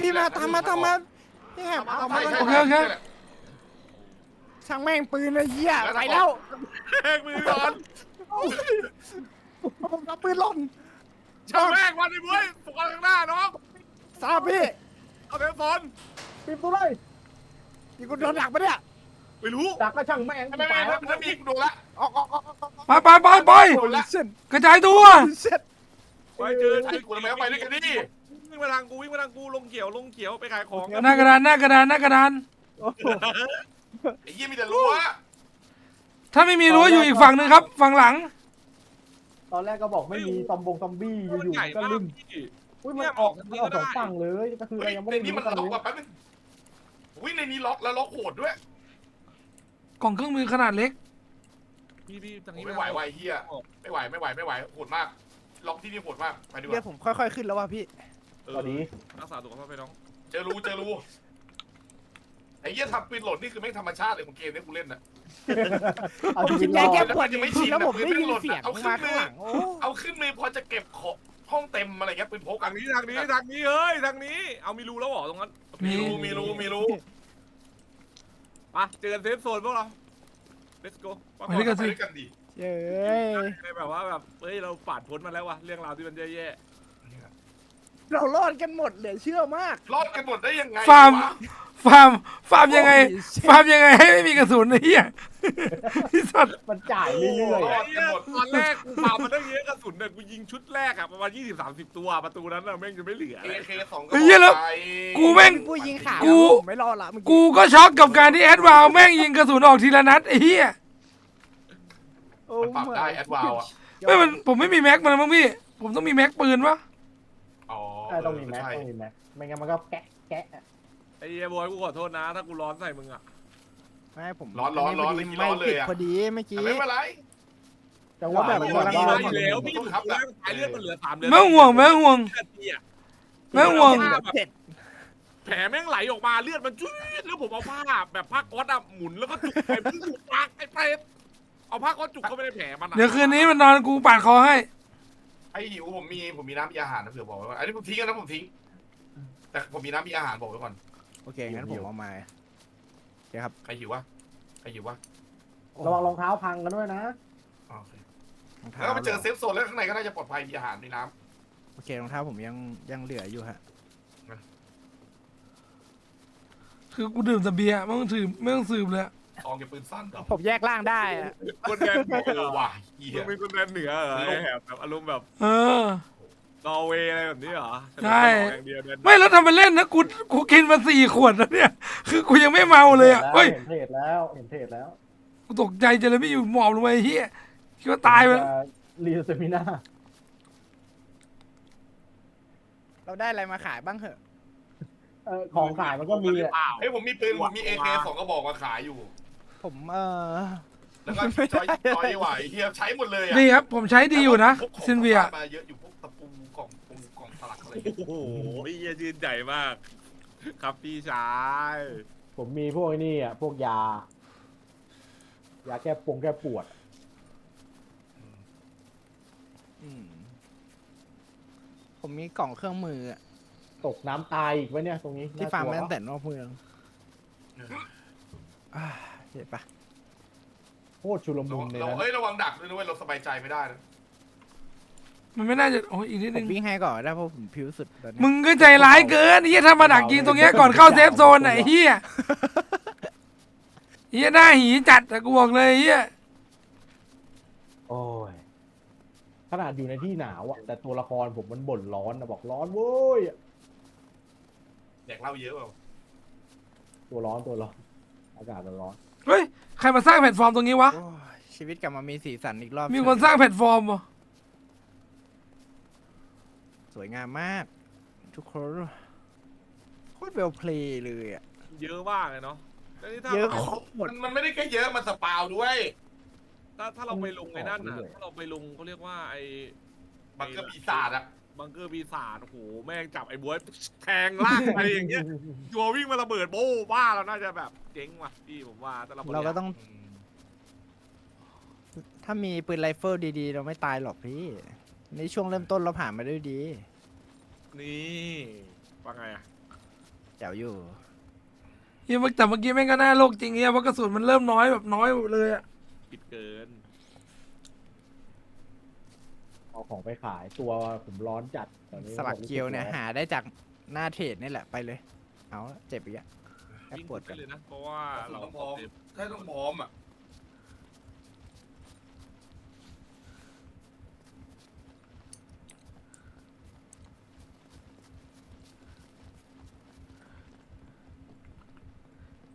พี่มาตามมานี่แหบเอามาช่างแม่งปืนเลยเหี้ยไปแล้ว แม่งมือก่อน ผมรับปืนหล่น ช่างแม่งวันนี้เว้ยปกข้างหน้าน้อง ทราบพี่ เอาเทปซอน ปิดตัวเลย นี่กูโดนดักปะเนี่ย ไม่รู้ ดักก็ช่างแม่ง ไม่ถ้ามีกูดูละ ออก ไป โอ้ยเส้น กระจายตัว เส้น ไปเจอ ไอ้กูทำไมไปด้วยกันดิ วิ่งมาทางกูลงเขียวไปขายของ หน้ากระดาน โอ้โห ไอ้ยี่มีแต่รั้ว ถ้าไม่มีรั้วอยู่อีกฝั่งหนึ่งครับ ฝั่งหลัง ตอนแรกก็บอกไม่มีซอมบี้อยู่ ใหญ่ ๆก็ มาก ลืม พี่ อุ้ยมันออก2ฝั่งเลยก็คืออะไรยังไม่ ใน ได้ นี้ รู้ มัน กัน ล็ เล อก ย แบบแป๊บนึง อุ้ยในนี้ล็อกแล้วล็อกโหดด้วย กล่องเครื่องมือขนาดเล็ก พี่ทาง ผม นี้ ไม่ไหวเฮียไม่ไหวโหดมากล็อกที่นี่โหดมากไปดีก เดี๋ยว ว่า ผมค่อยๆขึ้นแล้วว่ะพี่ ตอนนี้ รักษาสุขภาพไปน้อง เจอรูไอ้เหี้ยทำปืนหล่นนี่คือแม่งธรรมชาติเลยของเกมนี้กูเล่นน่ะ เอา ผม ชีวิ คิ ต ด ร แค่ อด ปวดมือแล้วผมได้ยินเสียงมาข้างหลังโอ้ เอาขึ้นมือพอจะเก็บของห้องเต็มอะไรเงี้ยปืนพก ทางนี้เฮ้ยทางนี้เอามีรูแล้วเหรอตรงนั้น มีรู มาเจอกันเซฟโซนพวกเรา let's go ไปด้วยกัน ไปด้วยกันดิ เย้ย แบบว่าแบบเฮ้ยเราผ่านพ้นมาแล้ววะเรื่องราวที่มันแย่ เรารอดกันหมดเหลือเชื่อมาก รอดกันหมดได้ยังไง ฟาร์ม วะ ฟาร์มยังไง ฟาร์มยังไงให้ไม่มีกระสุนไอ้เหี้ยที่สัตว์ มันจ่ายเรื่อยๆ รอ อะ ดกันหมด ตอนแรกกูเปล่ามันได้เยอะกระสุนเนี่ยกูยิงชุดแรกอะประมาณ20-30 ตัวประตูนั้นอะแม่งจะไม่เหลือ เอ เลย เคสองก็ ไอ้เหี้ยแล้ว ไป กูแม่ง ผู้ยิงขา กู ผมไม่รอดละเมื่อ กูก็ช็อกกับการที่แอดวาวแม่งยิงกระสุนออกทีละนัดไอ้เหี้ย โอ้ มันปรับได้แอดวาวอ่ะ ไม่มันผมไม่มีแม็กมันมั้งพี่ ผมต้องมีแม็กปืนวะ อ๋อ ใช่ต้องมีแม็ก ใช่ ต้องมีแม็กไม่งั้นมันก็แกะอะ ไอ้เหี้ยบอยกูขอโทษนะ ถ้ากูร้อนใส่มึงอะ ไม่ผม ร้อนเลย ไม่ กี่ร้อนเลย ผิด อะ พอดีเมื่อกี้ แต่ไม่เป็นไร จังหวะ แล้วแบบ มัน ว่า กำลัง มี รอ มา ด อ อยู่ ยู่ แล้วพี่ถูกแล้วตายเลือดมันเหลือ3เลือด ไม่ห่วงไม่ห่วง ไม่ห่วง เผ็ด แผลแม่งไหลออกมาเลือดมันจุ๊ดแล้วผมเอาผ้าแบบผ้าก๊อซอะหมุนแล้วก็จุกไปพุ่งจุกปากไอ้เปรตเอาผ้าก๊อซจุกเข้าไปในแผลมันอะ เดี๋ยวคืนนี้มันนอนกูปาดคอให้ ไอ้หิวผมมีน้ำมีอาหารนะเผื่อบอกไว้ก่อนอันนี้ผมทิ้งกันนะผมทิ้งแต่ผมมีน้ำมีอาหารบอกไว้ก่อน โอเคงั้นผมเอามาโอเคครับ ใครหิววะใครหิววะ ระวังรองเท้าพังกันด้วยนะ อ๋อโอเค รองเท้า แล้วก็ไปเจอเซฟโซนแล้วข้างในก็น่าจะปลอดภัยมีอาหารมีน้ โอเครองเท้าผมยังเหลืออยู่ฮะ คือกูดื่มแต่เบียร์ไม่ต้องสืบเลยอะ ำซองเก็บปืนสั้นเหรอ ผมแยกร่างได้อะ คนแดนเหนือ ว่ะเหี้ มึ ย งเป็นคนแดนเหนือเหรอไอ้แหบแบบอารมณ์แบบ เออ นอร์เวย์อะไรแบบนี้เหรอ ใช่ อย่างเดียวแดนเหนือ ไม่แล้วทำเป็นเล่นนะกูกินมา4 ขวดแล้วเนี่ย คือกูยังไม่เมาเลยอ่ะเฮ้ย เห็นเทรดแล้วเห็นเทรดแล้ว กูตกใจจะเลยไม่อยู่หมอบลงไปไอ้เฮียคิดว่าตายไปแล้ว รีเซมิน่า เราได้อะไรมาขายบ้างเหอะ ของขายมันก็มีอะ เฮ้ยผมมีปืนผมมีเอเค2กระบอกมาขายอยู่ ผม แล้วก็จอยไหวเฮียใช้หมดเลยอ่ะ ดีครับผมใช้ดีอยู่นะ พวกของ ซินเวีย มาเยอะอยู่พวกตะปูกล่องสลักอะไร โอ้โหเหี้ยชื่นใจมาก ครับพี่ชาย ผมมีพวกไอ้นี่อ่ะพวกยา ยาแก้ปวด ผมมีกล่องเครื่องมืออะ ตกน้ำตายอีกไว้เนี่ยตรงนี้ ที่ น่ ฟาร์ม กลัว มาตั้งแต่นอกเมืองเห็นปะ โคตรชุลมุนเลย เรา นะ เอ้ยระวังดักด้วยนะเว้ยเราสบายใจไม่ได้นะ มันไม่น่าจะโอ้ยอีกนิด ผ นึ ม ง วิ่งให้ก่อนได้เพราะผมผิวสุดตอนนี้ มึงก็ใจร้ายเกินไอ้เฮียถ้ามาดักยิงตรงเนี้ยก่อนเข้าเซฟโซนไหนเฮียเฮียหน้าหีจัดแต่กูบอกเลยเฮีย โอ้ยขนาดอยู่ในที่หนาวอ่ะแต่ตัวละครผมมันบ่นร้อนนะบอกร้อนเว้ย แดกเหล้าเยอะเปล่า ตัวร้อนอากาศมันร้อน เฮ้ยใครมาสร้างแพลตฟอร์มตรงนี้วะ โอ้ยชีวิตกลับมามีสีสันอีกรอบ มีคนสร้างแพลตฟอร์มวะ สวยงามมาก ทุกคนโคตรเวลเพลย์เลยอ่ะ เยอะมากเลยเนาะแล้วนี่ถ้า เยอะ เรา ครบหมด มันไม่ได้แค่เยอะมันสปาวด้วย ถ้าเราไปลงไอ้นั่นน่ะถ้าเราไปลงเขาเรียกว่าไอ้ บังเกอร์ปีศาจอะ บังเกอร์ปีศาจโอ้โหแม่งจับไอ้บวยแทงลากไปอย่างเงี้ยตัววิ่งมาระเบิดโบ้บ้าเราน่าจะแบบเจ๊งว่ะพี่ผมว่าแต่ เราก็ต้องถ้ามีปืนไรเฟิลดีๆ เราไม่ตายหรอกพี่ในช่วงเริ่มต้นเราผ่านมาด้วยดี นี่ว่าไงอะ แจ๋วอยู่ เฮียแต่เมื่อกี้แม่งก็น่าโลกจริงเฮียเพราะกระสุนมันเริ่มน้อยแบบน้อยเลยอะ ผิดเกิน เอาของไปขายตัวผมร้อนจัดตอนนี้ สลักเกียวเนี่ยหาได้จากหน้าเทรดนี่แหละไปเลย เอาละเจ็บอีกอะแอบ วิ่ง ปวด ไป กัน เลยนะเพราะว่าเรา ต้องพร้อมถ้าต้องพร้อมอะ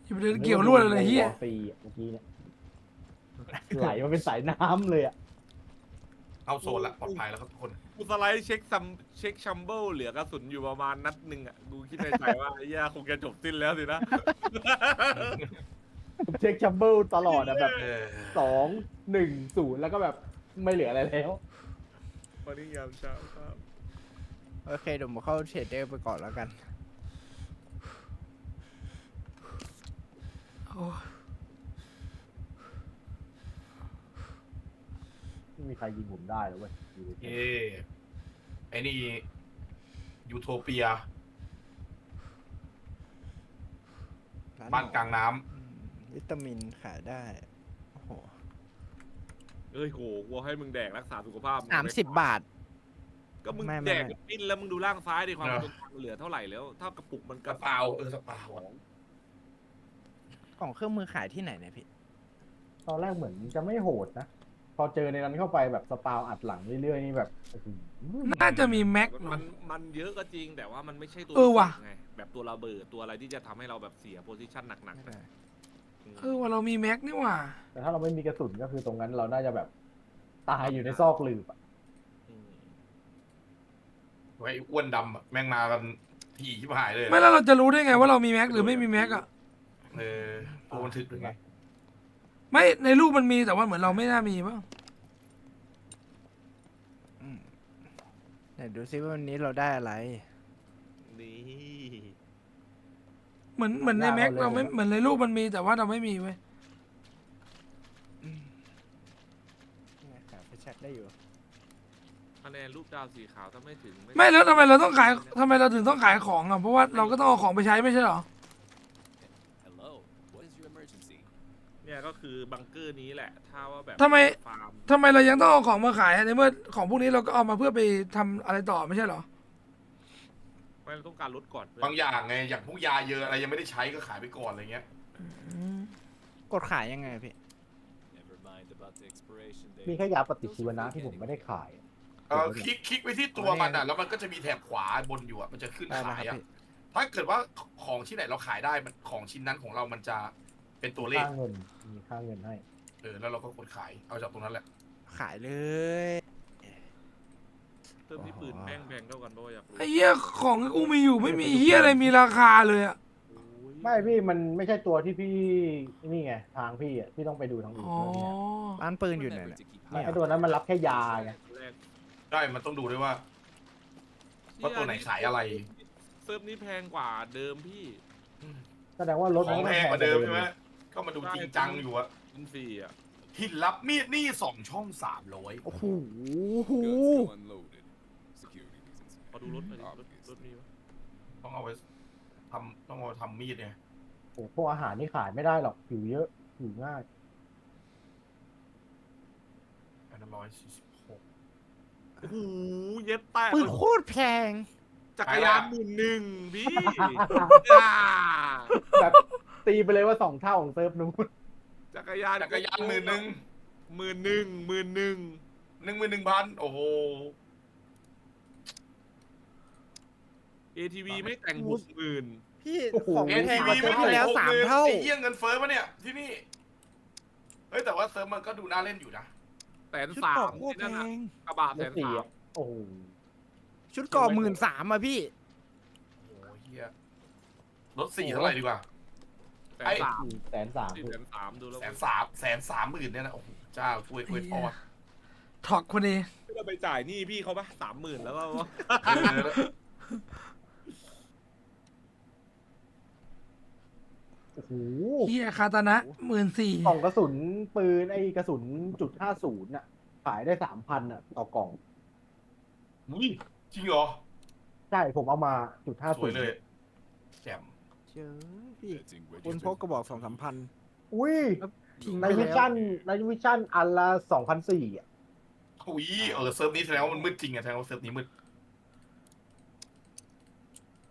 อย่าไปเดินเกี่ยวลวดอะไรเฮีย ฟรีอะเมื่อกี้เนี่ยไหลมาเป็นสายน้ำเลยอ่ะ เอาโซนละปลอดภัยแล้วครับทุกคน กูสไลด์เช็คชัมเบิลเหลือกระสุนอยู่ประมาณนัดหนึ่งอ่ะกูคิดในใจว่าไอ้เหี้ยคงจะจบสิ้นแล้วสินะ เช็คชัมเบิลตลอดอะแบบ เออ 2-1-0แล้วก็แบบไม่เหลืออะไรแล้ว วันนี้ยามเช้าครับ โอเคเดี๋ยวผมเข้าเทรดเดอร์ไปก่อนแล้วกัน โอ้ย ไม่มีใครยิงผมได้เลยเว้ย เอ้ไอ้นี่ยูโทเปีย บ้านกลางน้ำ วิตามินขายได้ โอ้โห เอ้ยโหกูให้มึงแดกรักษาสุขภาพ 30 บาท ก็มึง ไม่ แดกปิ้นแล้วมึงดูล่างซ้ายดิความเป็นกลางเหลือเท่าไหร่แล้วเท่ากระปุกมัน กระเป๋าสเปา กล่องเครื่องมือขายที่ไหนเนี่ยพี่ ตอนแรกเหมือนจะไม่โหดนะ พอเจอในนั้นเข้าไปแบบสปาวอัดหลังเรื่อยๆนี่แบบโอ้โห น่าจะมีแม็ก มันเยอะก็จริงแต่ว่ามันไม่ใช่ตัว ว่ะ ไงแบบตัวระเบิดตัวอะไรที่จะทำให้เราแบบเสียโพซิชันหนักๆนะ ว่าเรามีแม็กนี่หว่า แต่ถ้าเราไม่มีกระสุนก็คือตรงนั้นเราน่าจะแบบตายอยู่ในซอกหลืบอะ อืม ไอ้อ้วนดำอะแม่งมากันถี่ชิบหายเลย ไม่แล้วเราจะรู้ได้ไงว่าเรามีแม็กหรือไม่มีแม็กอ่ะ เออตัวมันถึกหรือไง ไม่ในรูปมันมีแต่ว่าเหมือนเราไม่น่ามีมั้ง ไหนดูซิว่าวันนี้เราได้อะไร นี่ เหมือนในแม็กเราไม่เหมือนในรูปมันมีแต่ว่าเราไม่มีเว้ย นี่ไงครับไปเช็คได้อยู่ คะแนนรูปดาวสีขาวถ้าไม่ถึง ไม่แล้วทำไมเราต้องขายทำไมเราถึงต้องขายของอ่ะเพราะว่าเราก็ต้องเอาของไปใช้ไม่ใช่เหรอ Hello, what is your emergency? เนี่ยก็คือบังเกอร์นี้แหละถ้าว่าแบบ ทำไม ฟาร์ม ทำไมเรายังต้องเอาของมาขายอะในเมื่อของพวกนี้เราก็เอามาเพื่อไปทำอะไรต่อไม่ใช่เหรอ ไม่เราต้องการลดก่อนเพื่อน บางอย่างไงอย่างพวกยาเยอะอะไรยังไม่ได้ใช้ก็ขายไปก่อนอะไรเงี้ย กดขายยังไงพี่ Never mind about the expiration มี date. แค่ยาปฏิชีวนะที่ผมไม่ได้ขาย คลิกไปที่ตัวมันอ่ะแล้วมันก็จะมีแถบขวาบนอยู่อ่ะมันจะขึ้น ได้นะ ขาย ครับ อ่ะ พี่ ถ้าเกิดว่าของที่ไหนเราขายได้มันของชิ้นนั้นของเรามันจะเป็นตัวเลข ค่าเงิน มีค่าเงินให้ แล้วเราก็กดขายเอาจากตรงนั้นแหละ ขายเลย เติมที่ปืนแม่งแพงเท่ากันด้วยอยากรู้ ไอ้เหี้ยของที่กูมีอยู่ไม่มีเหี้ยอะไรมีราคาเลยอ่ะ โอ้ย ไม่พี่มันไม่ใช่ตัวที่พี่นี่ไงทางพี่อ่ะพี่ต้องไปดูทางอื่น อ๋อ เพิ่มเนี่ย ร้านปืนอยู่ไหน Remember เนี่ย to keep เนี่ย ไอ้ตัวนั้นมันรับแค่ยาไง แรก ได้มันต้องดูด้วยว่าตัวไหนขายอะไร เซิร์ฟนี้แพงกว่าเดิมพี่ แสดงว่ารถ ของแพงกว่าเดิมใช่ไหมก็มาดูจริงจังอยู่อะ อินฟรีอ่ะ หินรับมีดนี่2 ช่อง 300 โอ้โห goods go unloaded. Security reasons. พอดูรถหน่อยดิรถมีปะ ต้องเอาไปต้องเอาทำมีดเนี่ย โอ้โหพวกอาหารนี่ขายไม่ได้หรอกผิวเยอะผิวง่าย อันนั้น146 โอ้โหเย็ดแตก ปืนโคตรแพง จักรยาน11,000พี่ แบบตีไปเลยว่า2 เท่าของเซิร์ฟนู้น จักรยาน จักรยาน11,000 11,000 โอ้โห ATV ไม่แต่ง โอ้ 60,000 พี่ โอ้โห ของ เอ็น แพ ที งก วี ว่าเซิร์ฟ ไม่ ที่แล้ว ถึง 3 เท่า ไอ้เหี้ยเงินเฟ้อปะเนี่ยที่นี่เฮ้ยแต่ว่าเซิร์ฟมันก็ดูน่าเล่นอยู่นะ ชุด 130,000 เกาะโคตรแพ นั่นน่ะ ง กระบะ รถสี่อ่ะ 130,000 โอ้โห ชุดเกาะ13,000อะพี่ โอ้โหเฮียรถ4เท่าไหร่ดีกว่า ไอ้ 130,000 130,000 ดูแล้ว 130,000เนี่ยนะโอ้โหเจ้าช่วยทอด ถอกคนนี้ เราไปจ่ายหนี้พี่เขาปะ30,000แล้วก็ โอ้โห เหี้ยคาตานะ14,000 กล่องกระสุนปืนไอ้กระสุน.50น่ะขายได้ 3,000อ่ะต่อกล่อง อุ้ยจริงเหรอ ใช่ผมเอามา สวยเลย .50 แจ่ม เจอพี่ Getting คนพก registered. กระบอก2-3 พัน อุ้ย ทิ้ง ใน ไป วิ แล้ว ชั่นอันละ 2,400อ่ะ อุ้ยเซิร์ฟนี้แสดงว่ามันมืดจริงอะแสดงว่าเซิร์ฟนี้มืด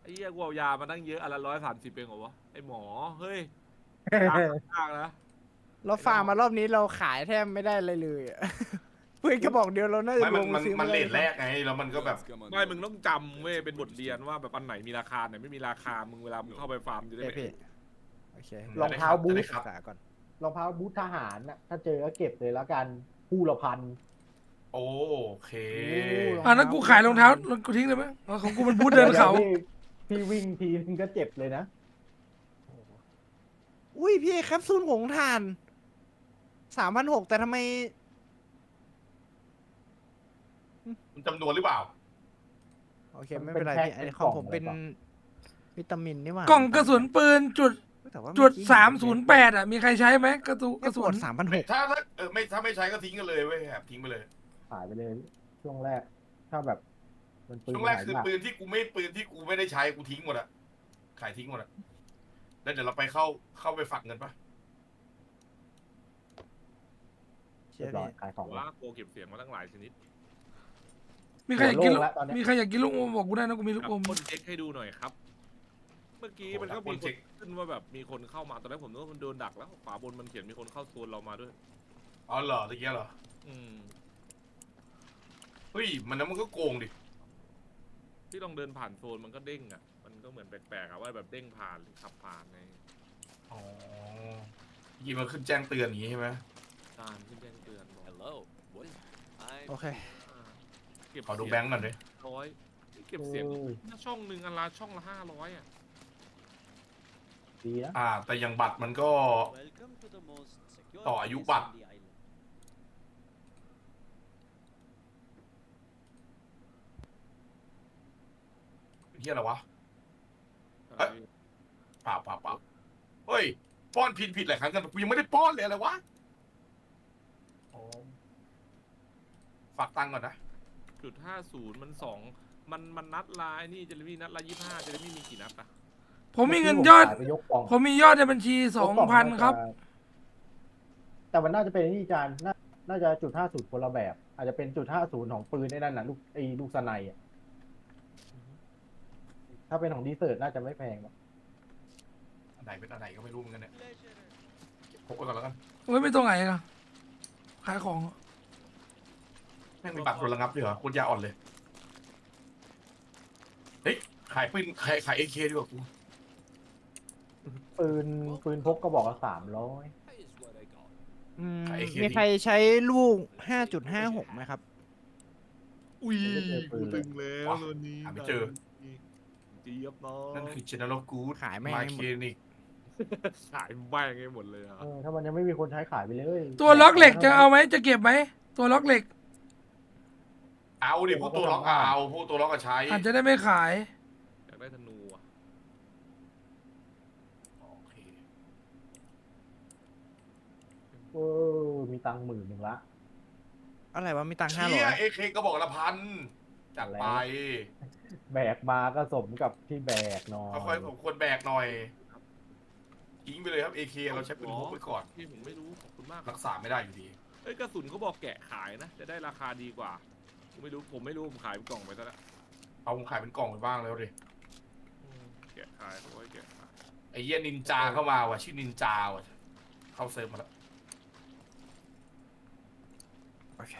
ไอ้เหี้ยกูเอายามาตั้งเยอะอันละ130เองเหรอวะไอ้หมอเฮ้ยยากนะ เราฟาร์มมารอบนี้เราขายแทบไม่ได้อะไรเลยอะ ปืนกระบอกเดียวเราน่าจะ ไม่ ลงซื้อ มัน ไได้ เลทแรกไงแล้วมันก็แบบ Goods come ไม่มึง unloaded. ต้องจำเว้ยเป็นบทเรียนว่าแบบอันไหนมีราคาไหนไม่มีราคามึงเวลามึงเข้าไปฟาร์มจะได้ เอ้ย ไม่ พี่โอเค รองเท้าบูท จะได้ครับ ศึกษาก่อน รองเท้าบูททหารน่ะถ้าเจอก็เก็บเลยแล้วกันคู่ละ1,000 โอเค นั้นกูขายรองเท้ากูทิ้งเลยไหมอ๋อของกูมันบูทเดินเขา พี่วิ่งทีนึงก็เจ็บเลยนะ อุ้ยพี่แคปซูลหงถ่าน3,600แต่ทำไม มันจำนวนหรือเปล่า โอเคไม่เป็นไรพี่อันนี้ของผมเป็นวิตามินนี่หว่าก ล่องกระสุนปืนจุด แต่ว่า จุด เอกี้ 308อ่ะมีใครใช้ไหมกระสุนก ไม่ ระ ป สุ วน ด3,600 ถ้าไม่ใช้ก็ทิ้งกันเลยเว้ยครับทิ้งไปเลย ขายไปเลยช่วงแรก ถ้าแบบมันปืน ช่วงแรก หาย คือ าก ปืนที่กูไม่ได้ใช้กูทิ้งหมดอะขายทิ้งหมดอะแล้วเดี๋ยวเราไปเข้าไปฝักเงินปะ เชื่ เรี อย บร้อย พี่ ขายของ ว่าโกเก็บเสียงมาตั้งหลายชนิด มีใครอยากกินลูก หัวโล่งแล้วตอนเนี้ย มีใครอยากกินลูกอมบอกกูได้นะกูมีลูก ครับ อม คนเช็คให้ดูหน่อยครับ เมื่อกี้มันก็มีคนขึ้นว่าแบบมีคนเข้ามาตอนแรกผมนึกว่ามันโดนดักแล้วขวาบนมันเขียนมีคนเข้าโซนเรามาด้วย อ๋อเหรอตะเกียเหรอ อืม เฮ้ยมันก็โกงดิ ที่ลองเดินผ่านโซนมันก็เด้งอ่ะมันก็เหมือนแปลกๆอ่ะว่าแบบเด้งผ่านหรือขับผ่านใน อ๋อยิงมันขึ้นแจ้งเตือนอย่างงี้ใช่ไหม การขึ้นแจ้งเตือนบอก Hello. What is... โอเค เก็บ ขอดู เสีย แบงค์หน่อยดิ 100เก็บเสียงช่องหนึ่งอันละช่องละ500อ่ะ ดีนะ แต่อย่างบัตรมันก็ Welcome to the most secure ต่ออายุ place บัตร on the island. เฮียอะไรวะ เอ้ย เปล่าเฮ้ยป้อนผิดหลายครั้งกันกูยังไม่ได้ป้อนเลยอะไรวะอ๋อฝากตังค์ก่อนนะ จุด50มันนัดลายนี่เจเรมี่นัดละ25เจเรมี่มีกี่นัดอ่ะ ผมมีเงินยอด ไปยกกล่อง ผมมียอดในบัญชี ยกกล่อง 2,000 ครับ แต่มันน่าจะเป็นนี่จานน่าจะจุด50คนละแบบ อาจจะเป็นจุด50ของปืนไอ้นั่นน่ะลูกสไนอ่ะถ้าเป็นของดีเซอร์ตน่าจะไม่แพงหรอก อันไหนเป็นอันไหนก็ไม่รู้เหมือนกันเนี่ยเก็บพกไว้ก่อนแล้วกัน ไว้ไม่ตรงไหนกันขายของ แม่งมีบัตรโดนระงับด้วยเหรอโคตรยาอ่อนเลย เฮ้ย ขายปืนขายAK ดีกว่ากู ปืนพกก็บอกละ300 That is what I got. อืม ขาย AK มีใครใช้ลูก 5.56ไหมครับ อุ้ย ไม่เจอปืนเลย ตึงแล้วตัวนี้ หาไม่เจอ เจี๊ยบน้อง นั่นคือ General Good ขายแม่ง มา ให้ห เค มด นิก ขายแม่งให้หมดเลยอ่ะ ถ้ามันยังไม่มีคนใช้ขายไปเลย ตัวล็อกเหล็กจะเอาไหมจะเก็บไหมตัวล็อกเหล็ก เอาดิพวกตัวล็อกเอาพวกตัวล็อกก็ใช้ อาจจะได้ไม่ขาย อยากได้ธนูอ่ะ โอเค มีตังค์10,000ละ อะไรวะมีตังค์ เชี่ย 500 AK ก็บอกละพันจัดไป แบกมาก็สมกับที่แบกหนอ ก็ค่อยสมควรแบกหน่อยทิ้งไปเลยครับ AK เราใช้ปืนพกไว้ก่อน ที่ผมไม่รู้ขอบคุณมาก รักษาไม่ได้อยู่ดี เอ้ยกระสุนเขาบอกแกะขายนะ จะได้ราคาดีกว่าผมไม่รู้ผมขายเป็นกล่องไปซะแล้ว เอาขายเป็นกล่องไปบ้างแล้วดิ แกะขายเขาไว้แกะขาย ไอ้เหี้ยนินจาเข้ามาว่ะชื่อนินจาว่ะเข้าเซิร์ฟมาแล้ว โอเค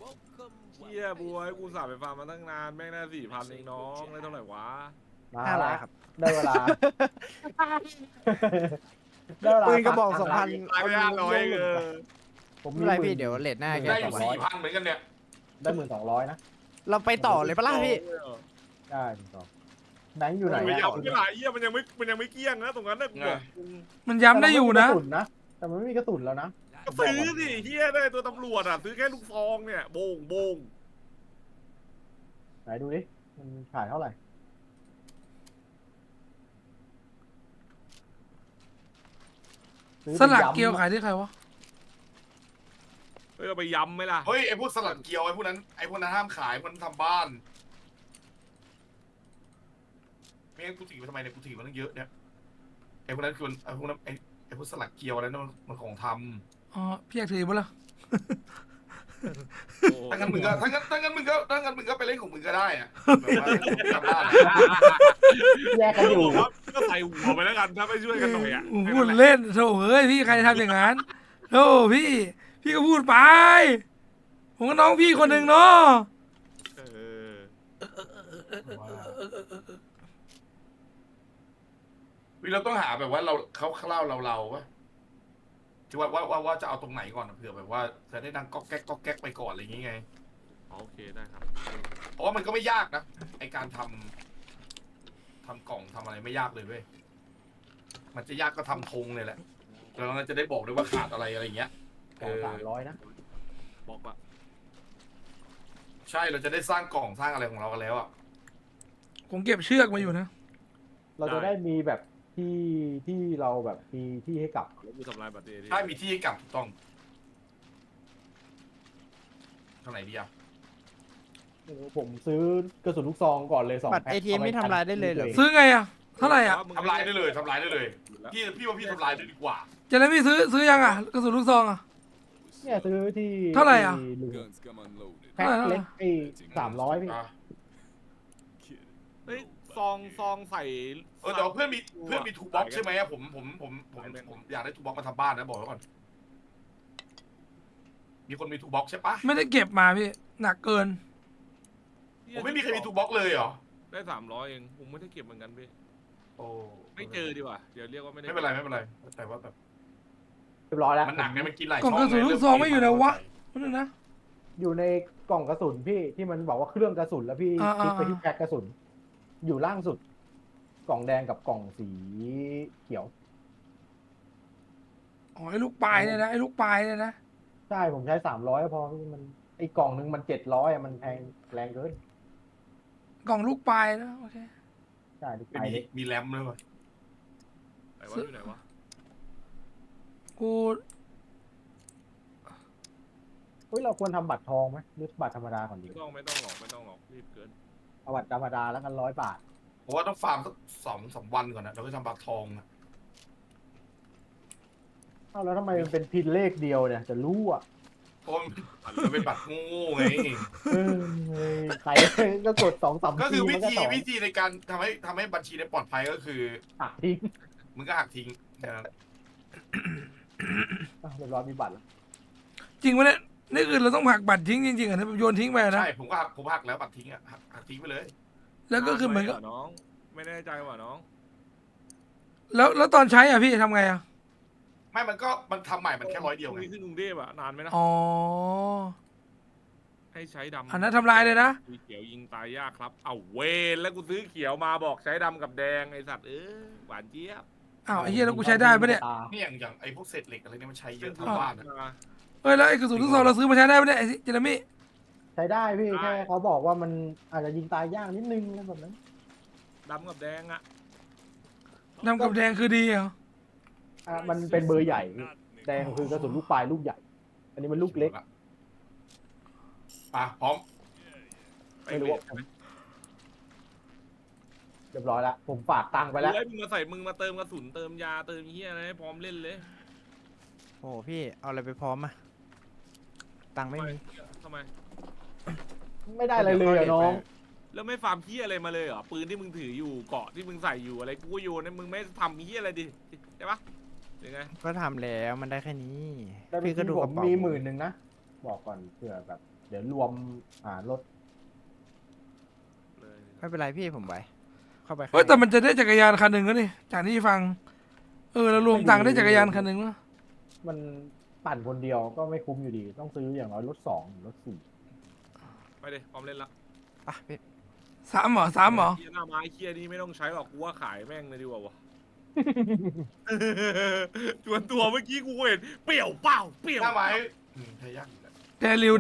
Welcome. เชี่ยบวยกูสาไปฟาร์มมาตั้งนานแม่งได้4,000เองน้องได้เท่าไหร่วะ มา 500 ละ ครับ ได้เวลา ได้เวลา ปืนกระบอก ตัด 2,000 ตายไป500ผม ไม่ มี เป็นไร ห พี่เดี๋ยวเลทหน้าแก ได้อ ต่อยู่ 4,000เหมือนกันเนี่ย ได้1200นะ เราไปต่อเลยปะล่ะพี่ ได้ต่อแบงค์อยู่ไหน ไม่ อะ อยากไม่หลายเยี่ยมันยังไม่เกลี้ยงนะตรงนั้นนะกูบอก มันย้ำได้อยู่นะ แต่มันไม่มีกระสุนแล้วนะ ก็ซื้อสิเฮียได้ตัวตำรวจอ่ะซื้อแค่ลูกซองเนี่ยโบง ไหนดูดิมันขายเท่าไหร่ซื้อ สลัก ป็นำ เกียวขายที่ใครวะ เฮ้ยเราไปย้ำไหมล่ะ เฮ้ยไอ้พวกสลัดเกียวไอ้พวกนั้นห้ามขายมันทำบ้านไม่งั้นกูถือไปทำไมเนี่ยกูถือมาตั้งเยอะเนี่ยไอ้พวกนั้นคือไอ้พวกนั้นไอ้พวกสลัดเกียวอะไรนั่นมันของทำ อ๋อพี่อยากถือปะล่ะ โอ้ ถ้างั้นมึงก็ไปเล่นของมึงก็ได้อะแบบว่าทำบ้าน แยกกันอยู่ บอกว่าก็ใส่หัวไปแล้วกันถ้าไม่ช่วยกันหน่อยอ่ะ ผมพูดเล่นโถเอ้ยพี่ใครทำอย่างนั้นโธ่พี่ก็พูดไป ผมก็น้องพี่คนหนึ่งเนาะ เออ วิเราต้องหาแบบว่าเขาเล่าเราวะที่ว่าจะเอาตรงไหนก่อนเผื่อแบบว่าจะได้ดังก๊อกแก๊กไปก่อนอะไรอย่างงี้ไง โอเคได้ครับ เพราะว่ามันก็ไม่ยากนะไอการทำกล่องทำอะไรไม่ยากเลยเว้ยมันจะยากก็ทำธงเลยแหละแล้วเราจะได้บอกด้วยว่าขาดอะไรอย่างเงี้ย กล่อง300นะ บอกว่า ใช่เราจะได้สร้างกล่องสร้างอะไรของเรากันแล้วอ่ะ ผมเก็บเชือกมาอยู่นะ เราจะได้มีแบบที่เราแบบมีที่ให้กลับ แล้วกูทำลายบัตรเดย์ ใช่มีที่ให้กลับถูกต้องทางไหนดีอ่ะ ผมซื้อกระสุนลูกซองก่อนเลย2 บัตร ATM ไม่ทำลายได้เลยเหรอ ซื้อไงอะเท่าไหร่อะ ทำลายได้เลยพี่ว่าพี่ทำลายเลยดีกว่า เจเรมี่ซื้อยังอะกระสุนลูกซองอะ เนี่ยซื้อที่ เท่าไหร่อะ ที่ Guns come unloaded. แพ็คเล็กไอ้300พี่ อ่ะ Kid. เฮ้ยซองใส่ เดี๋ยวเพื่อนมีทูบ็อกใช่ไหมอะผมอยากได้ทูบ็อกมาทำบ้านนะบอกไว้ก่อนมีคนมีทูบ็อกใช่ปะ ไม่ได้เก็บมาพี่หนักเกิน ผมไม่มีใครมีทูบ็อกเลยเหรอ ได้300เองผมไม่ได้เก็บเหมือนกันพี่ โอ้ ไม่เจอดีกว่าเดี๋ยวเรียกว่าไม่ได้ ไม่เป็นไรแต่ว่าแบบ เรียบร้อยแล้ว มันหนักไงมันกินหลาย กล่อง ช่อง กระสุนลูกซองไม่อยู่ไหนวะ นั่นนะ อยู่ในกล่องกระสุนพี่ที่มันบอกว่าเครื่องกระสุนแล้วพี่ อ่า คลิกไป อ่า ที่แพ็คกระสุน อยู่ล่างสุด กล่องแดงกับกล่องสีเขียว อ๋อไอ้ลูกปลายเนี่ยนะไอ้ลูกปลายเนี่ยนะ ใช่ผมใช้300พอพี่มันไอ้กล่องนึงมัน700อะมันแพงแรงเกิน กล่องลูกปลายนะโอเค ใช่ลูก ไม่ ไป มี เล็ก มีแรมเลยวะ ไหนวะอยู่ไหนวะ กู เฮ้ยเราควรทำบัตรทองไหมหรือบัตรธรรมดาก่อนดี ไม่ต้องหรอกรีบเกิน เอาบัตรธรรมดาแล้วกัน100 บาท เพราะว่าต้องฟาร์มสัก2-3 วันก่อนนะเราก็ทำบัตรทองนะ เอ้าแล้วทำไมมันเป็นพินเลขเดียวเนี่ยจะรู้อ่ะ เพราะมันเป็นบัตรโง่ๆไง เออใครก็กด2-3 ก็ ที คือ มันก็ต่อ วิธีในการทำให้บัญชีได้ปลอดภัยก็คือ หักทิ้ง มึงก็หักทิ้งแค่นั้น อ่ะเรียบร้อยมีบัตรแล้ว จริงวะเนี่ยนี่คือเราต้องหักบัตรทิ้งจริงๆเหรอเนี่ยโยนทิ้งไปนะ ใช่ผมหักแล้วบัตรทิ้งอ่ะหักทิ้งไปเลย แล้วก็คือเหมือนกับ น้องไม่แน่ใจว่ะน้อง แล้วตอนใช้อ่ะพี่ทำไงอ่ะ ไม่มันทำใหม่มันแค่100 เดียวไง นี่ขึ้นกรุงเทพอะนานไหมนะ อ๋อ ให้ใช้ดำ อันนั้นทำลายเลยนะ มีเขียวยิงตายยากครับเอาเวรแล้วกูซื้อเขียวมาบอกใช้ดำกับแดงไอสัตว์หวานเจี๊ยบ อ้าวไอ้เหี้ยแล้วกูใช้ได้ปะเนี่ย นี่อย่างไอ้พวกเศษเหล็กอะไรเนี่ยมันใช้เยอะทำบ้านนะ เอ้ยแล้วไอ้กระสุนลูกซองเราซื้อมาใช้ได้ปะเนี่ยไอ้เจเรมี่ ใช้ได้พี่แค่เขาบอกว่ามันอาจจะยิงตายยากนิดนึงอะไรแบบนั้น ดำกับแดงอะ ดำกับแดงคือดีเหรอ อ่ะมันเป็นเบอร์ใหญ่พี่แดงคือกระสุนลูกปลายลูกใหญ่ อันนี้มันลูกเล็ก ปะพร้อม ไม่รู้ว่าเรียบร้อยแล้วผมฝากตังค์ไปแล้ว เฮ้ยมึงมาใส่มึงมาเติมกระสุนเติมยาเติมเฮียอะไรให้พร้อมเล่นเลย โอ้พี่เอาอะไรไปพร้อมอะตังค์ไม่มี ทำไม ไม่ได้อะไรเลยอะน้อง แล้วไม่ฟาร์มเฮียอะไรมาเลยเหรอปืนที่มึงถืออยู่เกาะที่มึงใส่อยู่อะไรกูก็โยนให้มึงไม่ทำเฮียอะไรดิใช่ปะยังไง ก็ทำแล้วมันได้แค่นี้ แต่พี่ พี่ก็ดู ผ ก ม ระเป๋า มี มี 10,000นะบอกก่อนเผื่อแบบ เดี๋ยวรวมรถ เลย ไม่เป็นไรพี่ผมไหวเข้าไป เฮ้ยแต่มันจะได้จักรยานคันหนึ่งก็นี่จากที่ฟังเรารวมตังค์ได้จักรยานคันหนึ่งวะ มันปั่นคนเดียวก็ไม่คุ้มอยู่ดี ต้องซื้ออย่างน้อยรถ2หรือรถ4 ไปดิพร้อมเล่นละ อ่ะพี่ สามเหรอ เฮียหน้าไม้เฮียนี่ไม่ต้องใช้หรอกกูว่าขายแม่งเลยดีกว่าวะ จวนตัวเมื่อกี้กูเห็นเปรี้ยวเปล่าเปรี้ยว หน้าไม้ใช้ยากอยู่นะ แดริว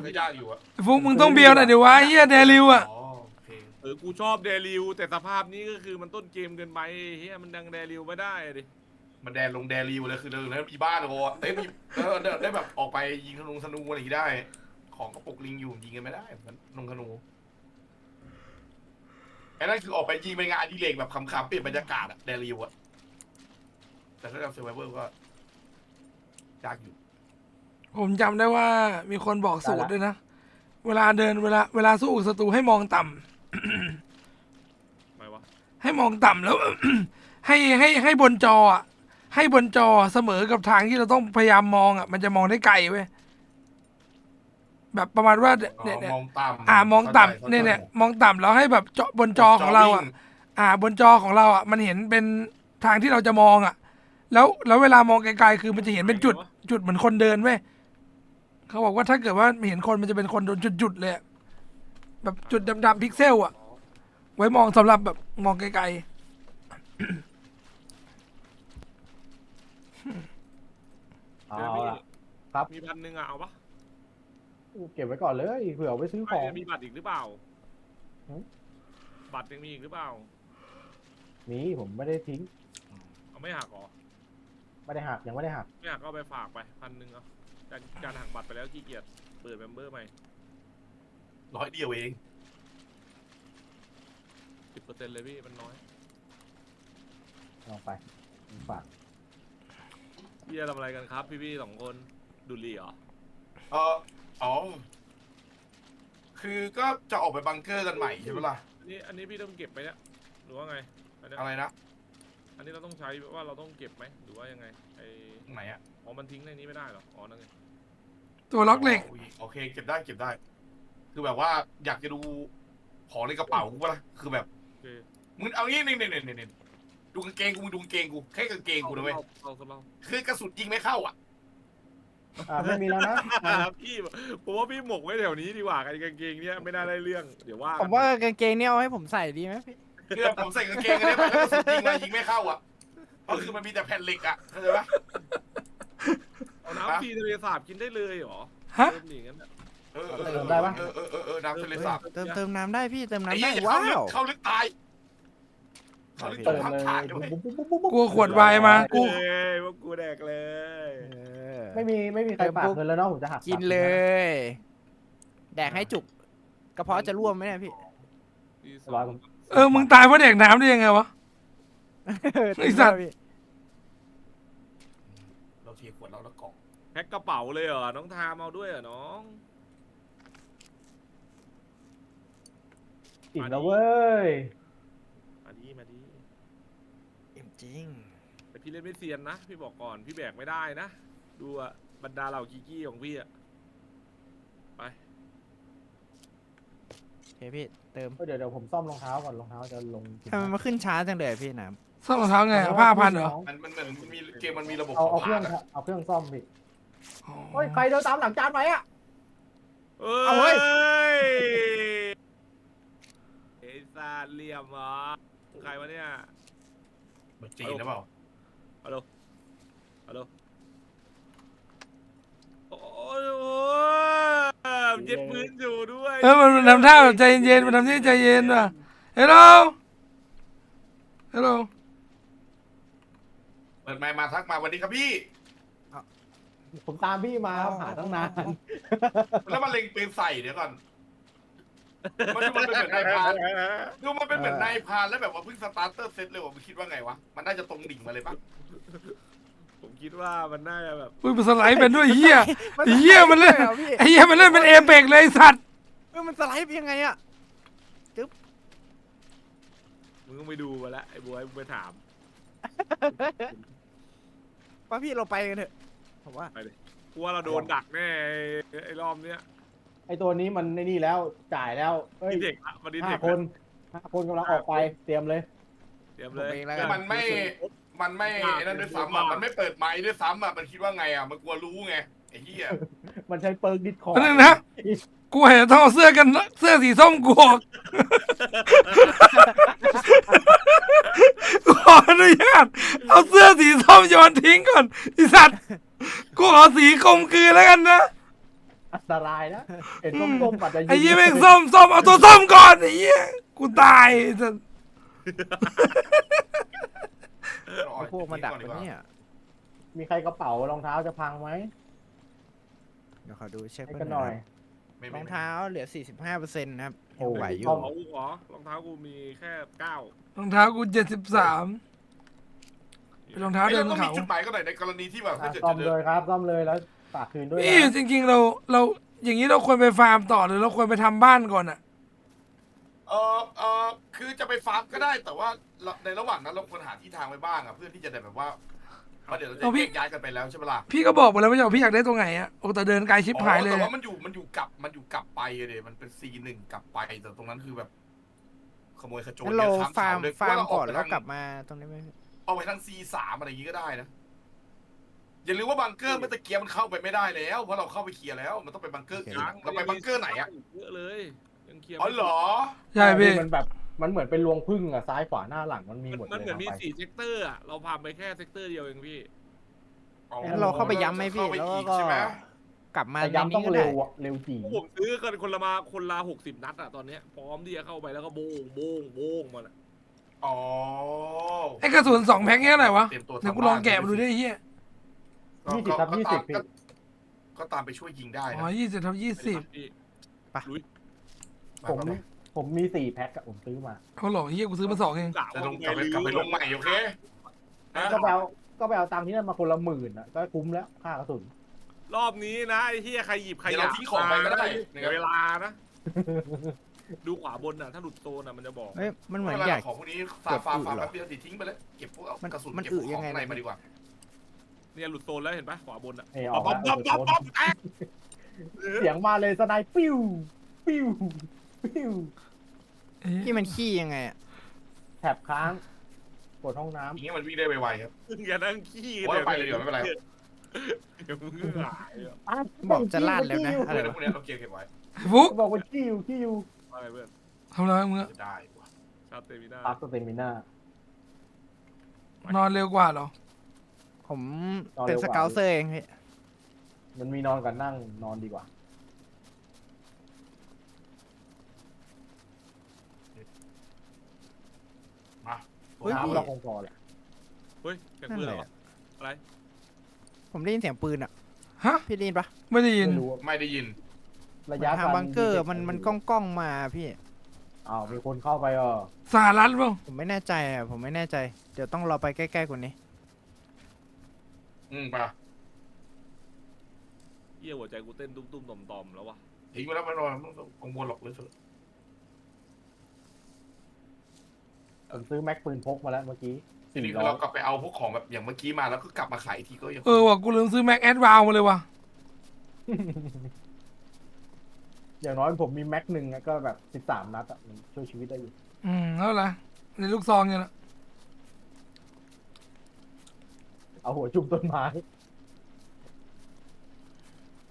ใช้ยากอยู่อะ ฟุกมึงต้องเบียวหน่อยเดี๋ยววะไอ้เหี้ยแดริวอ่ะ อ๋อโอเค กูชอบเดลิวแต่สภาพนี้ก็คือมันต้นเกมเกินไปเฮียมันดังเดลิวไม่ได้ดิ มันแดนลงแดรีวเลยคือเลยแล้วมีบ้านโอ้มีได้แบบออกไปยิงธนูอะไรอย่างงี้ได้ ของกระปุกลิงอยู่ยิงกันไม่ได้เหมือนลงธนูไอ้นั่นคือออกไปยิงไปงานอดิเรกแบบขำๆเปลี่ยนบรรยากาศอะแดรีวอะแต่ถ้าเราเซอร์ไวเวอร์ก็ยากอยู่ ผมจำได้ว่ามีคนบอกสูตรด้วยนะ เวลาเดินเวลาสู้กับศัตรูให้มองต่ำ ไม่วะ ให้มองต่ำแล้ว ให้บนจออ่ะให้บนจอเสมอกับทางที่เราต้องพยายามมองอ่ะมันจะมองได้ไกลเว้ยแบบประมาณว่าเนี่ย มองต่ำ มองต่ำเนี่ยมองต่ำแล้วให้แบบบนจอของเราอ่ะบนจอของเราอ่ะมันเห็นเป็นทางที่เราจะมองอ่ะแล้วเวลามองไกลๆคือมันจะเห็นเป็นจุดเหมือนคนเดินเว้ย เขาบอกว่าถ้าเกิดว่าเห็นคนมันจะเป็นคนโดนจุดๆเลยอะแบบจุดดำๆพิกเซลอะไว้มองสำหรับแบบมองไกล เอา เดี๋ยวพี่ ละครับ มี1,000อะเอาปะ เก็บไว้ก่อนเลยเผื่อเอาไปซื้อข ไม่ อง มีบัตรอีกหรือเปล่า หือ บัตรยังมีอีกหรือเปล่า นี่ผมไม่ได้ทิ้ง เอาไม่หักเหรอ ไม่ได้หักยังไม่ได้หัก ไม่หักก็เอาไปฝากไป1,000เอาการหักบัตรไปแล้วขี้เกียจเปิดเมมเบอร์ใหม่ 100 เดียวเอง 10%เลยพี่มันน้อย ลองไปฝาก พี่จะทำอะไรกันครับพี่ๆ2 คนดูดหรี่เหรอ อ๋อ คือก็จะออกไปบังเกอร์กันใหม่ใช่ไหมล่ะ อันนี้พี่ต้องเก็บไปเนี่ยหรือว่าไงอันเนี้ย อะไรนะ อันนี้เราต้องใช้ว่าเราต้องเก็บไหมหรือว่ายังไงไอ ตรงไหนอะ อ๋อมันทิ้งในนี้ไม่ได้เหรออ๋อนั่นไง ๆ ตัวล็อกเหล็ก โอเคเก็บได้เก็บได้ คือแบบว่าอยากจะดูของในกระเป๋ากูปะล่ะคือแบบ โอเค มึงเอางี้นี่ดูกางเกงกูมึงดูกางเกงกูแค่กางเกงกูนะเว้ย เรา คือกระสุนยิงไม่เข้าอ่ะ ไม่มีแล้วนะ พี่ผมว่าพี่หมกไว้แถวนี้ดีกว่าไอ้กางเกงเนี้ยไม่น่าได้เรื่องเดี๋ยวว่า ผมว่ากางเกงเนี่ยเอาให้ผมใส่ดีไหมพี่ คือผมใส่กางเกงกันได้ไปแล้วกระสุนยิงมายิงไม่เข้าอ่ะเพราะคือมันมีแต่แผ่นเหล็กอ่ะเข้าใจปะ เอาน้ำฟรีทะเลสาบกินได้เลยเหรอ ฮะ เริ่มหนีงั้นน่ะ น้ำทะเลสาบ เติมน้ำได้พี่เติม ไอ้ น้ำได้ เหี้ย ว้าว เข้าลึกตายเข้าลึกต เติ ก ม ทับ เลย ขาดด้วย กลัวขวดไวน์มากู เอ้ยพวกกูแดกเลย ไม่มีใครฝากเงินแล้วเนาะผมจะหัก กินเลย แดกให้จุกกระเพาะจะร่วมไหมเนี่ยพี่ ร้อยผม มึงตายเพราะแดกน้ำได้ยังไงวะ ไอ้สัตว์ เราเทียบขวดเราแล้วกล่อง แพ็คกระเป๋าเลยเหรอน้องทามเอาด้วยเหรอน้อง อิ่มแล้วเว้ย มาดี อิ่มจริง แต่พี่เล่นไม่เซียนนะพี่บอกก่อนพี่แบกไม่ได้นะดูอะบรรดาเหล่ากีกี้ของพี่อะไป โอเคพี่เติม เดี๋ยวผมซ่อมรองเท้าก่อนรองเท้าจะลง ทำไมมาขึ้นช้าจังเลยพี่น้ ซ่อมรองเท้าไงเอาผ้าพันเหรอ มันเหมือนมีเกมมันมีระบบ เอาเค ผ่า รื่อง นอะ เอาเครื่องซ่อมพี่ อ๋อ โอ้ยใครเดินตามหลังจานไหมอ่ะ เอ้ เอาเว้ย ไอ้ซาเหลี่ยมเหรอใครวะเนี่ย มันจีนหรือเปล่า ฮัลโหลโอ้ยเย็ดพื้นอยู่ด้วย มันทำท่าแบบใจเย็นๆมันทำท่าใจเย็นว่ะเฮลโหล เปิดไมค์มาทักมาวันนี้ครับพี่ ผมตามพี่มาครับหาตั้งนาน แล้วมันเล็งปืนใส่เดี๋ยวก่อน มันเป็นเหมือนนายพรานดูมันเป็นเหมือนนายพรานแล้วแบบว่าเพิ่งสตาร์เตอร์เซตเลยว่ะมึงคิดว่าไงวะ มันน่าจะตรงดิ่งมาเลยปะ ผมคิดว่ามันน่าจะแบบ อุ้ยมันสไลด์เป็นด้วยไอ้เหี้ย ำ ไอ้เหี้ยมันเล่น หรอพี่ ไอ้เหี้ยมันเล่นเป็นเอเปกเลยไอ้สัตว์ มันสไลด์เป็นยังไงอะ มึงก็ไปดูมาแล้วไอ้บวยมึงไปถาม ป้าพี่เราไปกันเถอะผมว่า กลัวเราโดนดักแน่ไอ้รอบเนี้ย ไอตัวนี้มันในนี่แล้วจ่ายแล้วเอ้ย มีเด็กละวันนี้ ห้า เด็ก คนกำลังออกไปเตรียมเลย เตรียม ผ เล ม ย เองแล้ว คื กั อน มันไม่ไอ้นั่นด้วยซ้ำอ่ะ มันไม่เปิดไมค์ด้วยซ้ำอ่ะ มันคิดว่าไงอ่ะ มันกลัวรู้ไงไอ้เหี้ย มันใช้เปิร์กดิสคอร์ นั่นนะกูเห็นต้องเอาเสื้อกันเสื้อสีส้มกูออกขออนุญาตเอาเสื้อสีส้มโยนทิ้งก่อนไอ้สัตว์กูขอสีกลมกลืนแล้วกันนะ อันตรายนะเห็นส้มๆปัดจะยิง ไอ้เหี้ยแม่งส้มเอาตัวส้มก่อนไอ้เหี้ยกูตายไอ้สัตว์ พวกมาดักปะเนี่ย มีใครกระเป๋ารองเท้าจะพังไหม เดี๋ยวขอดูเช็ค ให้ ก่ กั อน น หน่อย รองเท้าเหลือ 45%นะครับ โอ้ ยังไหวอยู่ ซ่ รองเท้ากูเหรอรองเท้ากูมีแค่9 รองเท้ากู73เป็นรองเท้า ไอ้ เดิ เรา น ต้องมี เขา จุดหมายก็หน่อยในกรณีที่แบบถ้าเกิด ซ่อ จะ ม เดิ เลย น ครับซ่อมเลยแล้วฝากคืนด้วย นี่ นะ จริงๆเราอย่างนี้เราควรไปฟาร์มต่อหรือเราควรไปทำบ้านก่อนอ่ะ คือจะไปฟาร์มก็ได้แต่ว่าในระหว่างนั้นเราควรหาที่ทางไว้บ้างอ่ะเพื่อที่จะได้แบบว่าเพราะเดี๋ยวเราจะแยกย้ายกันไปแล้วใช่ไหมล่ะ พี่ก็บอกไปแล้วว่าพี่อยากได้ตรงไหนอ่ะโอ้แต่เดินไกลชิบหายเลย แต่ว่ามันอยู่กลับไปเลยมันเป็น C1 กลับไปแต่ตรงนั้นคือแบบ ขโมยขโจร งั้น เย เรา อะค้าง ฟาร์ม เลย ฟาร์ม ว่า ก่อน เา แล้ว ไป กลับมาตรงนี้ไหม เอาไปทาง C3 อะไรอย่างงี้ก็ได้นะ อย่าลืมว่าบังเกอร์เมื่อตะเกียบมันเข้าไปไม่ได้แล้วเพราะเราเข้าไปเคลียร์แล้วมันต้องไปบังเกอร์กลางเราไปบังเกอร์ไหนอ่ะ เยอะเลยยังเคลียร์ อ๋อเหรอ ใช่พี่ มันแบบมันเหมือนเป็นรวงพึ่งอะซ้ายขวาหน้าหลังมันมีหมด มัน เลย เหมือนมี ทางไป 4 เซกเตอร์อะเราพาไปแค่เซกเตอร์เดียวเองพี่ งั้นเราเข้าไปย้ำไหมพี่ เข้าไป แล้ว อีก ก็ ใช่ไหม กลับมา แต่ ใน ย้ำต้ นี้ อง ก็ เร็ ได้ วอะเร็วจี ผมซื้อกันคนละ60 นัดอะตอนเนี้ยพร้อมที่จะเข้าไปแล้วก็โบงโบงโบงมาละ อ๋อ ไอ้กระสุน2 แพ็คเนี่ยอะไรวะ เตรียมตัว เดี๋ยวกูลองแกะมาดูดิไอ้เฮีย 20/20พี่ ก็ตามไปช่วยยิงได้ อ๋อ นะ 20/20 พี่ ไป ลุย ผมมี4 แพ็คอะผมซื้อมา เขาหลอกเฮียกูซื้อมา2เอง กะ จะ ว่า ลงกลับไปลงใหม่โอเคฮะ ก็ไปเอาตังค์ที่นั่นมาคนละ10,000อะก็คุ้มแล้วค่ากระสุน รอบนี้นะไอ้ที่ใครหยิบใคร เดี๋ยวเราทิ้งของไปก็ได้ เดี๋ยวเวลานะ ดูขวาบนน่ะถ้าหลุดโซนน่ะมันจะบอก เฮ้ยมันเหมือน วลา อยาก ของพวกนี้ เก็บ ฟา อึเหรอ แป๊บเดียวดิทิ้งไปเลยเก็บพวกเอา มัน กระสุน มัน เก็บพวก อึยั ของ งไง ข้างในมาดีกว่า เนี่ยหลุดโซนแล้วเห็นปะขวาบนอ่ะ นี่ออก บ๊อบ แล้ว บ๊อบบ๊อบบ๊อบแอ๊ะ เสียงมาเลยสไนป์ปิ้วปิ้วปิ้ว ที่มันขี้ยังไงอะ แถบค้างกดห้องน้ำ อย่างเงี้ยมันวิ่งได้ไวๆครับ มึงอย่านั่งขี้ โอ้ยไปเลยเดี๋ยวไม่เป็นไร เดี๋ยวมึงหายอ่ะ บอกจะลาดแล้วนะอะไร เดี๋ยว วะ พวกเนี้ยเราเก็บไว้ ฟุก บอกว่าขี้อยู่ อะไรเพื่อน ทำอะไรมึงอะ ได้ว่ะ ชาเตมิน่า ปักสเตมิน่าน อนเร็วกว่าเหรอ ผมเป็นสเกลเซอร์เองพี่ มันมีนอนกับนั่งนอนดีกว่า มา น้ำเราคงพอแหละ เฮ้ยเสียงปืนเหรออะไร ผมได้ยินเสียงปืนอะ ฮะ พี่ได้ยินปะ ไม่ได้ยิน ไม่รู้ ไม่ได้ยิน ระยะ ทางบังเกอร์มันก้องๆมาพี่ อ้าวมีคนเข้าไปสหรัฐเปล่า ผมไม่แน่ใจอะผมไม่แน่ใจ เดี๋ยวต้องรอไปใกล้ๆกว่านี้ ไป เยี่ยหัวใจกูเต้นตุ้มๆต่อมๆแล้ววะ ทิ้งไปแล้วไม่รอไม่ต้องกังวลหรอกเลยเถอะ ผมซื้อแม็กปืนพกมาแล้วเมื่อกี้ ทีนี้คือเรากลับไปเอาพวกของแบบอย่างเมื่อกี้มาแล้วก็กลับมาขายอีกทีก็ยัง เออว่ะกูลืมซื้อแม็กแอดวาวมาเลยว่ะ อย่างน้อยผมมีแม็ก1ก็แบบ13 นัดอะมันช่วยชีวิตได้อยู่ แล้วอะไรในลูกซองเนี่ยนะ เอาหัวจุ่มต้นไม้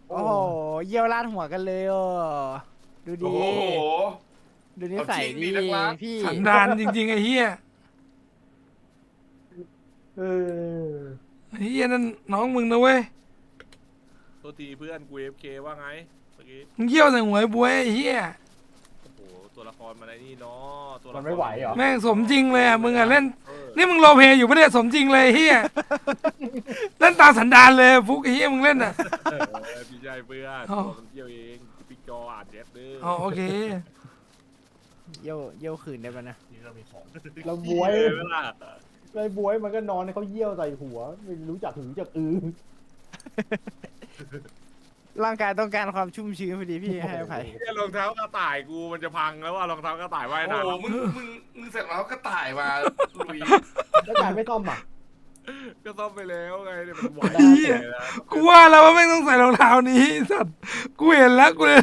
โอ้โหเยี่ยวลาดหัวกันเลยอ่ะดูดิ โอ้โห ดูนิสัย เอาจริงดิ ดี นักล่า พี่ สันดานจริงๆไอ้เฮีย เออ ไอ้เฮียนั่นน้องมึงนะเว้ย ตัวทีเพื่อนกู AFK ว่าไงเมื่อกี้ มึงเยี่ยวใส่หัวไอ้บวยไอ้เฮีย โอ้โหตัวละครมาในนี่เนาะตัวละคร มันไม่ไหวเหรอ แม่งสมจริงเลยอ่ะมึงอ่ะเล่น เออ นี่มึงโรลเพลย์อยู่ปะเนี่ยสมจริงเลยไอ้เฮียเล่นตามสันดานเลยฟุกไอ้เฮียมึงเล่นอ่ะ พี่ชายเพื่อน อ๋อ ตัวมันเกี่ยวเองปิกจออ่านเด็ดเด้อ อ๋อโอเค เยี่ยวขืนได้ปะนะ นี่เรามีของ แล้วบวย เวลา เลยบวยมันก็นอนให้เขาเยี่ยวใส่หัว ไม่รู้จักหือจักอือ ร่างกายต้องการความชุ่มชื้นพอดีพี่ให้อภัย เนี่ยรองเท้ากระต่ายกูมันจะพังแล้วว่ารองเท้ากระต่ายว่าย โอ้ น้ โหมึงเสร็จแล้วก็ตายมาลุย แล้วการไม่ต้อมอ่ะ ำก็ซ่อมไปแล้วไงเนี่ยมันไหว ไอ้เหี้ย กูว่าแล้วว่าแม่งต้องใส่รองเท้านี้สัตว์กูเห็นแล้วกูเลย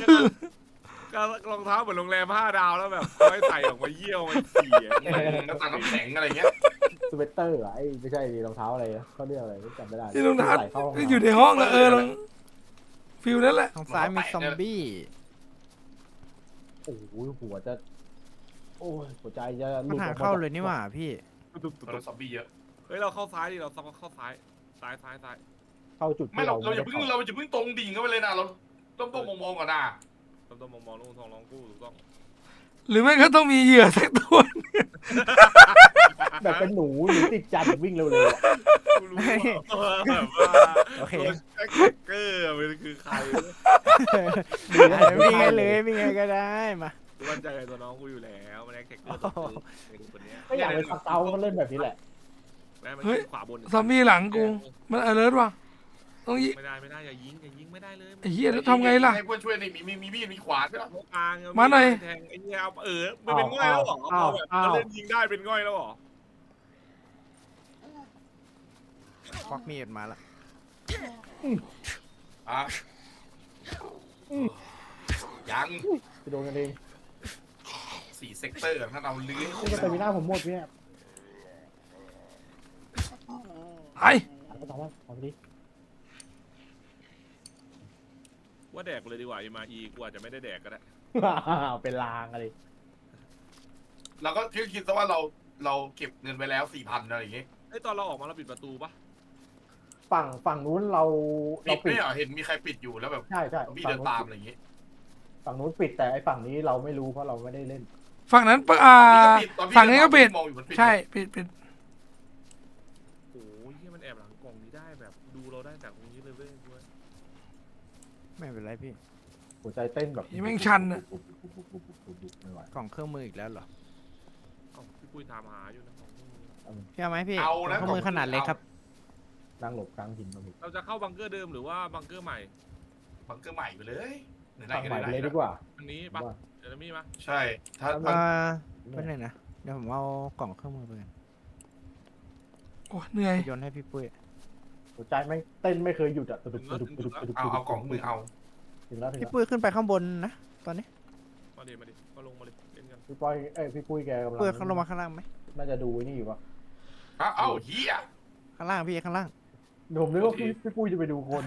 ก็รองเท้าเหมือนโรงแรม5 ดาวแล้วแบบค่อยใส่ออกมาเยี่ยวมันเสีย น้ำตาลน้ำแข็งอะไรเงี้ย สเวตเตอร์เหรอไอ้ไม่ใช่รองเท้าอะไรนะเขาเรียกอะไรจำไม่ได้ นี่รองเท้า ใส่เข้าห้อง อยู่ น้ำ ในห้องแล้วลองฟิลนั่นแหละ ทางซ้ายมีซอมบี้ โอ้โหหัวจะ โอ้ยหัวใจจะห มัน ลุด หา ออกมา เข้าเลยนี่หว่าพี่ เราซอมบี้เยอะ เฮ้ยเราเข้าซ้ายดิเราเข้าซ้ายซ้าย เข้าจุด ไม่ ที่ เรา เรา อย่าเพิ่งตรงดิ่งเข้าไปเลยนะเราต้องมองก่อนนะ ต้องมองลงทองร้องกู้ถูกต้อง หรือไม่ก็ต้องมีเหยื่อสักตัว แบบเป็นหนูติดจันทร์วิ่งเร็วๆอะ กูรู้แบบว่า โอเค แคคเกอร์มันคือใคร วิ่งไงเลยวิ่งไงก็ได้มา กูมั่นใจในตัวน้องกูอยู่แล้วมันแคคเกอร์คนนี้ ไม่อยากเป็นสเกาเขาเล่นแบบนี้แหละ แม่มัน เฮ้ย ขวาบน ซอมบี้หลังกู มันอเลิร์ว่ะต้องยิ ไม่ได้อย่ายิงไม่ได้เลย ไอ้เหี้ยแล้วทำไงล่ะ ให้เพื่อนช่วยนี่มีมีดมีขวานด้วย พกกลาง มาหน่อย แทงไอ้เหี้ยมันเป็นง่อยแล้วเหรอพอแบบเราเล่นยิงได้เป็นง่อยแล้วเหรอ ควักมีดมาละ อ่ะยัง จะโดนกันเอง 4 เซกเตอร์ถ้าเราลื้อ นี่ก็เป็นวินาผมหมดพี่เนี่ย ไอ้ เอาไปต่อมาเอาไปดิ ว่าแดกเลยดีกว่ามาอีกูอาจจะไม่ได้แดกก็ได้ เป็นลางอะไร เราก็คิดซะว่าเราเก็บเงินไปแล้ว4,000อะไรอย่างงี้ ไอยตอนเราออกมาเราปิดประตูปะ ฝั่งนู้นเรา ปิด ปิ ไม่ ด เหรอเห็นมีใครปิดอยู่แล้วแบบ ใช่ใช่ มีเดินตามอะไรอย่างงี้ ฝั่งนู้นปิดแต่ไอ้ฝั่งนี้เราไม่รู้เพราะเราไม่ได้เล่น ฝั่งนั้นตอนพี่ ฝั่งนี้ก็ปิด มองอยู่มันปิด ใช่ปิด โอ้ยเฮียมันแอบหลังกล่องนี้ได้แบบดูเราได้จากตรงนี้เลยเว้ย ไม่เป็นไรพี่ หัวใจเต้นแบบ นี่แม่งชันอะ ไม่ไหว กล่องเครื่องมืออีกแล้วเหรอ เอ้าพี่ปุ้ยตามหาอยู่นะของพวกนี้ พี่เอาไหมพี่ เอา กล่ นะ องเครื่องมือขนาดเล็กครับ นั่งหลบกลางหินมาดิ เราจะเข้าบังเกอร์เดิมหรือว่าบังเกอร์ใหม่ บังเกอร์ใหม่ไปเลยไหน ฝั่ง ๆก็ ใหม่ ไหน ไปเลย ๆ ดีกว่า อันนี้ปะ ว่า เดี๋ยวมีปะ ใช่ถ้า เป็นหนึ่งนะเดี๋ยวผมเอากล่องเครื่องมือไปกัน โอ้เหนื่อย โยนให้พี่ปุ้ย หัวใจแม่งเต้นไม่เคยหยุดอะตุดุกตุดุกตุดุกตุดุก เอากล่องมือเอา ถึงแล้วถึง พี่ แล้ว ปุ้ยขึ้นไปข้างบนนะตอนนี้ มาดิมาลงมาดิเล่นกัน พี่ปุ้ยพี่ปุ้ยแกกำลั ปุ้ยลงมาข้างล่างไหม น่าจะดูไอ้นี่อยู่ปะ เอ้าเฮีย ข้างล่างพี่ข้างล่าง ผมนึกว่าพี่ปุ้ยจะไปดูคน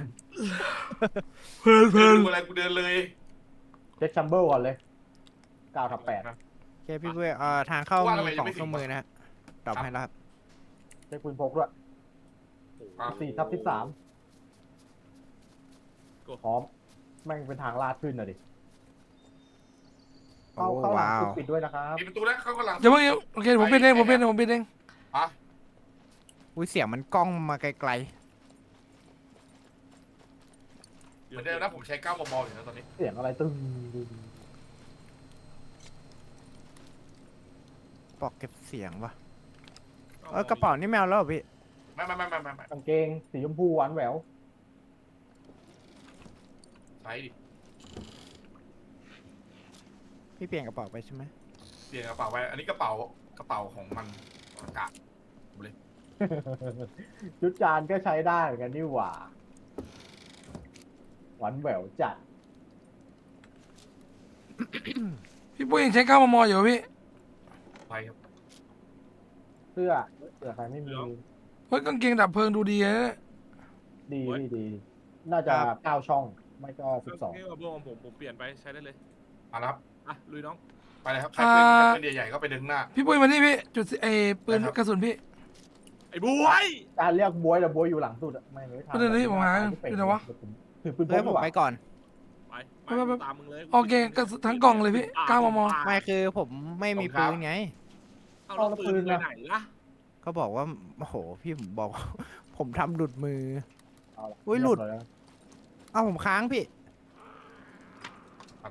เพลิน เดินดูอะไรกูเดินเลย เช็คชัมเบอร์ก่อนเลย9/8 โอเคพี่ปุ้ยทางเข้ามีกล่องเครื่องมือนะฮะตอบให้แล้วครับ เช็คปืนพกด้วย 4/13พร้อมแม่งเป็นทางลาดขึ้นน่ะดิ โอ้ เข้าหลัง ว้าว ปิดด้วยนะครับ ปิดประตูแล้วเขากำลัง อย่าเพิ่งโอเคผมปิดเอง อ่ะ อุ้ยเสียงมันกล้องมาไกล เหมือนเดิมนะผมใช้9 มมอยู่นะตอนนี้ เสียงอะไรตึ้ง ๆปอกเก็บเสียงวะกระเป๋านี่แมวแล้วเหรอพี่ ไม่ กางเกงสีชมพูหวานแหวว ใช้ดิ พี่เปลี่ยนกระเป๋าไปใช่ไหม เปลี่ยนกระเป๋าไว้อันนี้กระเป๋าของมันกะ ชุดจานก็ใช้ได้เหมือนกันนี่หว่าหวานแหววจัด พี่ปุ้ยยังใช้9 มมอยู่พี่ ไปครับ เสื้อใครไม่มี เฮ้ยกางเกงดับเพลิงดูดีนะ ดีพี่ดี น่าจะ9 ช่อง ไม่ก็ เมื่อกี้กับของผมเปลี่ยนไปใช้ได้เลย มาแล้วครับ อ่ะลุยน้อง ไปเลยครับใครเป็นใหญ่ๆก็ไปดึงหน้า พี่ปุ้ยมานี่พี่จุดปืนกระสุนพี่ ไอ้บวย 12การเรียกบวยแต่บวยอยู่หลังสุดอะไม่เลย ประเด็นนี้ผมหาอยู่ไหนวะ ถือปืนพ เฮ้ย ก ผ ดี ม กว่า ไปก่อน ไปตามมึงเลย โอเคกระสุนทั้งกล่องเลยพี่9 มม ไม่คือผมไม่มีปืนไง เอาแล้วปืนไปไหนล่ะ เขาบอกว่าโอ้โหพี่ผมบอก ผมทำหลุดมือ เอาละ อุ๊ยหลุด เรีบร้อแล้ว เอ้าผมค้างพี่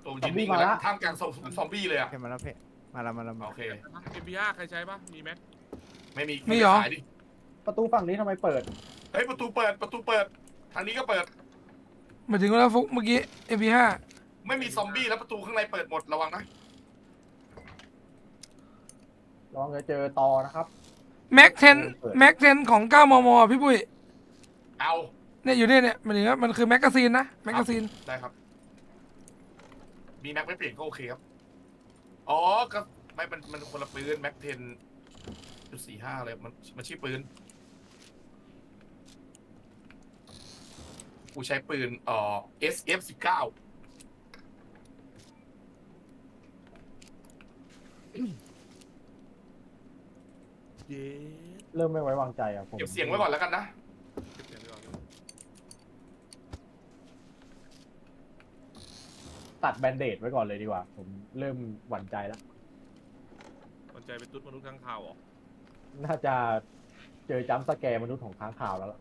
ตัวยิงนี่มาแล้วท่ามกลางซอมบี้เลย โอ อ่ะ เคมาแล้วพี่มาแล้ว โอเค MP5 ใครใช้ปะมีแม็ก ไม่มี มีเหรอ ขายดิ ประตูฝั่งนี้ทำไมเปิด เฮ้ยประตูเปิดทางนี้ก็เปิด หมายถึงว่าฟุกเมื่อกี้ MP5 ไม่มีซอมบี้แล้วประตูข้างในเปิดหมดระวังนะ ลองจะเจอตอนะครับ แม็ก10ของ9 มมพี่ปุ้ย เอา เนี่ยอยู่เนี่ยหมายถึงว่ามันคือแมกกาซีนนะแมกกาซีน ได้ครับ มีแม็กไม่เปลี่ยนก็โอเคครับอ๋อก็ไม่มันคนละปืนแม็ก10.45เลยมันชื่อปืนกูใช้ปืนSF19 เย้ เริ่มไม่ไว้วางใจอ่ะผม เก็บเสียงไว้ก่อนแล้วกันนะ เก็บเสียงไว้ก่อน ตัดแบนเดดไว้ก่อนเลยดีกว่า ผมเริ่มหวั่นใจแล้ว มันใจเป็นตุ๊ดมนุษย์ข้างข่าวเหรอ น่าจะเจอจัมป์สแกร์มนุษย์ของค้างข่าวแล้วล่ะ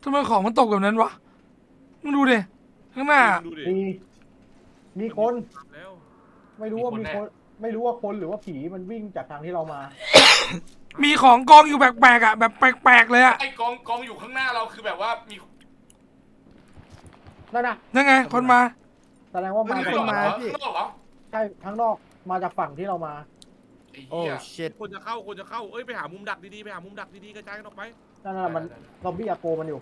ทำไมของมันตกแบบนั้นวะมึงดูดิข้างหน้า ดูดิ มีคน แล้ว ไม่รู้ว่ามีคนไม่รู้ว่าคนหรือว่าผีมันวิ่งจากทางที่เรามา มีของกองอยู่แปลกๆอ่ะแบบแปลกๆเลยอ่ะ ไอ้กองอยู่ข้างหน้าเราคือแบบว่ามี นั่นน่ะ นั่นไงคนมา แสดงว่ามา ไม่ จาก หรอ มา ข้างนอกเหรอ ใช่ทั้งนอกมาจากฝั่งที่เรามา ไอ้ โอ้ เหี้ย ชิต คนจะเข้าเอ้ยไปหามุมดักดีๆไปหามุมดักดีๆกระจายกันออกไป นั่นน่ะมันซอมบี้อาโกมันอยู่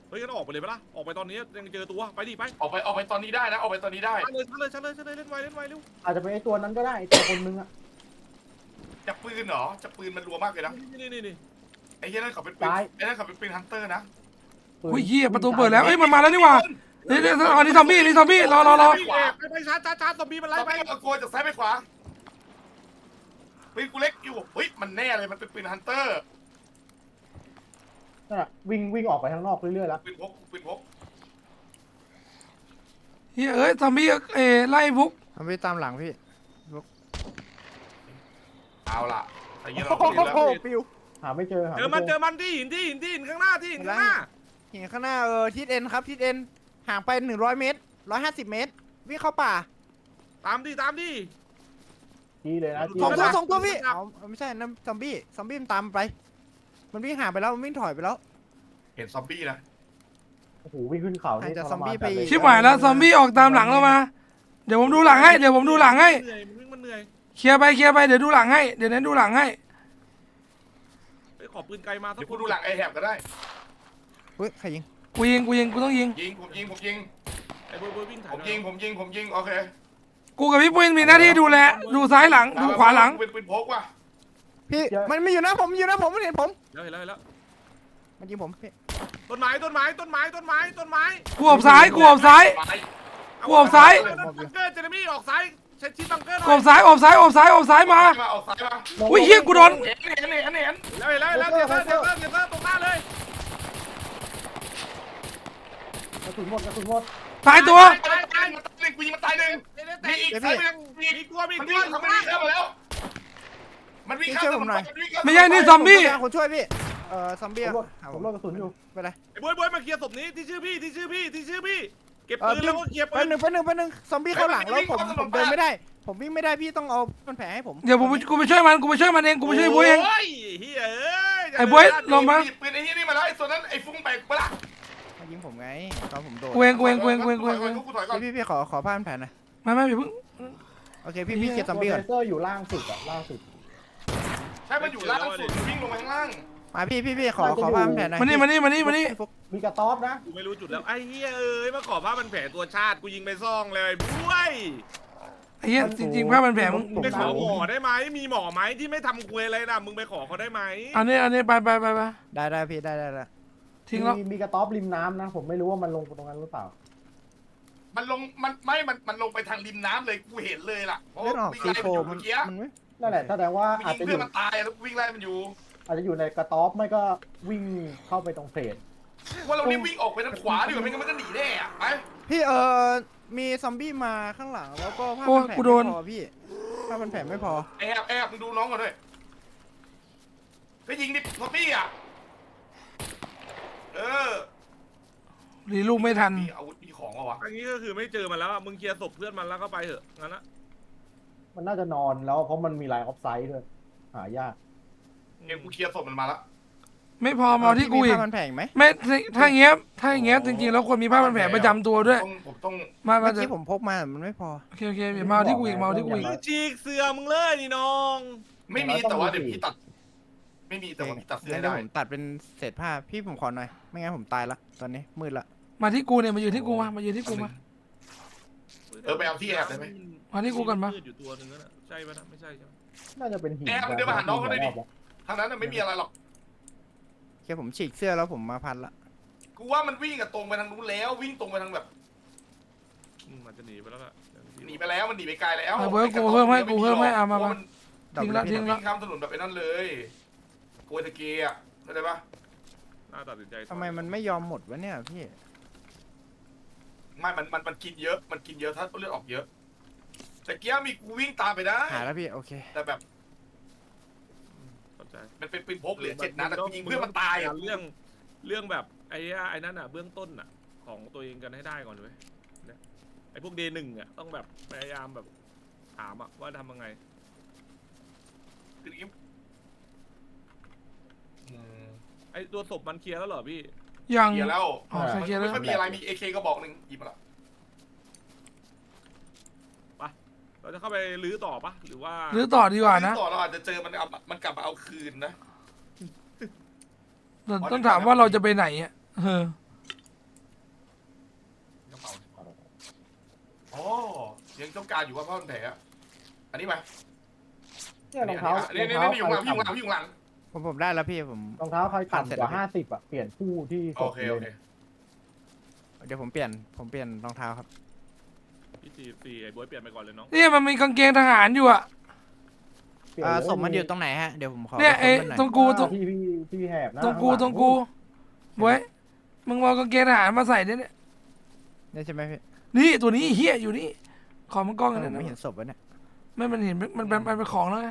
เฮ้ยงั้นออกไปเลยปะล่ะออกไปตอนนี้ยังเจอตัวไปดิไป ออกไปตอนนี้ได้นะออกไปตอนนี้ได้ ชันเลยเล่นไวเร็ว อาจจะเป็นไอ้ตัวนั้นก็ได้ไอ้ตัวคนนึงอะ จะปืนเหรอจะปืนมันรัวมากเลยนะ นี่ ไอ้เหี้ยนั่นเขาเป็นปืน ซ้าย ไอ้นั่นเขาเป็นปืนฮันเตอร์นะ ปืน โอ้ยเหี้ยประตูเปิดแล้วเอ้ยมันมาแล้วนี่หว่านี่อันนี้ซอมบี้นี่ซอมบี้รอ ไปชาร์จซอมบี้มันไล่ เรา ไป ไปตะโกนจากซ้ายไปขวาปืนกูเล็กอยู่เฮ้ยมันแน่เลยมันเป็นปืนฮันเตอร์ นั่นน่ะวิ่งออกไปข้างนอกเรื่อยๆแล้ว ปืนพก เฮ้ยเอ้ยซอมบี้ไล่ฟุก ทำไปตามหลังพี่ เอาล่ะไอ้เงี้ย โอ้ เรา โห เห็นแล้ว ปิว หาไม่เจอหา เจอ ไม่ มัน เจ เจ อ อมันที่หินข้างหน้าที่หินข้างหน้า เห็นข้างหน้าทิศเอ็นครับทิศเอ็นห่างไป100 เมตร150 เมตรวิ่งเข้าป่า ตามดิ จี้เลยนะจี้ สอง เลย ตัว นะ สองตัวพี่ ครับ อ๋อไม่ใช่นั่นซอมบี้มันตามไป มันวิ่งห่างไปแล้วมันวิ่งถอยไปแล้ว เห็นซอมบี้นะ โอ้โหวิ่งขึ้นเขา อาจ นี่ จะ ทร ซอมบี้ มานจัดเลย ไป ชิบหายแล้วซอมบี้ออกตามหลังเรามาเดี๋ยวผมดูหลังให้เดี๋ยวผมดูหลังให้ เหนื่อยมันเหนื่อย เคลียร์ไปเดี๋ยวดูหลังให้เดี๋ยวนั้นดูหลังให้ ไปขอปืนไกลมาสัก เดี๋ยว ค กู น ดูหลังไอแฮบก็ได้ เฮ้ยใครยิง กูยิงกูต้องยิง ผมยิง ไอ้เบอร์วิ่งถ่าย ผมยิงโอเค กูกับพี่ปุ้ยมีหน้าที่ดูแลดูซ้ายหลังดูขวาหลัง เป็นปืนพกว่ะ พี่มันไม่อยู่นะผมมันเห็นผม เห็นแล้ว มันยิงผมพี่ ต้นไม้ กูออกซ้าย ไป กูออกซ้าย บังเกอร์เจเรมี่ออกซ้ายใช้ชิดบังเกอร์หน่ ออกซ้ายออกซ้ายมา ออกซ้ายมา อุ้ยเฮียกูโดน เห็น เห็นแล้วเดี๋ยวเตอร์ตรงหน้าเลย กระสุนหมด ตายตัว ตายหนึ่งกูยิงมันตายหนึ่งมีอีกซ้ายมัน มีกลัว มันวิ่งเข้ามาแล้วมันวิ่งเข้า ไม่ใช่นี่ซอมบี้ คนช่วยพี่ซอมบี้ ผมโดนกระสุนอยู่ ไปเลย ไอ้บอยมาเคลียร์ศพนี้ที่ชื่อพี่เก็บปืนแล้วก็เคลียร์ ไป ปืน หนึ่งซอมบี้เข้าหลังแล้วผมเดินไม่ได้ ผมวิ่งไม่ได้พี่ต้องเอามันแผลให้ผม เดี๋ยวกูไปช่วยมันเองกูไปช่วยบุ้ยเอง โอ้ยเฮ้ย ไอ้บุ้ยลงมา ปืนไอ้นี่มาแล้วไอ้ส่วนนั้นไอ้ฟุ้งไปปะล่ะ มายิงผมไงตอนผมโดน กูเอง กูถอยก่อน พี่ขอผ้าพันแผลหน่อย ไม่อย่าเพิ่ง โอเคพี่เคลียร์ซอมบี้ก่อน เซอร์อยู่ล่างสุดอะล่างสุด ใช่มันอยู่ล่างสุดวิ่งลงไปข้างล่าง มาพี่ขอผ้าพันแผลหน่อย มานี่ มีกระต๊อบนะ กูไม่รู้จุดแล้วไอ้เหี้ยมาขอผ้ามันแผลตัวชาติกูยิงไปซ่องเลยบุ้ย ไอ้เหี้ยจริงๆภาพมันแผลมึง ไปขอหมอได้ไหมมีหมอไหมที่ไม่ทำคุยอะไรนะมึงไปขอเขาได้ไหม อันนี้ไป ได้พี่ได้ ทิ้งแล้ว มีกระต๊อบริมน้ำนะ ผมไม่รู้ว่ามันลงตรงนั้นหรือเปล่า มันลงไปทางริมน้ำเลยกูเห็นเลยล่ะเพราะ เลือดออก วิ่ง ซี ไล่ โฟ มันอยู่ มัน เมื่อกี้ มันไม่ นั่นแหละแสดงว่า กู อาจ ยิง จะอ เพื่อยู่ นมันตายแล้วกูวิ่งไล่มันอยู่ อาจจะอยู่ในกระต๊อบไม่ก็วิ่งเข้าไปตรงเศษ ว่าเรานี่วิ่งออกไปทางขวาดีกว่าไม่งั้นมันก็หนีแน่อะไป พี่มีซอมบี้มาข้างหลังแล้วก็ผ้าพันแผลไม่พอพี่ผ้าพันแผลไม่พอ แอบมึงดูน้องก่อนด้วยก็ยิงดิพอพี่อ่ะรีลูกไม่ทัน มีอาวุธมีของวะ อันนี้ก็คือไม่เจอมันแล้วมึงเคลียร์ศพเพื่อนมันแล้วก็ไปเถอะงั้นนะ มันน่าจะนอนแล้วเพราะมันมีไลน์ออฟไซด์ด้วยหายาก เกมกูเคลียร์ศพมันมาละ ไม่พอมาที่กูอีก ผ้าพันแผลไหม ไม่ถ้าอย่างเงี้ยจริงๆแล้วควรมีผ้าพันแผลประจำตัวด้วย ผมต้อง มา เมื่อกี้ผมพกมามันไม่พอ โอเคมาที่กูอีก มึงฉีกเสือมึงเลยนี่น้อง ไม่มีแต่ว่าเดี๋ยวพี่ตัด ไม่มีแต่ว่าพี่ตัดเสื้อ งั้น ได้ เดี๋ยวผมตัดเป็นเศษผ้าพี่ผมขอหน่อยไม่งั้นผมตายละตอนนี้มืดละ มาที่กูเนี่ยมายืนที่กูมายืนที่กูมา ไปเอาที่แอบได้ไหม มาที่กูก่อนมา อยู่ตัวนึงนั่นน่ะใช่ปะนะไม่ใช่ใช่ไหม น่าจะเป็นหิน แอบมึงเดินมาหาน้องเขาได้ดิทางนั้นไม่มีอะไรหรอก แค่ผมฉีกเสื้อแล้วผมมาพันละ กูว่ามันวิ่งตรงไปทางนู้นแล้ววิ่งตรงไปทางแบบ มันจะหนีไปแล้วล่ะ หนีไปแล้วมันหนีไปไกลแล้ว เบิร์ดกูเพิ่มให้เอามา ดับ ทิ้ง เล ละ ย ทิ้ พี่ งละ วิ่งข้ามถนนแบบไอ้นั่นเลยกลัวตะเกียร์เข้าใจปะ น่าตัดสินใจ ทำไมมันไม่ยอมหมดวะเนี่ยพี่ ไม่มันกินเยอะมันกินเยอะถ้าเลือดออกเยอะตะเกียร์มีกูวิ่งตามไปได้ หาแล้วพี่โอเค แต่แบบ เข้าใจ มันเป็นปืนพกเหลือ7 นัดแต่กูยิงเพื่อนมันตายอ่ะ เรื่องแบบไอ้นั่นอ่ะเบื้องต้นอ่ะของตัวเองกันให้ได้ก่อนเลยไอ้พวกเดย์หนึ่งอ่ะต้องแบบพยายามแบบถามอ่ะว่าทำยังไง คืออย่างงี้ ไอ้ตัวศพมันเคลียร์แล้วเหรอพี่ ยัง เคลียร์แล้ว อ๋อเคลียร์แล้ว ไม่มีอะไรมี AK ก็บอกหนึ่งหยิบมาละ เราจะเข้าไปรื้อต่อปะหรือว่า หรือต่อดีกว่านะ ต่อเราอาจจะเจอมันกลับมาเอาคืนนะ ต้องถามว่าเราจะไปไหนอ่ะอ๋อยังต้องการอยู่ว่าพ่อมันแผลอันนี้ไหม เนี่ยรองเท้า นี่อยู่หลังผมได้แล้วพี่ผม รองเท้าใครต่ำกว่า50อ่ะเปลี่ยนคู่ที่ศ โอ พ เค เลย เดี๋ยวผมเปลี่ยนรองเท้าครับ พี่สี่ไอ้บอยเปลี่ยนไปก่อนเลยน้อง เนี่ยมันมีกางเกงทหารอยู่อะ เปลี่ยนเลย ศพมันอยู่ตรงไหนฮะ เดี๋ยวผมขอ เนี่ย ไป ไอ้ ค้นมันหน่อย ตรงกูตรง พี่แหบนะ ตรงกู ข้าหลั ตรงกูเว้ยมึงเอากางเกงทหารมาใส่เนี่ย นี่ใช่ไหมพี่ นี่ตัวนี้เฮียอยู่นี่ขอมันกล้อง ผ กัน ม นะ ไม่เห็นศพวะเนี่ย ไม่มันเห็นมันเป็นของแล้วไง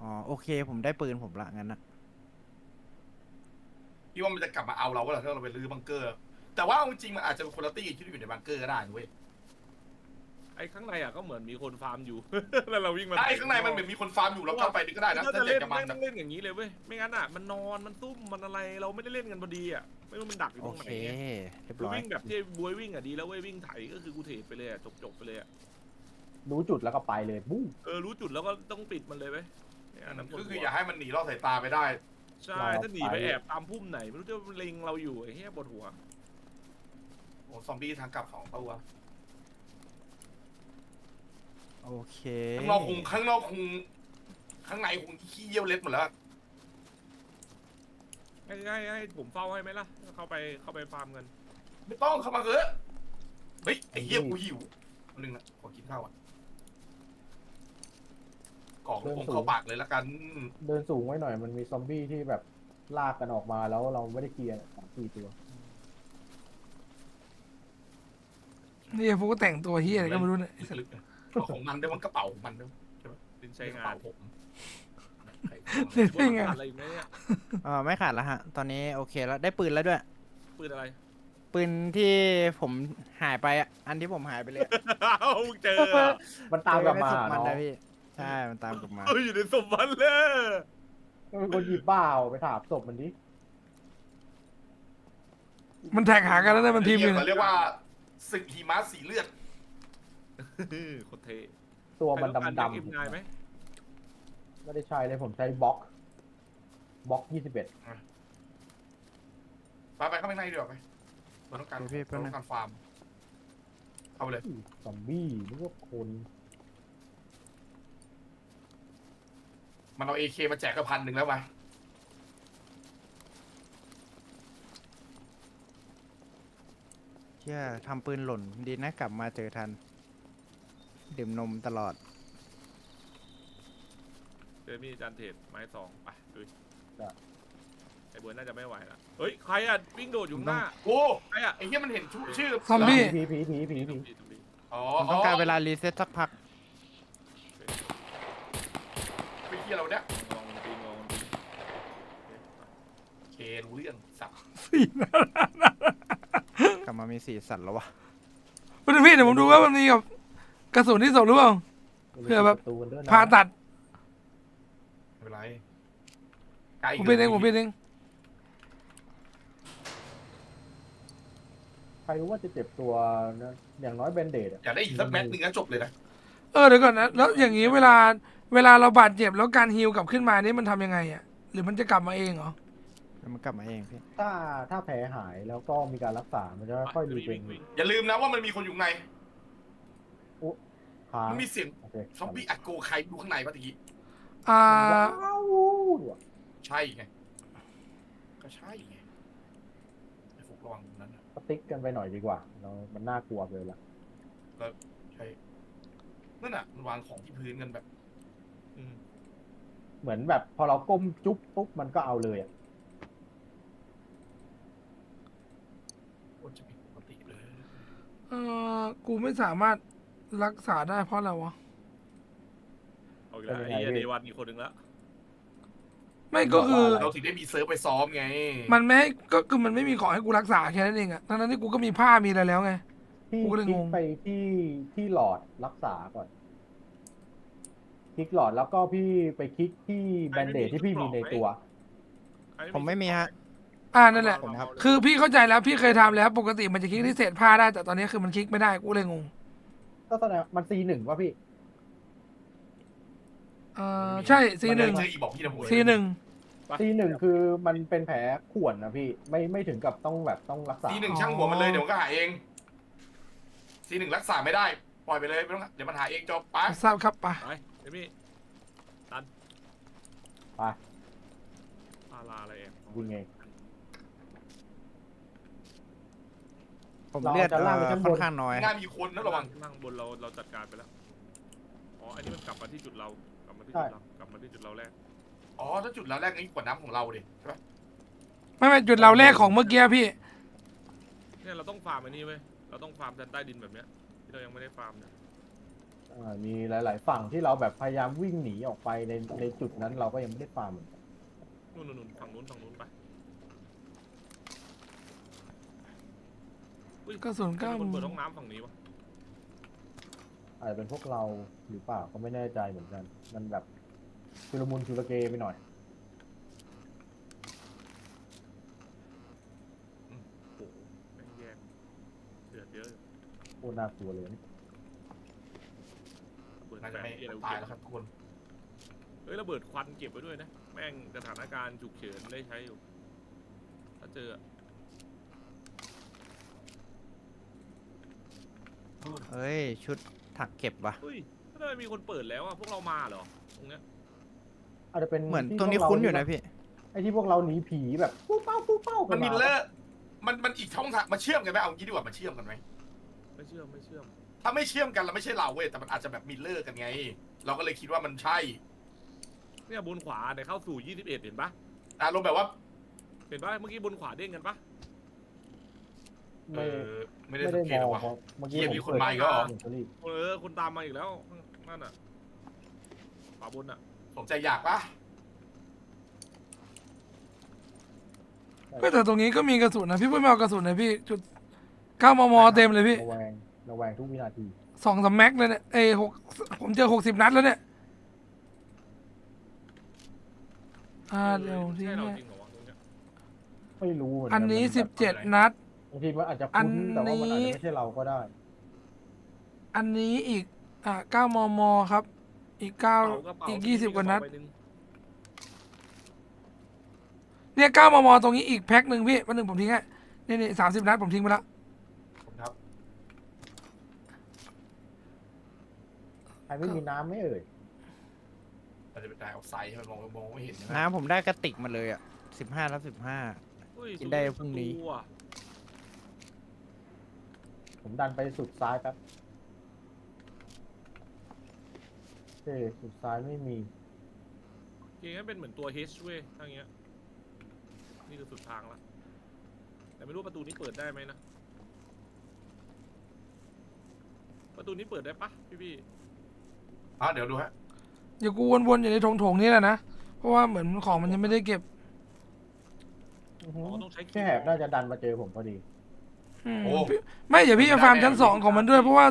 อ๋อโอเคผมได้ปืนผมละงั้นนะ พี่ว่ามันจะกลับมาเอาเราว่าถ้าเราไปรื้อบังเกอร์ แต่ว่าเอาจริงๆมันอาจจะเป็นคนละตี้ที่อยู่ในบังเกอร์ก็ได้เว้ย ไอ้ข้างในอ่ะก็เหมือนมีคนฟาร์มอยู่ แล้วเราวิ่งมา ไอ้ข้างในมันเหมือนมีคนฟาร์มอยู่เราเข้าไปนี่ก็ได้นะ ถ้า ถ้า จะ อยา เล่น กจะมัน ต้องเล่นอย่างนี้เลยเว้ยไม่งั้นอ่ะมันนอนมันซุ่มมันอะไรเราไม่ได้เล่นกันพอดีอ่ะไม่รู้มันดักอยู่ โอ ตรงไหน เค ไง เรียบ คือ ร้อย วิ่งแบบที่บวยวิ่งอ่ะดีแล้วเว้ยวิ่งไถก็คือกูเทรดไปเลยอ่ะจบไปเลยอ่ะ รู้จุดแล้วก็ไปเลยบู๊ รู้จุดแล้วก็ต้องปิดมันเลยเว้ยเนี่ยอันนั้น ก็คืออย่าให้มันหนีรอดสายตาไปได้ ใช่ถ้าหนีไปแอบตามพุ่มไหนไม่รู้จะเล็งเราอยู่ไอ้เหี้ยปวดหัว โอ้ซอมบี้ทางกลับ2 ตัว โอเค ข้างนอกคงข้างในคงขี้เยี่ยวเล็ดหมดแล้ว ให้ผมเฝ้าให้ไหมล่ะเข้าไปฟาร์มกัน ไม่ต้องเข้ามาเถอะเฮ้ยไอ้เหี้ยกูหิวนึงนะขอกินข้าวอ่ะกรอกผมเข้าปากเลยละกัน เดินสูงไว้หน่อยมันมีซอมบี้ที่แบบลากกันออกมาแล้วเราไม่ได้เคลียร์3-4 ตัว นี่พวกก็แต่งตัวเฮียอะไรก็ไม่รู้เนี่ย ลึกๆนะเอาของมันด้วยมันกระเป๋าของมันด้วยใช่ไหม ลิ้นใช้ กระ งา เป๋าน ผม เล่นได้ไง อะไรอีกไหมเนี่ย ไม่ขาดแล้วฮะ ตอนนี้โอเคแล้วได้ปืนแล้วด้วย ปืนอะไร ปืนที่ผมหายไปอ่ะ อันที่ผมหายไปเลยอะ เอาเจออะ มันตามกลับมา เจอในศพมัน เนาะ นะพี่ ใช่ มันตามกลับมา เอาอยู่ในสมบัติเลย เป็นคนหยิบบ้าไปถามศพมันดิ มันแท็กหากันแล้วเนี่ยมันพิมพ์อยู่ เขา เนี่ย เรียกว่าศึกหิมะสีเลือด โคตรเท่ ตัวมัน ใครต้องการ ดำ เอ็มนายไหม ๆไม่ได้ใช้เลยผมใช้บล็อก 21 ไปเข้าไปในดีกว่าไปเราต้องการฟาร์มเข้าไปเลย ซอมบี้นึกว่าคน มันเอา AK มาแจกกระ1,000แล้วมา เชื่อทำปืนหล่นดีนะกลับมาเจอทัน ดื่มนมตลอด เจอมีดจานเทรดไม้2ไปดูไอ้เบิร์ดน่าจะไม่ไหวละเฮ้ยใครอ่ะวิ่งโดดอยู่ข้างหน้า โอ้ ใครอ่ะ ไอ้เหี้ยมันเห็นชื่อ ซอมบี้ ผี อ๋อ ผมต้องการเวลารีเซ็ตสักพัก ไปเหี้ยเราเนี่ย ลองตี เครู้เรื่องสับ สี่นัด กลับมามีสีสันแล้ววะ เป็นพี่เดี๋ยวผมดูว่ามันมีกับกระสุนที่ศพหรือเปล่า เพื่อแบบ ตูกันด้วยนะ ผ่าตัด ไม่เป็นไรไกล ผมเป็นเองผมเป็นเอง ใครรู้ว่าจะเจ็บตัวนะอย่างน้อยแบนเดด อยากได้อีกสักแมตช์หนึ่งก็จบเลยนะ เดี๋ยวก่อนนะแล้วอย่างนี้เวลาเราบาดเจ็บแล้วการฮีลกลับขึ้นมานี่มันทำยังไงอ่ะหรือมันจะกลับมาเองเหรอ แล้วมันกลับมาเองพี่ ถ้าแผลหายแล้วก็มีการรักษา มันจะค่อยดีเป็น อย่าลืมนะว่ามันมีคนอยู่ใน ค้าง มันมีเสียง โอเค ซอมบี้อัดโกใครดูข้างในวะตะกี้ อ่า ว้าวด้วย ใช่ไงก็ใช่ไงไอ้พวกระวังตรงนั้นนะ สติ๊กกันไปหน่อยดีกว่ามันน่ากลัวเลยล่ะ ใช่นั่นน่ะมันวางของที่พื้นกันแบบ เหมือนแบบพอเราก้มจุ๊บปุ๊บมันก็เอาเลยอ่ะ โคตรจะผิดปกติเลย กูไม่สามารถรักษาได้เพราะอะไรวะ เอาอีกแล้วไอ้เหี้ยเดวันอีกคนหนึ่งละ ไม่ก็คือ เราถึงได้มีเซิร์ฟไปซ้อมไง มันไม่ให้ก็คือมันไม่มีของให้กูรักษาแค่นั้นเองอะทั้งนั้นที่กูก็มีผ้ามีอะไรแล้วไง ที่ กูก็เลย คลิ ง ก ง ไปที่หลอดรักษาก่อนคลิกหลอดแล้วก็พี่ไปคลิกที่แบนเดดที่พี่มีในตัว ผมไม่มีฮะ นั่นแหละ ผมครับ คือพี่เข้าใจแล้วพี่เคยทำแล้วปกติมันจะคลิกที่เศษผ้าได้แต่ตอนนี้คือมันคลิกไม่ได้กูเลยงง ก็แสดงมัน C1 ว่ะพี่ ใช่ C1 เจออีบอกพี่นะผม C1 C1 คือมันเป็นแผลข่วนนะพี่ไม่ถึงกับต้องแบบต้องรักษา ซีหนึ่งช่างหัวมันเลยเดี๋ยวมันก็หายเองซีหนึ่งรักษาไม่ได้ปล่อยไปเลยไม่ต้องเดี๋ยวมันหายเองจบไป ทราบครับไป ไปเอมี่ตัน ไป พาลาอะไรเอง ยิงไง ผม เรา เลือด จะลากไปชั้นบน ค่อนข้างน้อย ง่ายมีคนนะระวัง นั่งบนเราจัดการไปแล้ว อ๋อ อันนี้มันกลับมาที่จุดเรา กลับมาที่ ใช่ จุดเรา กลับมาที่จุดเราแรก อ๋อถ้าจุดแล้วแรกนี้ขวดน้ำของเราดิใช่ไหม ไม่จุดเราแรกของเมื่อกี้พี่ เนี่ยเราต้องฟาร์มอันนี้เว้ย เราต้องฟาร์มชั้นใต้ดินแบบเนี้ยที่เรายังไม่ได้ฟาร์มเนี่ย มีหลาย ๆ ฝั่งที่เราแบบพยายามวิ่งหนีออกไปในจุดนั้นเราก็ยังไม่ได้ฟาร์มเหมือนกัน นู่นฝั่งนู้นไปอุ้ย กระสุน ใคร ก้า เป็นคนเปิดห้องน้ำฝั่งนี้วะ อาจจะเป็นพวกเราหรือเปล่าก็ไม่แน่ใจเหมือนกัน มันแบบชุลมุนชุลเกไปหน่อย โอ้โหแม่งแยกเดือดเยอะ โคตรน่ากลัวเลยนี่ ระเบิด น่า แฟ จะ น ไม่ ที่อะไร ตายแล้วครับทุกคน เฮ้ยระเบิดควันเก็บไว้ด้วยนะ แม่งสถานการณ์ฉุกเฉินได้ใช้อยู่ ถ้าเจออะ เฮ้ย ชุดถักเก็บว่ะ เฮ้ยทำไมมีคนเปิดแล้วอ่ะ พวกเรามาเหรอ ตรงเนี้ย อาจจะเป็น เหมือน ที่ ตรงนี้ พวกเา คุ้นอยู่นะพี่ ไอ้ที่พวกเราหนีผีแบบปู้เป้ากั มัน น มิ มา ลเลอร์มันอีกช่องทางมาเชื่อมกันไหมเอางี้ดีกว่ามาเชื่อมกันไหม ไม่เชื่อม ถ้าไม่เชื่อมกันเราไม่ใช่เราเว้ยแต่มันอาจจะแบบมิลเลอร์กันไง เราก็เลยคิดว่ามันใช่ เนี่ยบนขวาเนี่ยเข้าสู่ 21 เห็นปะ อารมณ์แบบว่า เห็นปะเมื่อกี้บนขวาเด้งกันปะ ไม่ ไม่ได้ ไม่ สั ได้ งเก ม ตหร อ อง วะ เพราะเมื่อกี้ เหี้ย ผม มีคน เปิด มาอีกแล้วเหรอ อินเทอรี่ คนตามมาอีกแล้ว นั่นอ่ะขวาบนอ่ะ สมใจอยากปะ ก็แต่ตรงนี้ก็มีกระสุนนะพี่เพิ่งไม่เอากระสุนนะพี่จุด9 มมเต็มเลยพี่ ระแวงทุกวินาที 2-3 แม็กเลยเนี่ยผมเจอ60 นัดแล้วเนี่ยเดี๋ยวที ใช่เรา เนี่ย จริงเหรอวะตรงเนี้ย ไม่รู้เหมือนกั อันนี้ มัแบบ 17 นัด บางทีมันอาจจะ อัน คุ้นแต่ว่ามันอาจ นี้ จะไม่ใช่เราก็ได้ อันนี้อีก9 มมครับ อีก กระ 9 เป๋า อีก ที่ 20 กว่านัด ใบหง เนี่ย9 มมตรงนี้อีกแพ็คหนึ่งพี่วันหนึ่งผมทิ้งให้นี่30 นัดผมทิ้งไปแล้ว ผมครับ ใครไม่มีน้ำไม่เอ่ย มันจะเป็นไดออกไซด์ให้มันมองไม่เห็นใช่ไหม น้ำผมได้กระติกมาเลยอ่ะ15/15 เฮ้ย กินได้พรุ่งนี้ ประตูอะ ผมดันไปสุดซ้ายครับสุดซ้ายไม่มี เกมนั้นเป็นเหมือนตัว H เว้ยถ้าอย่างเงี้ย นี่คือสุดทางละแต่ไม่รู้ประตูนี้เปิดได้ไหมนะ ประตูนี้เปิดได้ปะพี่ เดี๋ยวดูฮะ เดี๋ยวกูวนๆอยู่ในโถงๆนี่แหละนะ เพราะว่าเหมือนของมันยังไม่ได้เก็บ อ๋อต้องใช้คีย์ แค่แหบน่าจะดันมาเจอผมพอดี อืม โอ้ ไม่เดี๋ยวพี่จะฟาร์มชั้น 2ของมันด้วยเพราะว่า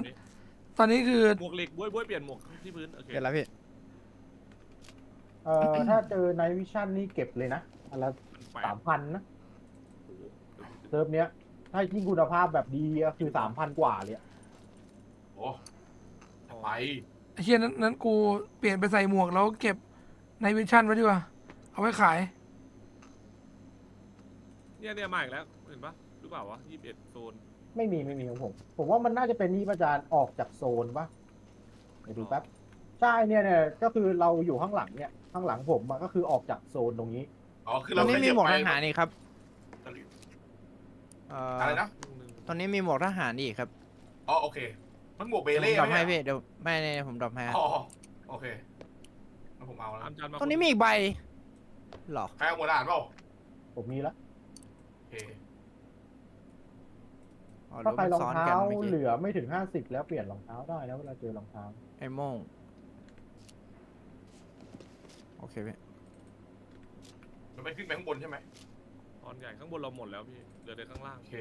ตอนนี้คือ หมวกเหล็กบ้วยเปลี่ยนหมวกที่พื้นโอเค เสร็จแล้วพี่ ถ้าเจอไนท์วิชั่นนี่เก็บเลยนะอันละ แปด 3,000นะ โอ้โห เซิร์ฟเนี้ย ถ้ายิ่งคุณภาพแบบดีก็คือ3,000 กว่าเลยอะ โอ้ไป ไอ้เชี่ยนั้นกูเปลี่ยนไปใส่หมวกแล้วเก็บในวิชั่นไว้ดีกว่า เอาไว้ขาย เนี่ยมาอีกแล้วเห็นปะหรือเปล่าวะ21 โซน ไม่มีของผม ผมว่ามันน่าจะเป็นนี่ประจานออกจากโซนปะเดี๋ยวดูแป๊บ ใช่เนี่ยก็คือเราอยู่ข้างหลังเนี่ย ข้างหลังผมอะก็คือออกจากโซนตรงนี้ อ๋อคือ ต เรา อนนี้มี ขยับ หมวก ไป ทหารอีกครับ อะไรนะ ตอนนี้มีหมวกทหารอีกครับ อ๋อโอเคมันหมวกเบ เดี๋ยวผ เล่ มดรอป ไหม ให้พี่เดี๋ยวไม่เนี่ยผมดรอปให้ อ๋อโอเคงั้นผมเอาแล้ว ตามจานมา ตรงนี้มีอีกใบเหรอ ใครเอาหมวกทหารเปล่า ผมมีแล้ว โอเค อ๋อห ถ้าใคร มัน รอง ซ้อน เท้า กันเมื่อกี้ เหลือไม่ถึง 50 แล้วเปลี่ยนรองเท้าได้นะเวลาเจอรองเท้า ไอ้โม่งโอเคพี่ มันไม่ขึ้นไปข้างบนใช่ไหม ตอนใหญ่ข้างบนเราหมดแล้วพี่เหลือแต่ข้างล่าง โอเค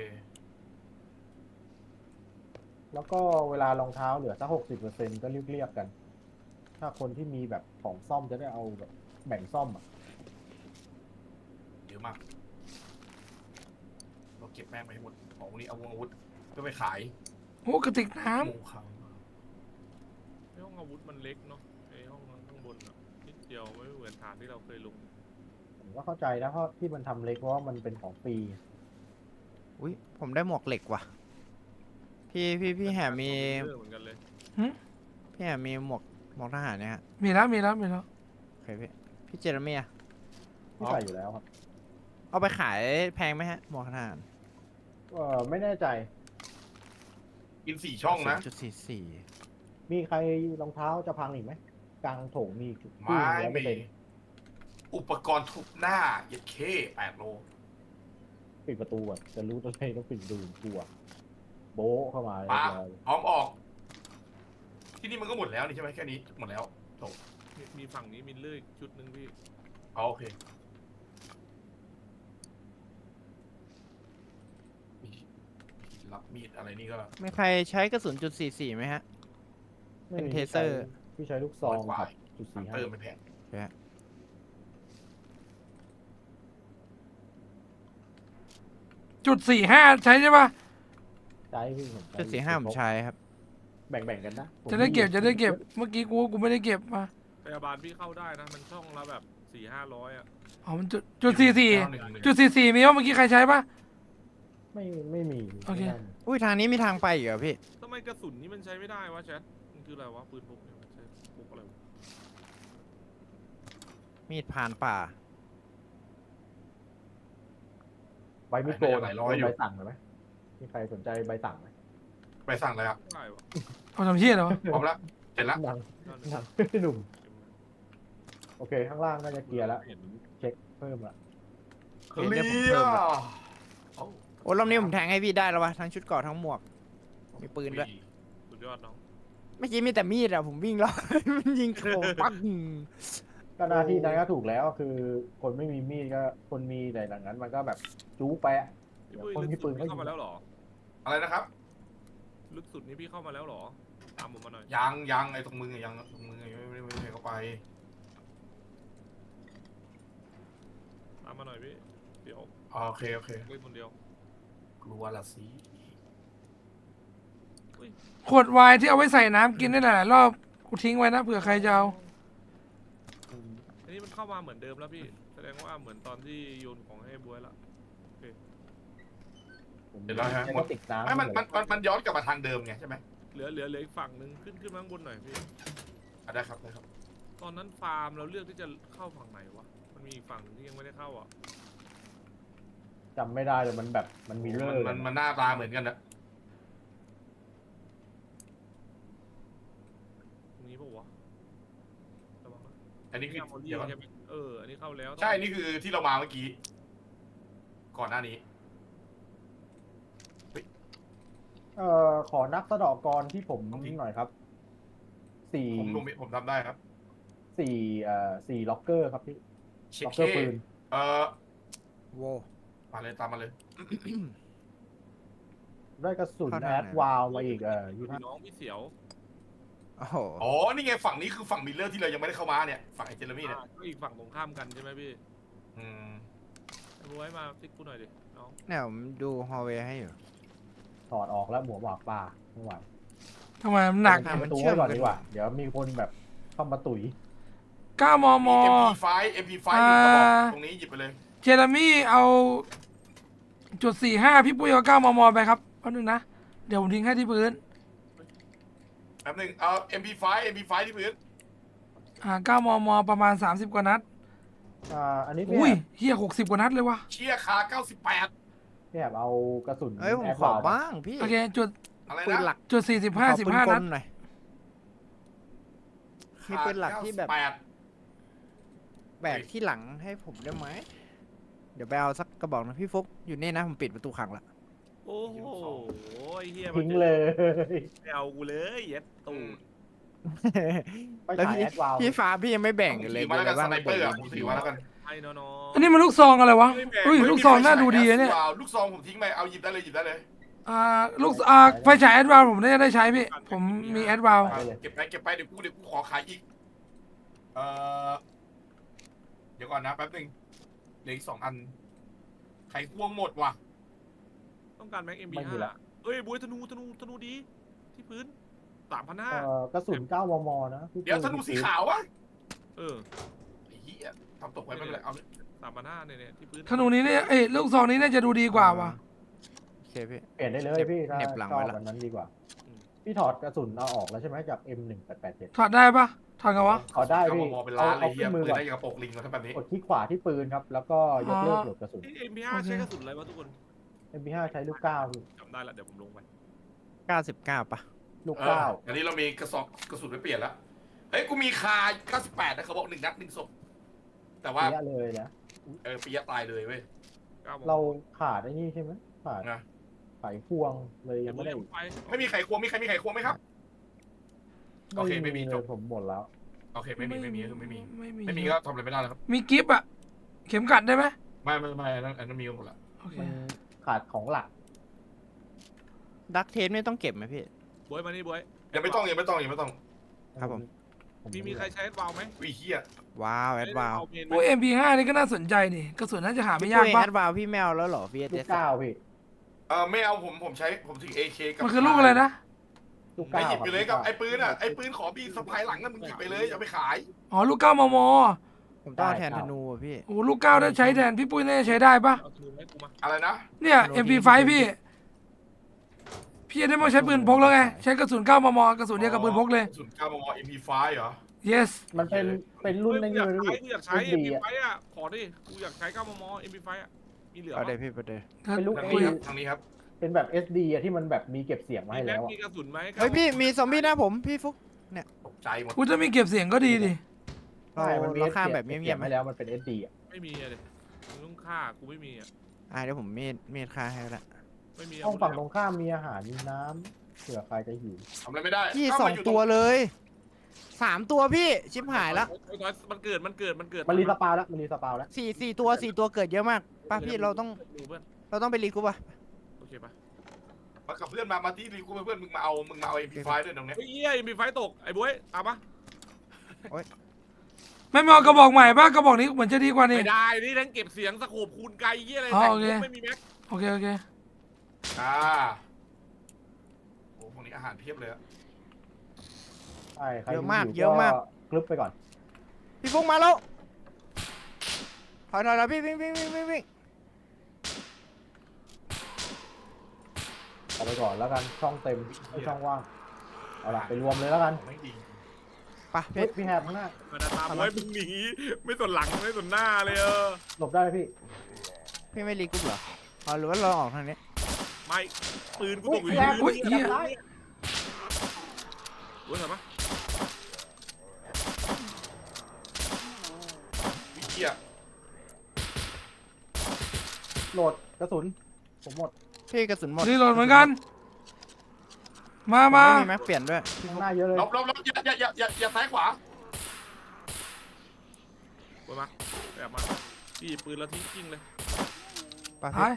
แล้วก็เวลารองเท้าเหลือสัก60%ก็เรียกกัน ถ้าคนที่มีแบบของซ่อมจะได้เอาแบบแบ่งซ่อมอะ เยอะมากเราเก็บแม่งไปให้หมดของพวกนี้เอาอาวุธเพื่อไปขาย โอ้กระติกน้ำ งูขัง ไอ้ห้องอาวุธมันเล็กเนาะไอ้ห้องข้างบนอะนิดเดียวไม่เหมือนฐานที่เราเคยลง ผมก็เข้าใจนะเพราะที่มันทำเล็กเพราะว่ามันเป็นของฟรี อุ้ยผมได้หมวกเหล็กว่ะ พี่แหมมี เรื่องเหมือนกันเลย พี่แหมมีหมวกทหารเนี่ยฮะ มีแล้ว โอเคพี่เจเรมี่อะ ที่ใส่อยู่แล้วครับ เอาไปขายแพงไหมฮะหมวกทหาร ไม่แน่ใจ กิน4 ช่องนะ 0.44 มีใครรองเท้าจะพังอีกไหมกลางโถงมี ไม่มี 100% อุปกรณ์ทุบหน้าเย็ดเค8 โล ปิดประตูอ่ะจะรู้ตัวเองต้องปิดดูกลัวโบะเข้ามา ปา เรียบร้อย พร้อมออก ที่นี่มันก็หมดแล้วนี่ใช่ไหมแค่นี้หมดแล้วจบ มีฝั่งนี้มีเลื่อยชุดหนึ่งพี่ เอาโอเครับมีดอะไรนี่ก็ มีใครใช้กระสุน.44ไหมฮะ ไม่มี เป็นเทเซอร์ พี่ใช้ลูกซองกับจุด ฮัน 45 เตอร์ไม่แพง .45 ใช้ใช่ปะ ใช้พี่ผมใช้ .45ผมใช้ครับ แบ่งๆกันนะผม จะได้เก็บ มี จะได้เก็บ เมื่อกี้กูไม่ได้เก็บมา พยาบาลพี่เข้าได้นะ มันช่องละแบบ400-500อ่ะ อ๋อมันจุด .44 มีว่าเมื่อกี้ใครใช้ปะ ไม่มี โอเค ไม่ได้ อุ้ยทางนี้มีทางไปอีกเหรอพี่ ทำไมกระสุนนี้มันใช้ไม่ได้วะแชทมันคืออะไรวะปืนพกเนี่ยมันใช้พกอะไรวะ มีดผ่านป่า ใบมีดโกน หลายร้อยอยู่ ใบสั่งหน่อยไหมมีใครสนใจใบสั่งไหม ไปสั่งเลยครับ ไม่ได้วะ เอาทำเชี่ยเหรอ พร้อมแล้วเสร็จแล้ว หนัง นั่นน่ะ หนัง หนุ่มโอเคข้างล่างน่าจะเคลียร์แล้ว เห็น เช็คเพิ่มละ เห็นได้ผมเพิ่มละ โอ้รอบนี้ผมแทงให้พี่ได้แล้ววะทั้งชุดเกราะทั้งหมวก มีปืนด้วย สุดยอดน้อง เมื่อกี้มีแต่มีดอะผมวิ่งแล้ว มันยิงโครงปัง ก็หน้าที่นั้นก็ถูกแล้วคือคนไม่มีมีดก็คนมีแต่หลังนั้นมันก็แบบจู๊ไปอะ พี่ปุ้ย คน ลึ ที่ ก ปื สุด นเขา พี่ ยิง เข้ามาแล้วเหรอ อะไรนะครับ ลึกสุดนี้พี่เข้ามาแล้วเหรอ ตามผมมาหน่อย ยังไอ้ตรงมือยังตรงมือไม่เข้าไป ตามมาหน่อยพี่ เดี๋ยว โอเค เล่นคนเดียว กลัวละสิ ขวดไวน์ที่เอาไว้ใส่น้ำกินได้หลายๆรอบกูทิ้งไว้นะเผื่อใครจะเอา อันนี้มันเข้ามาเหมือนเดิมแล้วพี่ แสดงว่าเหมือนตอนที่โยนของให้บวยละ ผม เดี๋ยวแล้วฮะ ใช้ หม ก ด ระติกน้ำ ไม่มันย้อนกลับมาทางเดิมไงใช่ไหม เหลืออีกฝั่งหนึ่งขึ้นมาข้างบนหน่อยพี่ ได้ครับ ตอนนั้นฟาร์มเราเลือกที่จะเข้าฝั่งไหนวะ มันมีอีกฝั่งที่ยังไม่ได้เข้าอ่ะ จำไม่ได้แต่มันแบบมันมีเลื่อย มันหน้าตาเหมือนกันนะ ตรงนี้ปะวะระวังนะ อันนี้คือ มอรี่ เดี๋ยวก่อน ใช่ไหมอันนี้เข้าแล้ว ใช่นี่คือที่เรามาเมื่อกี้ ก่อนหน้านี้ ขอนักสะเดอกกรที่ผมหน่อยครับสี่ ผมทำได้ครับ สี่ล็อกเกอร์ครับพี่ เช็ ล็ ค อกเกอร์ปืน โว มาเลยตามมาเลย ได้กระสุน เข้าทาง แอ ไหน ดวาลมาอีกพี่ 25 น้องพี่เสียว โอ้โห อ๋อ นี่ไงฝั่งนี้คือฝั่งมิลเลอร์ที่เรายังไม่ได้เข้ามาเนี่ย ฝั่งไอเจอร์มี่เนี่ย ก็อีกฝั่งตรงข้ามกันใช่ไหมพี่ อืม ไอ้บวยมาฟิกกูหน่อยดิน้อง เนี่ยผมดูฮอลเวย์ให้อยู่ ถอดออกแล้วหมวกหวากปลาไม่ไหว ทำไมมันหนัก ทำประตูไว้ก่อนดีกว่า เดี๋ยวมีคนแบบเข้ามาตุ๋ย 9 มม MP5 MP5 หนึ่งกระบอกตรงนี้หยิบไปเลย เจเรมี่เอา.45 พี่ปุ้ยเอา9 มมไปครับแป๊บนึงนะ เดี๋ยวผมทิ้งให้ที่พื้น แป๊บหนึงเอา MP5 ที่พื้น 9 มมประมาณ30 กว่านัด อันนี้พี่ อุ้ย แอบ เฮีย60 กว่านัดเลยวะ เชียร์คา98 พี่แอบเอากระสุน เอ้ยผม แอด ขอ วาล บ้างพี่ โอเคจุด อะไร ปืน นะ หลัก จุด ขอ 45 ปืน 15 ก นั ล ด หน่อย มีปืนหลักที่แบบ 98 แบกที่หลังให้ผมได้ไหม เดี๋ยวไปเอาสักกระบอกนะพี่ฟุกอยู่นี่นะผมปิดประตูขังละ โอ้โหไอ้เฮีย ทิ้งเลย ไม่เอากูเลยเย็ดตูด ไป แล้ว ฉาย พี่ แอดวาล พี่ฟ้าพี่ยังไม่แบ่ง ผม กันเลย ถือมาแล้วกันส ว่า ไนเปอร์อะผมถือมาแล้วกัน ให้น้อง อันนี้มันลูกซองอะไรวะอุ้ย ลูกซองน่าดูดีนะเนี่ย ลูกซองผมทิ้งไปเอาหยิบได้เลย ไฟฉายแอดวาลผมน่าจะได้ใช้พี่ ผมมีแอดวาล เก็บไปเดี๋ยวกูขอขายอีก เดี๋ยวก่อนนะแป๊บนึงเหลืออีก2 อันไขควงหมดว่ะ ต้องการแม็ก ไม่มี MP5 ละ เอ้ยบวยธนูดี ที่พื้น 3,500 กระสุน9 มมนะพี่ เดี๋ยวธนูสีขาววะ เออ ไอ้เหี้ยทำตกไว้ไม่เป็นไรเอาเลย 3,500เนี่ยที่พื้น ธนูนี้เนี่ยลูกซองนี้น่าจะดูดีกว่าว่ะ โอเคพี่ เปลี่ยนได้เลยพี่ถ้า เหน็บหลัง ชอ ไว้ บ ละ แบบนั้นดีกว่า พี่ถอดกระสุนเอาออกแล้วใช่ไหมจาก M1887 ถอดได้ปะถอดกันวะ ถอดได้ เอา พี่ มอเป็นล้านเลย เอา เหี้ย ขึ้นมือ ปืน ก่อน ได้ยังกระโปรงลิงเขาทำแบบนี้ กดคลิกขวาที่ปืนครับ แล้วก็ยกเลิกโหลดกระสุน MP5 ใช้กระสุนอะไรวะทุกคน MP5 ใช้ลูกก้าวพี่ จำได้ละเดี๋ยวผมลงไป 99ปะ ลูกเก้า อันนี้เรามีกระสุนไปเปลี่ยนแล้วเฮ้ยกูมีคา98นะเขาบอก1 นัด 1 ศพแต่ว่า เยอะเลยนะ ปิยะตายเลยเว้ย เราขาดไอ้นี่ใช่ไหมขาด นะ ไขควงเลยยังไม่ได้ ไป ไม่มีไขควงมีใครมีไขควงไหมครับ โอเคไม่มี เล จ ย บ ผมหมดแล้ว โอเคไม่มีไม่มี ไม่มี ก็ทำอะไรไม่ได้แล้วครับ มีกิฟต์อะเข็มกัดได้ไหม ไม่อันนั้นมีกันหมดละ โอเค มันขาดของหลัก ดักเทปนี่ต้องเก็บไหมพี่ บวยมานี่บวย ยังไม่ต้อง ครับผม มีใครใช้วาล์วไหม วิเฮีย ว้าวแอดวาว เมนไหม โอ้ย MP5 นี่ก็น่าสนใจนี่กระสุนน่าจะหาไม่ พี่ ยาก ปุ้ย ปะ แอดวาวพี่แมวแล้วเหรอพี่ ลู เอก ส เก้าพี่ ไม่เอาผมใช้ผมถึง AK กับ มันคือลูกอะไรนะ ลูก ไม่ เก้า หยิบไปเลยกับ ครั ไอ้ปืนอ่ะไอ้ปืนขอบีสะพายหลังนั่นมึงหยิบไปเลยอย่าไปขาย อ๋อลูก9 มม. ผมต้องเอาแทนธนูอะพี่ โอ้ลูก9ได้ใช้แทนพี่ปุ้ยน่าจะใช้ได้ปะ เอาธนูให้กูมา อะไรนะ เนี่ย MP5 พี่ได้มาใช้ปืนพกแล้วไงใช้กระสุน9 มม. กระสุนเดียวกับปืนพกเลย กระสุน9 มม MP5 เหรอ yes มันเป็นรุ่นใน กู นี้ อยาก เลย ใช้ พี่ กูอยากใช้ MP5 อ่ะขอดิกูอยากใช้9 มม MP5 อ่ะมีเหลือ เอา ปะ เดี๋ยวพี่ไปเดี๋ยว เป็นลูก ทาง คุ นี้ ย ครับทางนี้ครับ เป็นแบบ SD อะที่มันแบบมีเก็บเสียงมาให้ มีแม็ แล้ ก วอะ มีกระสุนไหม เฮ้ยพี่มีซอมบี้หน้าผมพี่ฟุก ตกใจหมด กูจะมีเก็บเสียงก็ดีดิ ใช่มันมี เราข้าม SD แบบเงียบๆไหม ให้แล้วมันเป็น SD อ่ะ ไม่มีอะดิมึงต้องฆ่ากูไม่มีอ่ะ เดี๋ยวผมมีดฆ่าให้ละ ไม่มี ห้องฝั่งตรงข้ามมีอาหารมีน้ำเผื่อใครจะหิว ทำอะไรไม่ได้ พี่ เา สอ มาง ยู่ ตัวเลย3 ตัวพี่ชิบหายละ มันเกิด มันรีสปาวแล้วมันรีสปาวแล้ว 4 ตัวเกิดเยอะมากป่ะพี่เราต้อง ดูเพื่อน ไปรีกรุ๊ปป่ะ โอเคปะ มากับเพื่อนมาที่รีกูเพื่อนมึงมาเอา MP5 ด้วยตรงเนี้ย เฮ้ยเหี้ยมีไฟตกไอ้บวยเอาปะ ไม่เอากระบอกใหม่ปะกระบอกนี้เหมือนจะดีกว่านี่ ไม่ได้นี่ทั้งเก็บเสียงสโคปคูณไกลเหี้ยอะไร อ๋อ แต่ง โอเค ไม่มีแม็ก โอเค โอ้พวกนี้อาหารเพียบเลยอะ ใช่ใคร เยอะมาก หิว เยอะมาก กรึบไปก่อน พี่ฟุกมาแล้วถอยพี่วิ่ง เอาไปก่อนแล้วกันช่องเต็มไม่ช่องว่างเอาละไปรวมเลยแล้วกัน ไม่ดี ป่ะ เฮ้ พี่ ยพี่แฮบข้างหน้า มาตามบวยมึงหนีไม่สนหลังไม่สนหน้าเลยหลบได้ไหมพี่ พี่ไม่รีกรุ๊ปเหรอหรือว่าเราออกทางนี้ ไม่ปืนกูตกอยู่ พี่แฮบ อุ๊ยเหี้ย ซ้าย บวยเห็นปะ วิเฮีย โหลดกระสุนผมหมด พี่กระสุนหมด รีโหลดเหมือนกัน มา ผมไม่มีแม็กเปลี่ยนด้วย ข้างหน้าเยอะเลย ลบอย่าซ้ายขวา บวยมาแบบมาพี่ปืนแล้วทิ้งกิ้งเลย ป่ะ ตาย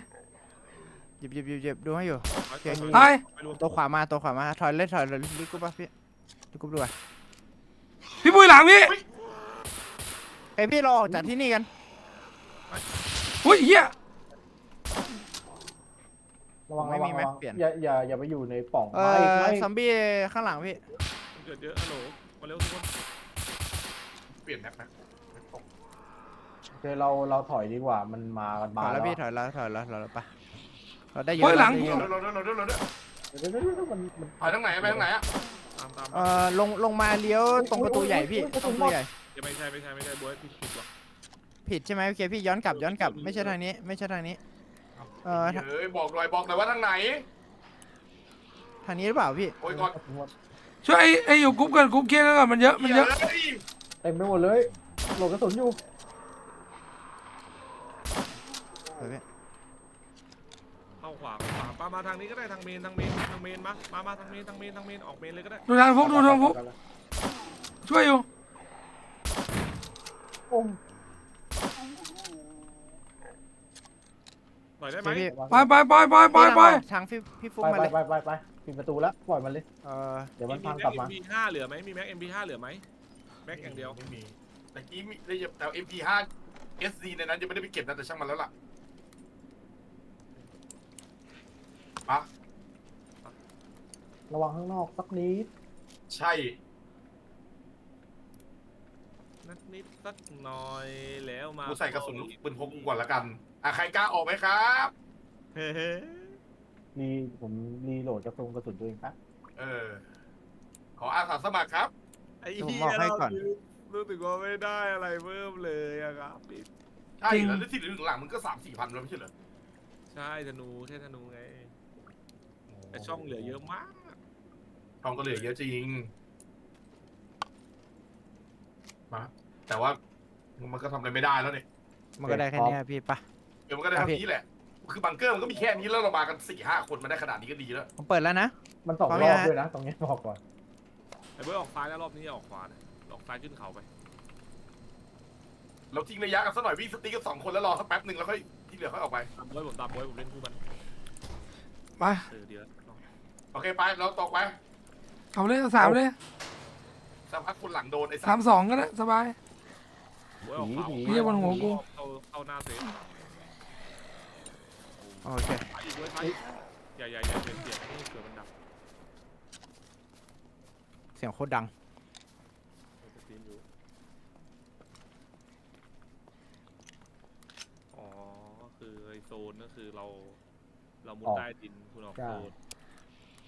หยิบดูให้อยู่ ตาย ไปรวม ตัวขวามาถอยเลยรีกรุ๊ปป่ะพี่รีกรุ๊ปด้วย พี่ปุ้ยหลังพี่ เฮ้ยพี่เราออกจากที่นี่กัน อุ้ยเหี้ย ระวัง ไม่ ระวั มี ง แม็ ระ ก วัง เปลี่ยน อย่าไปอยู่ในปล่องไม่ ซอมบี้ข้างหลังพี่ มันเกิดเยอะฮัลโหลมาเร็วทุกคน เปลี่ยนแม็กนะ โอเคเราถอยดีกว่ามันมากัน ถ มา อยแล้วพี่ อะ ถอยแล้วไปเราได้เยอะ เฮ้ยหลัง ได้เยอะ เรา เดี๋ยวมัน ไปทางไหนอะ ตาม ลงมาเลี้ยวตรงประตูใหญ่พี่ตรงประตูใหญ่ ไม่ใช่บวยผิดว่ะ ผิดใช่ไหมโอเคพี่ย้อนกลับไม่ใช่ทางนี้ เฮ้ยบอกหน่อยว่าทางไหน ทางนี้หรือเปล่าพี่ โอ้ยก่อน ช่วยไอ้อยู่กรุ๊ปกันกรุ๊ปเคลียร์กันก่อนมันเยอะ เฮ้ย เต็มไปหมดเลยโหลดกระสุนอยู่ เข้าขวาปามาทางนี้ก็ได้ทางเมนมามาทางเมนออกเมนเลยก็ได้ ดูทางฟุกช่วยอยู่ โอ้ม หน่อยได้ไหม พี่ ไป ทางพี่ฟุก ไป มาเลย ไปปิดประตูแล้วปล่อยมันเลย เดี๋ยวมันพังกลับมา MP5 เหลือไหมมีแม็ก MP5 เหลือไหมแม็กอย่างเดียว ไม่มีแต่กี้มีแต่ MP5 SD ในนั้นยังไม่ได้ไปเก็บนะแต่ช่างมันแล้วล่ะอะ ระวังข้างนอกสักนิด ใช่ นักนิดสักหน่อยแล้วมา กูใส่กระสุนปืนพกกูก่อนละกันใครกล้าออกไหมครับ เฮ้ ผมรีโหลดกระสุนตัวเองครับ ขออาสาสมัครครับ ไอ้เหี้ยรู้สึกว่าไม่ได้อะไรเพิ่มเลยอะครับ ใช่แล้วที่ถึงหลังมึงก็3-4 พันแล้วไม่ใช่เหรอ ใช่ธนูไง โอ้ แต่ช่องเหลือเยอะมาก ช่องก็เหลือเยอะจริงมาแต่ว่ามันก็ทำอะไรไม่ได้แล้วเนี่ย มันก็ได้แค่เนี้ยพี่ปะ เดี๋ยวมันก็ได้เท่านี้แหละ คือบังเกอร์มันก็มีแค่นี้แล้วเรามากัน4-5 คนมาได้ขนาดนี้ก็ดีแล้ว ผมเปิดแล้วนะ มัน2 พร้อม รอบ ยังฮะ ด้วยนะ ตรงนี้บอกก่อน ไอ้เบิร์ดออกซ้ายแล้วรอบนี้อย่าออกขวานะออกซ้ายขึ้นเขาไป เราทิ้งระยะกันสักหน่อยวิ่งสติ๊กกัน2 คนแล้วรอสักแป๊บหนึ่งแล้วค่อยที่เหลือค่อยออกไป ตามเบิร์ดผมตามเบิร์ดผมเล่นคู่มัน ไป เดี๋ยว โอเคไปเราตกไป เอาเลยเอา3เลย สักพักคนหลังโดนไอ้สัตว์ 3-2ก็ได้สบาย เบิร์ดออกขวา เหี้ยบนหัวกู เข้าหน้าเซฟ โอเค ไปอีกด้วยไปอย่าเปลี่ยนให้เกิดมันดับ เสียงโคตรดัง มันจะตีนอยู่อ๋อคือไอโซนก็คือเรามุดใต้ดินคุณออก ใช่ โซน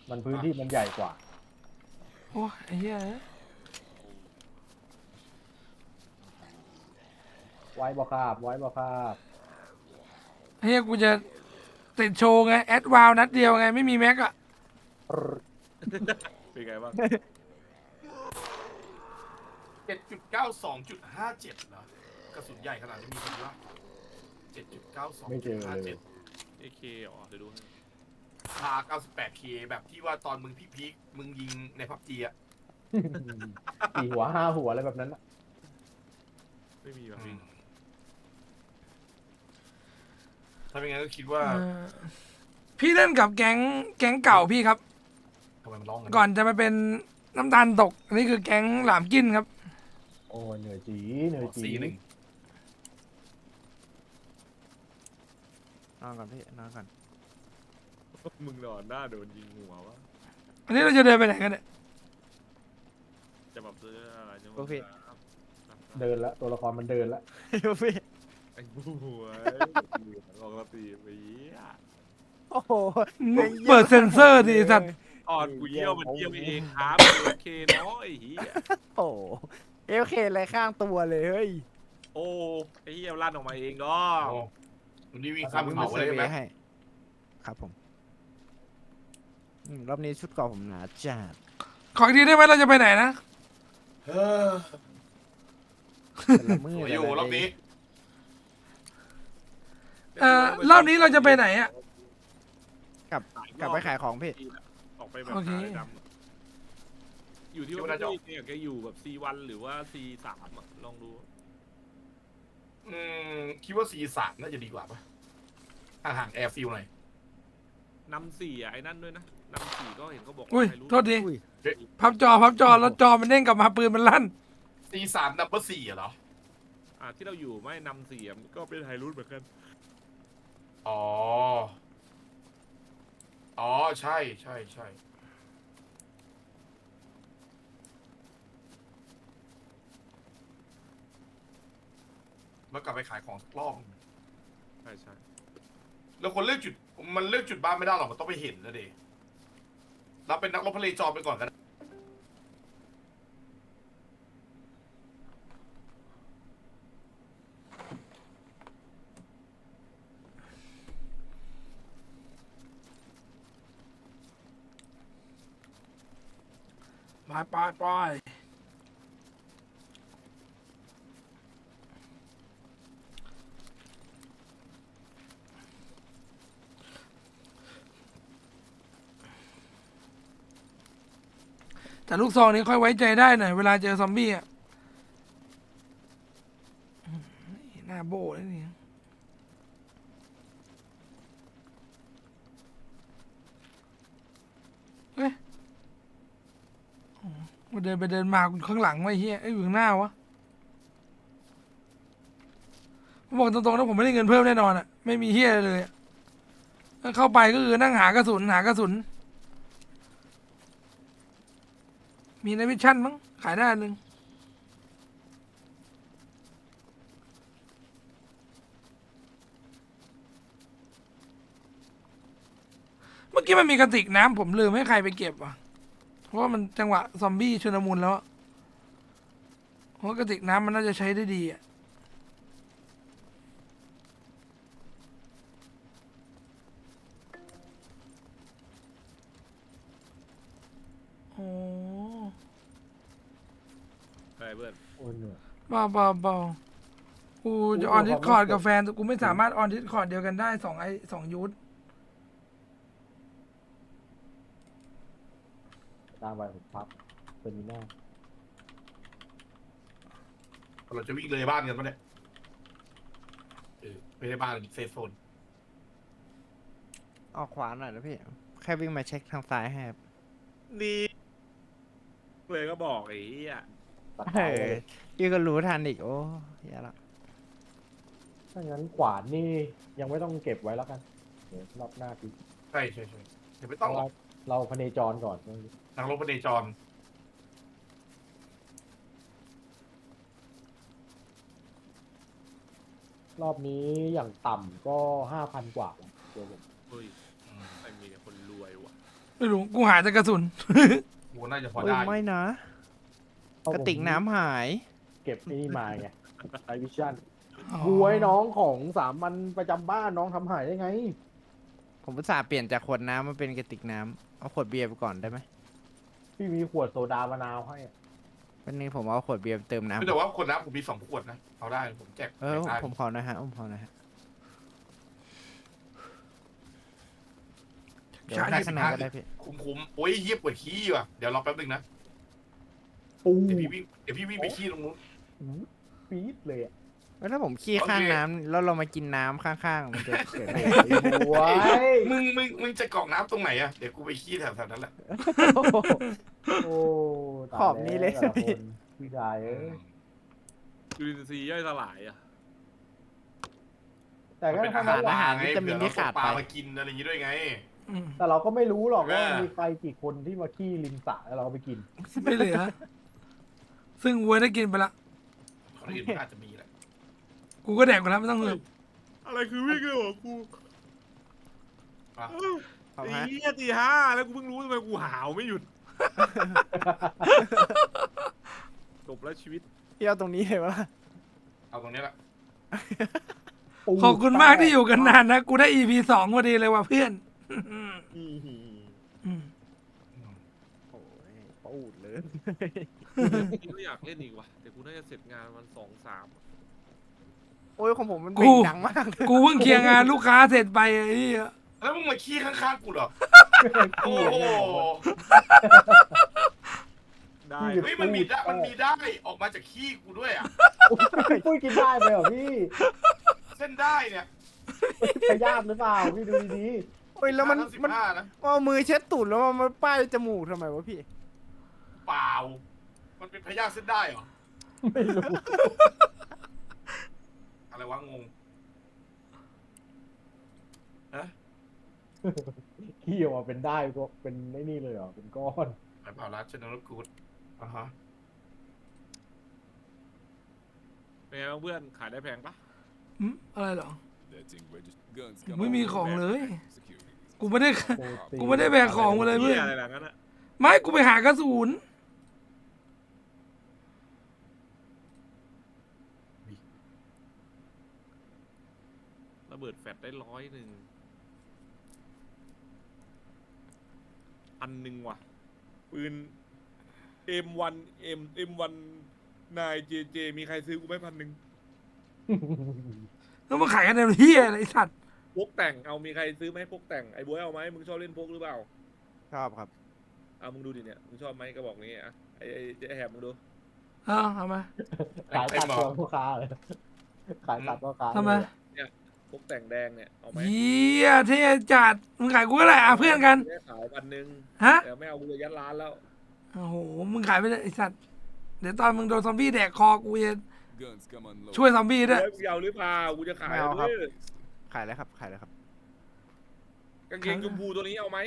มันพื้นที่มันใหญ่กว่า โอ้ยไอ้เหี้ย ไว้บ่คาบ ไว้บ่คาบ ไอ้เหี้ยกูจะติดโชว์ไงแอดวาวนัดเดียวไงไม่มีแม็กอะ เป็นไงบ้าง 7.92.57เหรอกระสุนใหญ่ขนาดนี้มีจริงปะ ไม่เจอเลย 7.92.57 เอเคเหรอเดี๋ยวดูให้ พา 98K แบบที่ว่าตอนมึงพีคๆมึงยิงในพับจีอะ 4 หัว 5 หัวอะไรแบบนั้นน่ะ ไม่มีแบบนี้ ถ้าเป็นงั้นก็คิดว่า เออพี่เล่นกับแก๊งเก่าพี่ครับ ทำไมมันร้องกัน ก่อนจะมาเป็นน้ำตาลตก อันนี้คือแก๊งหลามกินครับ โอ้ยเหนื่อยจีเหนื่อยจี 4-1 นอนก่อนพี่ นอนก่อน มึงนอนหน้าโดนยิงหัววะ อันนี้เราจะเดินไปไหนกันเนี่ย จะแบบซื้ออะไรจะ โอเค เดินละตัวละครมันเดินละ พี่ ไอ้บูหัวลองกระตีไปเหี้ย โอ้โห เปิดเซ็นเซอร์ดิไอ้สัตว์ อ่อนกูเยี่ยวมันเยี่ยวเองครับโอเคเนาะไอ้เหี้ย โอ้โหเอลเคอะไรข้างตัวเลยเฮ้ย โอ้ไอ้เหี้ยลั่นออกมาเองเนาะ โอ้วันนี้วิ่งข้าม วิ่ง เขา มาเซ เลย อร์ ใช่ เว ไหม ย์ให้ ครับผมรอบนี้ชุดเก่าผมหนาจัด ขออีกทีได้ไหมเราจะไปไหนนะ เออ แต่ละมื ส อ วยอยู่รอบนี้ รอบนี้เราจะไปไหนอะ กลับไปขายของพี่ ออกไปแบบ โอเค หาอะไรดำอยู่ที่ว่าพี่เนี่ยแกอยู่แบบ C1 หรือว่า C3 อะลองดู คิดว่า C3 น่าจะดีกว่าปะห่างแอร์ฟิลหน่อย นำสี่อะไอ้นั่นด้วยนะนำสี่ก็เห็นเขาบอก อุ้ย ใครรู้ โทษดี อุ้ย พับจอแล้วจอมันเด้งกลับมาปืนมันลั่น C3 นัมเบอร์4เหรอ ที่เราอยู่ไม่นำสี่อะก็เป็นไฮรูทเหมือนกัน อ๋อ อ๋อ ใช่ใช่ใช่แล้วกลับไปขายของสักรอบ ใช่ใช่ แล้วคนเลือกจุด มันเลือกจุดบ้านไม่ได้หรอก มันต้องไปเห็นนะเดเราเป็นนักรบทะเลจอมไปก่อนกัน ไปแต่ลูกซองนี้ค่อยไว้ใจได้หน่อยเวลาเจอซอมบี้อะหน้าโบ้แล้วนี่เฮ้ยมาเดินไปเดินมาข้างหลังไว้เฮียไอ้ยอยู่ข้างหน้าวะผมบอกตรงๆนะผมไม่ได้เงินเพิ่มแน่นอนอะไม่มีเฮียอะไรเลยอะเข้าไปก็คือนั่งหากระสุน มีในมิชชั่นมั้งขายได้อันหนึ่งเมื่อกี้มันมีกระติกน้ำผมลืมให้ใครไปเก็บว่ะเพราะว่ามันจังหวะซอมบี้ชุลมุนแล้วอะเพราะกระติกน้ำมันน่าจะใช้ได้ดีอะ เพื่อน โอ้ยเหนื่อย เบากูจะออนดิสคอร์ดกับแฟนแต่กูไม่สามารถออนดิสคอร์ดเดียวกันได้สองยูท ตามไปผมพับเป็นหน้า เราจะวิ่งเลยบ้านกันปะเนี่ยไม่ใช่บ้านเซฟโซน ออกขวาหน่อยนะพี่ แค่วิ่งมาเช็คทางซ้ายให้ครับ นี่เลยก็บอกไอ้เหี้ย ตัด เอ เท้าเล อย พี่ก็รู้ทันอีก โอ้แย่ละ ถ้างั้นขวานนี่ยังไม่ต้องเก็บไว้แล้วกันเดี๋ยวรอบหน้าปี ใช่เดี๋ยวไม่ต้องหรอก เราพเนจรก่อน ทางลบพเนจร รอบนี้อย่างต่ำก็5,000 กว่าแล้วเดี๋ยวผม เฮ้ยไอ้มีแต่คนรวยว่ะ ไม่รู้กูหาแต่กระสุน กูน่าจะพอ เอ้ย ได้ ไม่นะ เพราะ กระ ผม ติกน้ำหาย เก็บไอ้นี่มาไงไอวิชั่นกูให้น้องของสามัญประจำบ้านน้องทำหายได้ไง ผมอุตส่าห์เปลี่ยนจากขวดน้ำมาเป็นกระติกน้ำเอาขวดเบียร์ไปก่อนได้ไหม พี่มีขวดโซดามะนาวให้อะ วันนี้ผมเอาขวดเบียร์เติมน้ำ แต่ว่าคนน้ำผมมี2 ขวดนะเอาได้ผมแจก เออ ได้ ผมขอหนะฮะผมขอหนะฮะเดี๋ยว ใช่ ได้ข้างในก็ได้พี่ คุ้มโอ้ยเยียบกว่าขี้ว่ะเดี๋ยวรอแป๊บนึงนะ ปู เดี๋ยวพี่วิ่งไปขี้ตรงนู้น ปี๊ดเลยอะ แล้วถ้าผมขี้ข้าง โอเค น้ำแล้วเรามากินน้ำข้างๆ มันจะเกิดอะไร ไว้ มึงจะกรอกน้ำตรงไหนอะเดี๋ยวกูไปขี้แถวๆนั้นแหละ โอ้ตาย ขอบนี้เลย แต่ะคนพี่ชายเอ้ย จุลินทรีย์ย่อยสลายอ่ะ แต่ก็ มันเป็น เท่า อา นั้ หาร นแหละ วิตามินที่ขาดไป ปลามากินอะไรอย่างงี้ด้วยไง อืม แต่เราก็ไม่รู้หรอกว่า เออ มีใครกี่คนที่มาขี้ริมสระแล้วเราก็ไปกิน ไม่เหลือ ซึ่งวัวได้กินไปละ คนอื่นอาจจะมีแหละ กูก็แดกไปแล้วไม่ต้องเลย อะไรคือวิ่งเลยเหรอกู อ่ะ เอา ไอ้ ฮะ เหี้ยตี 5แล้วกูเพิ่งรู้ทำไมกูหาวไม่หยุดจบแล้วชีวิต พี่เอาตรงนี้เลยวะ เอาตรงนี้แหละ ขอบคุณมากที่อยู่กันนานนะ กูได้ EP 2พอดีเลยว่ะเพื่อน อืม โอ้ยปูดเลย กูก็อยากเล่นอีกว่ะแต่กูน่าจะเสร็จงานวัน2-3 โอ้ยของผมมัน กู เบ่งดังมากเลย กูเพิ่งเคลียร์งานลูกค้าเสร็จไปไอ้เหี้ย แล้วมึงมาขี้ข้างๆกูเหรอโอ้โห ได้ เฮ้ยมันมีได้ออกมาจากขี้กูด้วยอ่ะ ปุ้ยกินได้ไหมเหรอพี่ เส้นได้เนี่ย พยาธิหรือเปล่าพี่ดูดี โอ้ยแล้วมัน 15นะ เอามือเช็ดตูดแล้วมันมาป้ายจมูกทำไมวะพี่ เปล่า มันเป็นพยาธิเส้นได้เหรอ ๆไม่รู้ อะไรวะงงฮะ ขี้ออกมาเป็นได้ก็เป็นไอ้นี่เลยเหรอเป็นก้อน ไปเปล่ารัดเชนนกูดอ่ะฮะ เป็นไงบ้างเพื่อนขายได้แพงปะ อืมอะไรเหรอ That thing registered. Guns ไม่มีของเลย Security. กูไม่ได้ โปรตีน กูไม่ได้แบกของมาเลยเพื่อน อะไรหลังนั้นอะ ไม่กูไปหากระสุน ระเบิดแฟลชได้100 1,000ว่ะปืน M1 M1 นาย JJ มีใครซื้อกูไหม1,000 แล้วมาขายกันในเฮียอะไรไอ้สัตว์ พกแต่งเอามีใครซื้อไหมพกแต่งไอ้บวยเอาไหมมึงชอบเล่นพกหรือเปล่า ชอบครับ เอามึงดูดิเนี่ยมึงชอบไหมกระบอกนี้อ่ะไอ้แหบมึงดู เอามา ขายตัดตัวพ่อค้าเลยขายตัดพ่อค้า ทำไม พกแต่งแดงเนี่ยเอาไหม เฮียเท่จัดมึงขายกูก็ไรเพื่อนกัน ได้ขาย1,000 ฮะ แต่ไม่เอากูจะยัดร้านแล้ว โอ้โหมึงขายไปเลยไอ้สัตว์เดี๋ยวตอนมึงโดนซอมบี้แดกคอกูจะ Guns come unloaded. ช่วยซอมบี้ด้วย เฮ้ยกูจะเอาหรือเปล่ากูจะขาย ไม่เอาครับ ด้วย ขายเลยครับ ขายเลยครับ กางเกงชมพูตัวนี้เอาไหม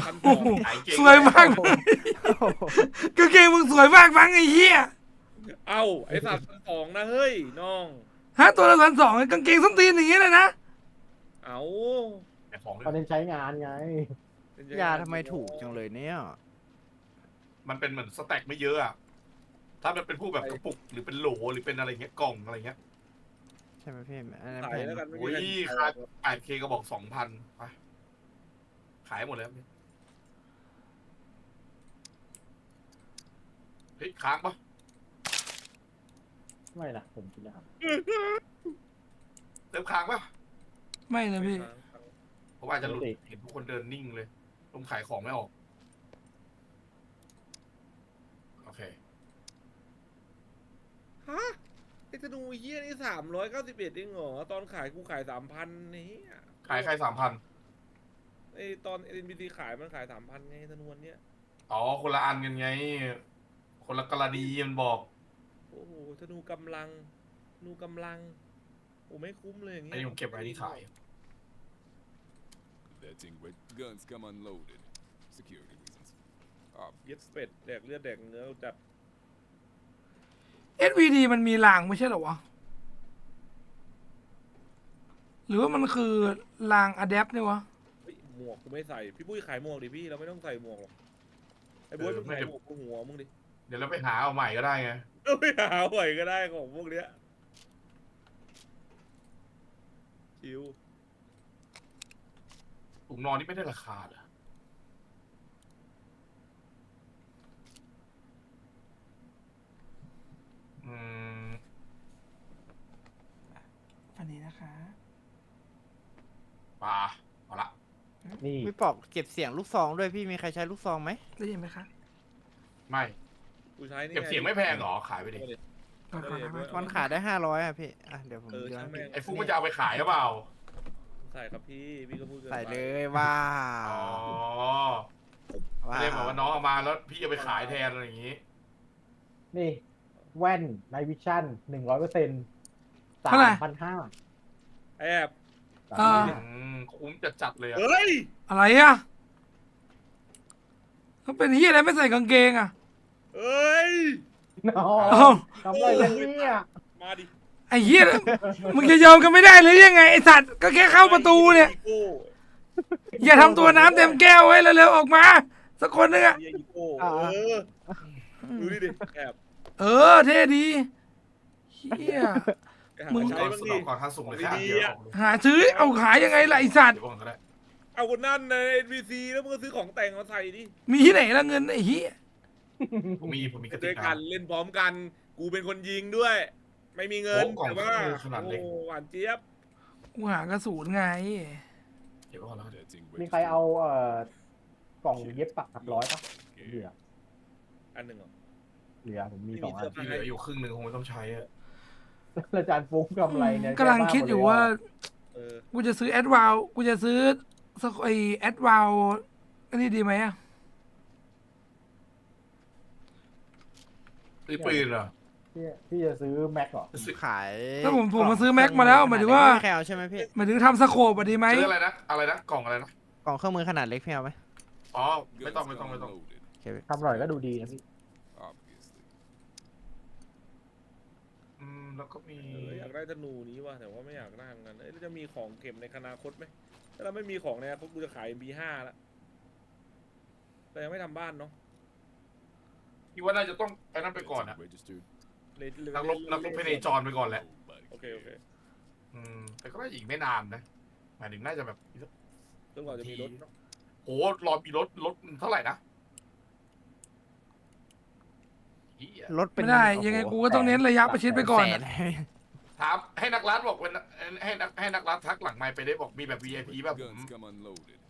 พันส โอ้ อง โห ขายเก่ง สวยมากกางเกงมึงสวยมากมั้งไอ้เหี้ย เอาไอ้สัตว์1,200นะเฮ้ยน้อง ฮะตัวละ1,200กางเกงส้นตีนอย่างงี้เลยนะ เอา แต่ของ ตอนนี้ใช้งานไง ยาทำไมถูกจังเลยเนี่ย มันเป็นเหมือนสแต็กไม่เยอะอะถ้ามันเป็นพวกแบบกระปุกหรือเป็นโหลหรือเป็นอะไรเงี้ยกล่องอะไรเงี้ย ใช่ไหมพี่อันนั้น ขา แพ ย ง แล้วกันไม่ โอ้ย มีใคร ค่า 8K ก็บอก 2,000ไปขายหมดแล้วเนี่ยเฮ้ยค้างปะ ไม่นะผมกินแล้วครับ เติมค้างปะ ไม่นะพี่ ผมอาจจะหลุดเห็นทุกคนเดินนิ่งเลยผมขายของไม่ออกโอเค ฮะไอ้ธนูเฮียนี่391เองเหรอตอนขายกูขาย3,000นี่ ขายใคร3,000ไอ้ตอน NPC ขายมันขาย3,000ไงธนูอันเนี้ย อ๋อคนละอันกันไง คนละกรณีมันบอก โอ้โหธนูกำลังธนูกำลังโอ้ไม่คุ้มเลยอย่าง อัน เงี้ย นี้ผมเก็บไว้ที่ขาย That thing ready. Guns come unloaded. Security reasons. เย็ดเป็ดแดกเลือดแดกเนื้อจัด SVD มันมีรางไม่ใช่เหรอวะ หรือว่ามันคือรางอะแดปเนี่ยวะ เฮ้ยหมวกกูไม่ใส่พี่ปุ้ยขายหมวกดิพี่เราไม่ต้องใส่หมวกหรอกไอ้บ๊วยมึงขายหมวกกูหัวมึงดิ เดี๋ยวเราไปหาเอาใหม่ก็ได้ไง เอาไปหาไหวก็ได้ของพวกเนี้ยชิว ถุงนอนนี่ไม่ได้ราคาเหรออืม อันนี้นะคะ ปลาเอาละ นี่ พี่ปอกเก็บเสียงลูกซองด้วยพี่มีใครใช้ลูกซองไหม ได้ยินไหมคะ ไม่ กูใช้นี่ เก็บเสียงไม่แพงเหรอ ขายไปดิ ก่อนนะ มันขายได้500อ่ะพี่อ่ะเดี๋ยวผม เออ ย้อน ช่างแม่ง ไอ้ฟุกมันจะเอาไปขายหรือเปล่า ใส่ครับพี่ก็พูดกินไป ใส่เลยว้า อ๋อ วว้า เรียกว่าน้องเอามาแล้วพี่เอาไปขายแทนอะไรอย่างงี้ นี่แว่นไนวิชั่น100%3,500 แอบ คุ้มจัดเลยอะ เฮ้ย อะไรอ่ะมันเป็นเฮียอะไรไม่ใส่กางเกงอ่ะ เฮ้ย น้อ เอ้า งทำอะไรกันเนี่ย มาดิ ไอ้เฮียมึงจะยอมกันไม่ได้เลยยังไงไอ้สัตว์ก็แค่เข้าประตูเนี่ย อีโก้ อย่าทำตัวน้ำเต็มแก้วไว้เร็วๆออกมา สักคนนึงอ่ะ เฮียอีโก้ดูดิแอบ เออเท่ดีเฮีย ไปหา มึง ใช้ ก่อน บ้าง สุด ดิ ก่อนท่านสุ่มเลยแค่อันเดียวออกเลย หาซื้อเอาขายยังไงล่ะไอ้สัตว์ เดี๋ยวก่อนก็ได้ เอาคนนั่นใน NPC แล้วมึงก็ซื้อของแต่งมาใส่ดิ มีที่ไหนละเงินไอ้เฮีย ผมมีกระติ ด้ว ก ยกัน น้ำ เล่นพร้อมกัน กูเป็นคนยิงด้วย ไม่มีเงิน โอ้กล่อง แต่ว่า ขนาดเล็ก โอ้หวานเจี๊ยบ กูหากระสุนไง เดี๋ยวก่อนแล้วกัน That thing มี ready. ใครเอากล่องเย็บปักถักร้อยปะเหลือ อันหนึ่งเหรอ เหลือผมมี2 อัน ที่เหลืออยู่ครึ่งหนึ่งคงไม่ต้องใช้อะ อาจารย์ฟุ้งกำไรเนี่ย กำลังคิดอยู่ว่า เออ กูจะซื้อแอดวาวกูจะซื้อสักไอแอดวาวอันนี้ดีไหมอ่ะ ซื้อปืนเหรอ พี่จะซื้อแม็กเหรอ ซื้อ ขาย ถ้าผมมาซื้อแม็กมาแล้วหมายถึงว่า แคลใช่ไหมพี่ หมายถึงทำสโคปอะดีไหม ซื้ออะไรนะกล่องอะไรนะ กล่องเครื่องมือขนาดเล็กพี่เอาไหม อ๋อ Guns ไม่ต้อง come unloaded. โอเคพี่ ทำอร่อยก็ดูดีนะพี่ Obviously. แล้วก็มี อยากได้ธนูนี้ว่ะแต่ว่าไม่อยากได้เหมือนกันแล้วจะมีของเก็บในอนาคตไหมถ้าเราไม่มีของในอนาคตกูจะขาย B5 แล้วแต่ยังไม่ทำบ้านเนาะ คิดว่าน่าจะต้องไปนั่นไปก่อนอะ Registered. เลย นักรบเพเนจรไปก่อนแหละ Nobody โอเค แต่ก็น่าจะอีกไม่นานนะหมายถึงน่าจะแบบ จนกว่าจะมีรถเนาะ โหรอมีรถเท่าไหร่นะเหี้ย รถเป็น ไม่ได้ โอ้โห ยังไงกูก็ต้องเน้นระยะประชิดไปก่อน แส อะ น ถามให้นักรัฐบอกเป็นให้นักรัฐทักหลังไมค์ไปได้บอกมีแบบ VIP แบบผม Guns come unloaded.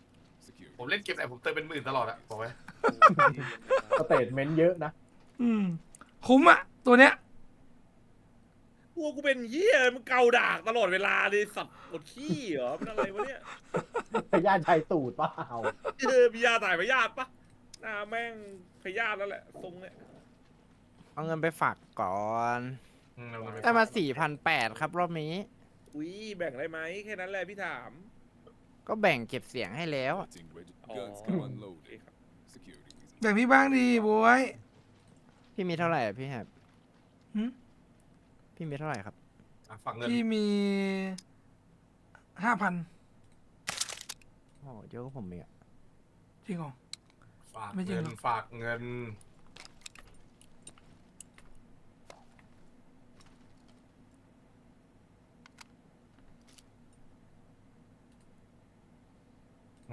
Security. ผมเล่นเกมไหนผมเติมเป็น10,000ตลอดอะบอกไว้ สเตทเมนต์เยอะนะ คุ้มอ่ะ ตัวเนี้ย พวกกูเป็นเหี้ยมึงเกาดากตลอดเวลาเลยสับปวดขี้เหรอเป็นอะไรวะเนี่ย พยาชัยตูดเปล่า มียาถ่ายพยาธิปะหน้าแม่งพยาธิแล้วแหละทรงเนี่ย เอาเงินไปฝากก่อน เอาเงินป ได้มา ฝก 4,800ครับรอบนี้ อุ้ยแบ่งได้ไหมแค่นั้นแหละพี่ถาม ก็แบ่งเก็บเสียงให้แล้ว That thing ready. Oh. Guns come โอเค unloaded. ครับ Security reasons. แบ่งพี่บ้างดีบวย พี่มีเท่าไหร่อะพี่แฮบ หึ พี่มีเท่าไหร่ครับ ฝากเงิน พี่มี5,000 โอ้เยอะกว่าผมอีกอะ จริงเหรอ ฝาก ไม่จริง เงิน หรอก ฝากเงิน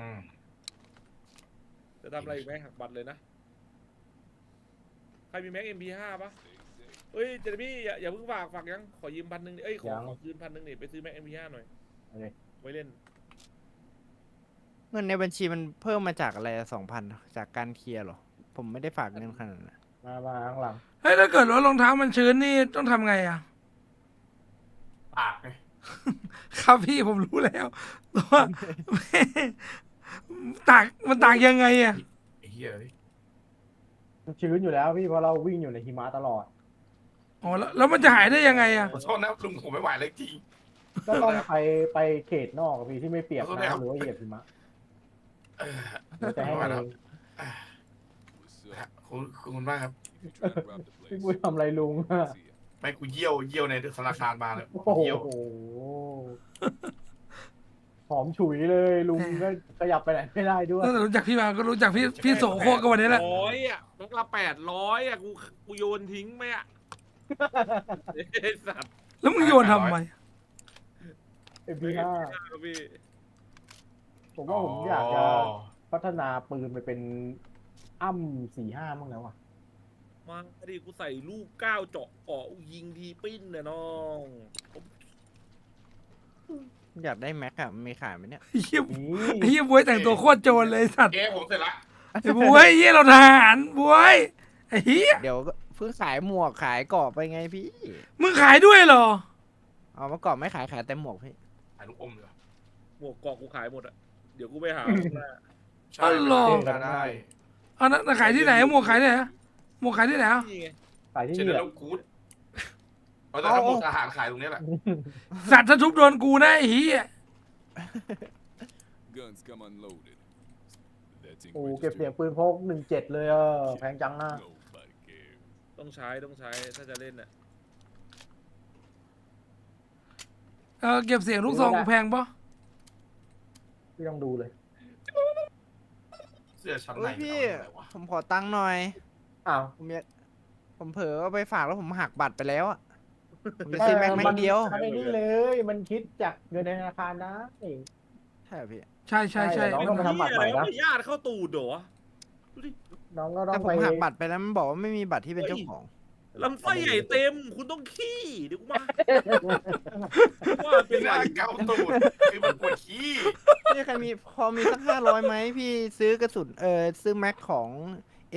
อืม จะทำอะไรอีกไหมหักบัตรเลยนะ ใครมีแม็ก MP5 ปะ Stay safe. เฮ้ยเจมี่อย่าเพิ่งฝากยังขอยืม1,000ดิเอ้ยขอ ยัง คืน1,000ดิไปซื้อแม็ก MP5 หน่อย โอเค ไว้เล่น เงินในบัญชีมันเพิ่มมาจากอะไร2,000จากการเคลียร์เหรอ ผมไม่ได้ฝากเงินขนาดนั้น มาข้างหลัง เฮ้ยถ้าเกิดว่ารองเท้ามันชื้นนี่ต้องทำไงอ่ะ ปากไง ครับพี่ผมรู้แล้วแต่ว่า มันตากยังไงอ่ะ ไอ้เหี้ยเอ้ย มันชื้นอยู่แล้วพี่เพราะเราวิ่งอยู่ในหิมะตลอด อ๋อแล้วมันจะหายได้ยังไงอ่ะ ขอโทษนะลุงผมไม่ไหวเลยจริง ก็ต้องไปเขตนอกอะพี่ที่ไม่เปียก ขอโทษนะครับ น้ำหรือว่าเหยียบหิมะ เออ เราจะให้มันเอง What's up? คุณมากครับ You trying to rob the พี่ place? ปุ้ยทำอะไรลุงอะ See ya. ไม่กูเยี่ยวในธนาคารมาเลย โอ้โห เยี่ยว หอมฉุยเลยลุงก็ขยับไปไหนไม่ได้ด้วย ตั้งแต่รู้จักพี่มาก็รู้จักพี่โสโครกก็วันนี้แหละ 800อ่ะแม็กละ800อ่ะกูโยนทิ้งไหมอ่ะไอ้สัตว์ แล้วมึงโยนทำไม MP5 พี่ ผมว่าผมอยากจะพัฒนาปืนไปเป็นอ้ำ45มั้งแล้วอ่ะ มาดิกูใส่ลูก9เจาะเกาะยิงทีปิ้นเนี่ยน้องผม อยากได้แม็กอะมีขายไหมเนี่ย เฮีย นี่ ไอ้เฮียบวยแต่งตัวโคตรโจรเลยไอ้สัตว์ เอ๊ะผมเสร็จละ ไอ้บวยเฮียเราทหารบวยไอ้เฮีย เดี๋ยวก็เพิ่งขายหมวกขายกรอบไปไงพี่ มึงขายด้วยเหรอ เอามากรอบไม่ขายแต่หมวกพี่ ถ่ายลูกอมเลย หมวกเกาะกูขายหมดอ่ะเดี๋ยวกูไปหา ใช่ อ๋อเหรอ ได้ เอานะขายที่ไหนหมวกขายที่ไหนหมวกขายที่ไหนอ่ะ นี่ไง ขายที่ เชน นี่ เน แห อ ละ ร์กูดเอาแต่ถ้าหมดอาหารขายตรงนี้แหละ สัตว์ถ้าทุบโดนกูนะไอ้เฮีย Guns come unloaded. That's โอ้เก็บเสียงปืนพก17เลยแพงจังนะ Nobody cares. ต้องใช้ถ้าจะเล่นอ่ะ เก็บเสียงลูกซองกูแพงปะ พี่ต้องดูเลย เสื้อชั้นใน เฮ้ยพี่ เอาอะไรวะ ผมขอตังค์หน่อย อ้าว ผมเผลอเอาไปฝากแล้วผมหักบัตรไปแล้วอะผมจะซื้อแม็กเดียว มันไอ้นี่เลย มันคิดจากเงินในธนาคารนะ ใช่เหรอพี่ ใช่ใช่ใช่ ใช่น้องต้องไปทำบัตรใหม่นะ ไม่ญาติเข้าตูดเหรอดูดิ น้องก็ต้อ แต่ ง ผ ไป มหักบัตรไปแล้วมันบอกว่าไม่มีบัตรที่เป็นเจ้าของ ลำไส้ใหญ่เต็ม คุณต้องขี้เดี๋ยวกูมาว่าเป็ เป็น น ไร ร่างเกาตูดคือมันปวดขี้ พี่ใครมีพอมีสัก500ไหมพี่ซื้อกระสุนซื้อแม็กของ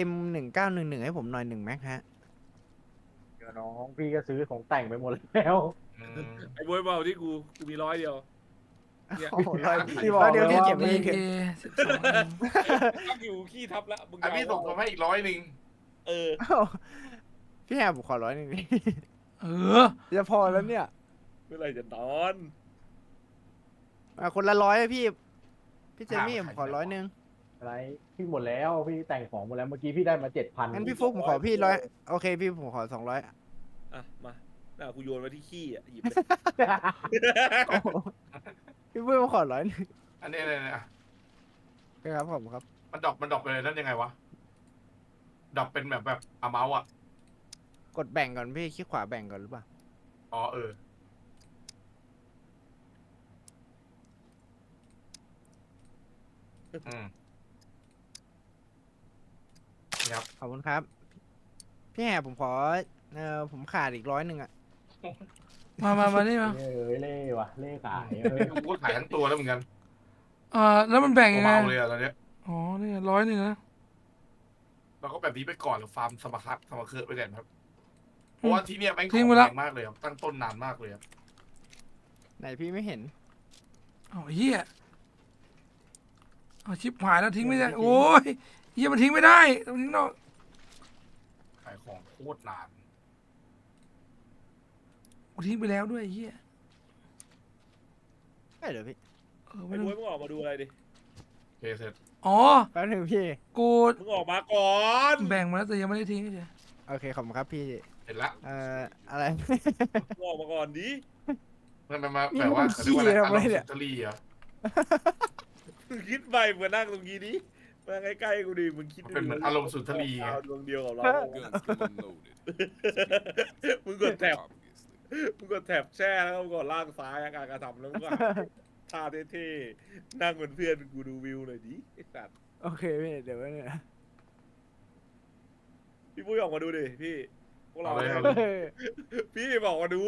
M1911 ให้ผมหน่อย1แม็กฮะ เดี๋ยวน้องพี่ก็ซื้อของแต่งไปหมดแล้ว อืม ไอ้บวยเบาที่กูมี100เดียว เนี่ย โอ้โหร้อย พี่บอก เดียว เลย ที่ ว่า เก็บไว้ เอ เถอะ 12 ตั้งอยู่ขี้ทับแล้วมึง อ่ะพี่ส่งมาให้อีก100 เออ อ้าวพี่แฮบผมขอ100ดิ เออ จะพอแล้วเนี่ย เมื่อไหรจะนอน คนละ100อะพี่เจมี่ผมขอ100 อะไรพี่หมดแล้วพี่แต่งของหมดแล้วเมื่อกี้พี่ได้มา7,000 งั้นพี่ฟุกผมขอพี่100โอเคพี่ผมขอ200 อ่ะมาน่ากูโยนไว้ที่ขี้อ่ะหยิบเลย โอ้โหพี่ปุ้ยผมขอ100 อันนี้อะไรเนี่ย ครับผมครับ มันดรอปไปเลยนั่นยังไงวะดรอปเป็นแบบอะเมาส์อ่ะ กดแบ่งก่อนพี่คลิกขวาแบ่งก่อนหรือเปล่า อ๋ออืมนี่ครับ ขอบคุณครับ พี่แฮบผมขอผมขาดอีก100อ่ะ มานี่มา เอ้ยเล่ว่ะเล่ขาย กูก็ขายทั้งตัวแล้วเหมือนกัน แล้วมันแบ่งยังไง เบาๆเลยอะตอนเนี้ย อ๋อนี่100นะ เราก็แบบนี้ไปก่อนหรือฟาร์มสมาคัตสมาเคอร์ไปก่อนครับ เพราะว่าที่เนี่ยแม่งข ทิ้ อง ง ไปแล้ว แพงมากเลยครับตั้งต้นนานมากเลยครับ ไหนพี่ไม่เห็น อ๋อเฮียเอาชิปหายแล้วทิ้งไม่ได้ โอ้ยเฮียมันทิ้งไม่ได้ต้องทิ้งนอก ขายของโคตรนาน กูทิ้งไปแล้วด้วยเฮีย ใช่เหรอพี่ ไม่ ไอ้ รู้ บวยมึงออกมาดูอะไรดิ โอเคเสร็จ อ๋อ แป๊บนึงพี่ กู มึงออกมาก่อน แบ่งมาแล้วแต่ยังไม่ได้ทิ้งเฉย โอเคขอบคุณครับพี่ เห็นละ อะไร มึงออกมาก่อนดิ มันมา นี่ แบบว่า มัน เขาเรียกว่าอะไร ขี้ทำไม อารมณ์ เนี่ สุ ย นทรีย์เหรอ มึงคิดไปเหมือนนั่งตรงนี้ดิมาใกล้ๆกูดิมึงคิด มันเป็นเหมือนอารมณ์สุนทรีย์ไง ดวงเดียวกับเรา Guns come unloaded. มึงกดแถบ Obviously. มึงกดแถบแช่แล้วก็กดล่างซ้ายอาการกระทำแล้วมึงก็ท่าเท่ๆนั่งเป็นเพื่อนกูดูวิวหน่อยดิไอ้สัตว์ โอเคพี่เดี๋ยวไว้เนี่ย พี่ปุ้ยออกมาดูดิพี่ พวกเรา เอาเลย เออ พี่บอกมาดู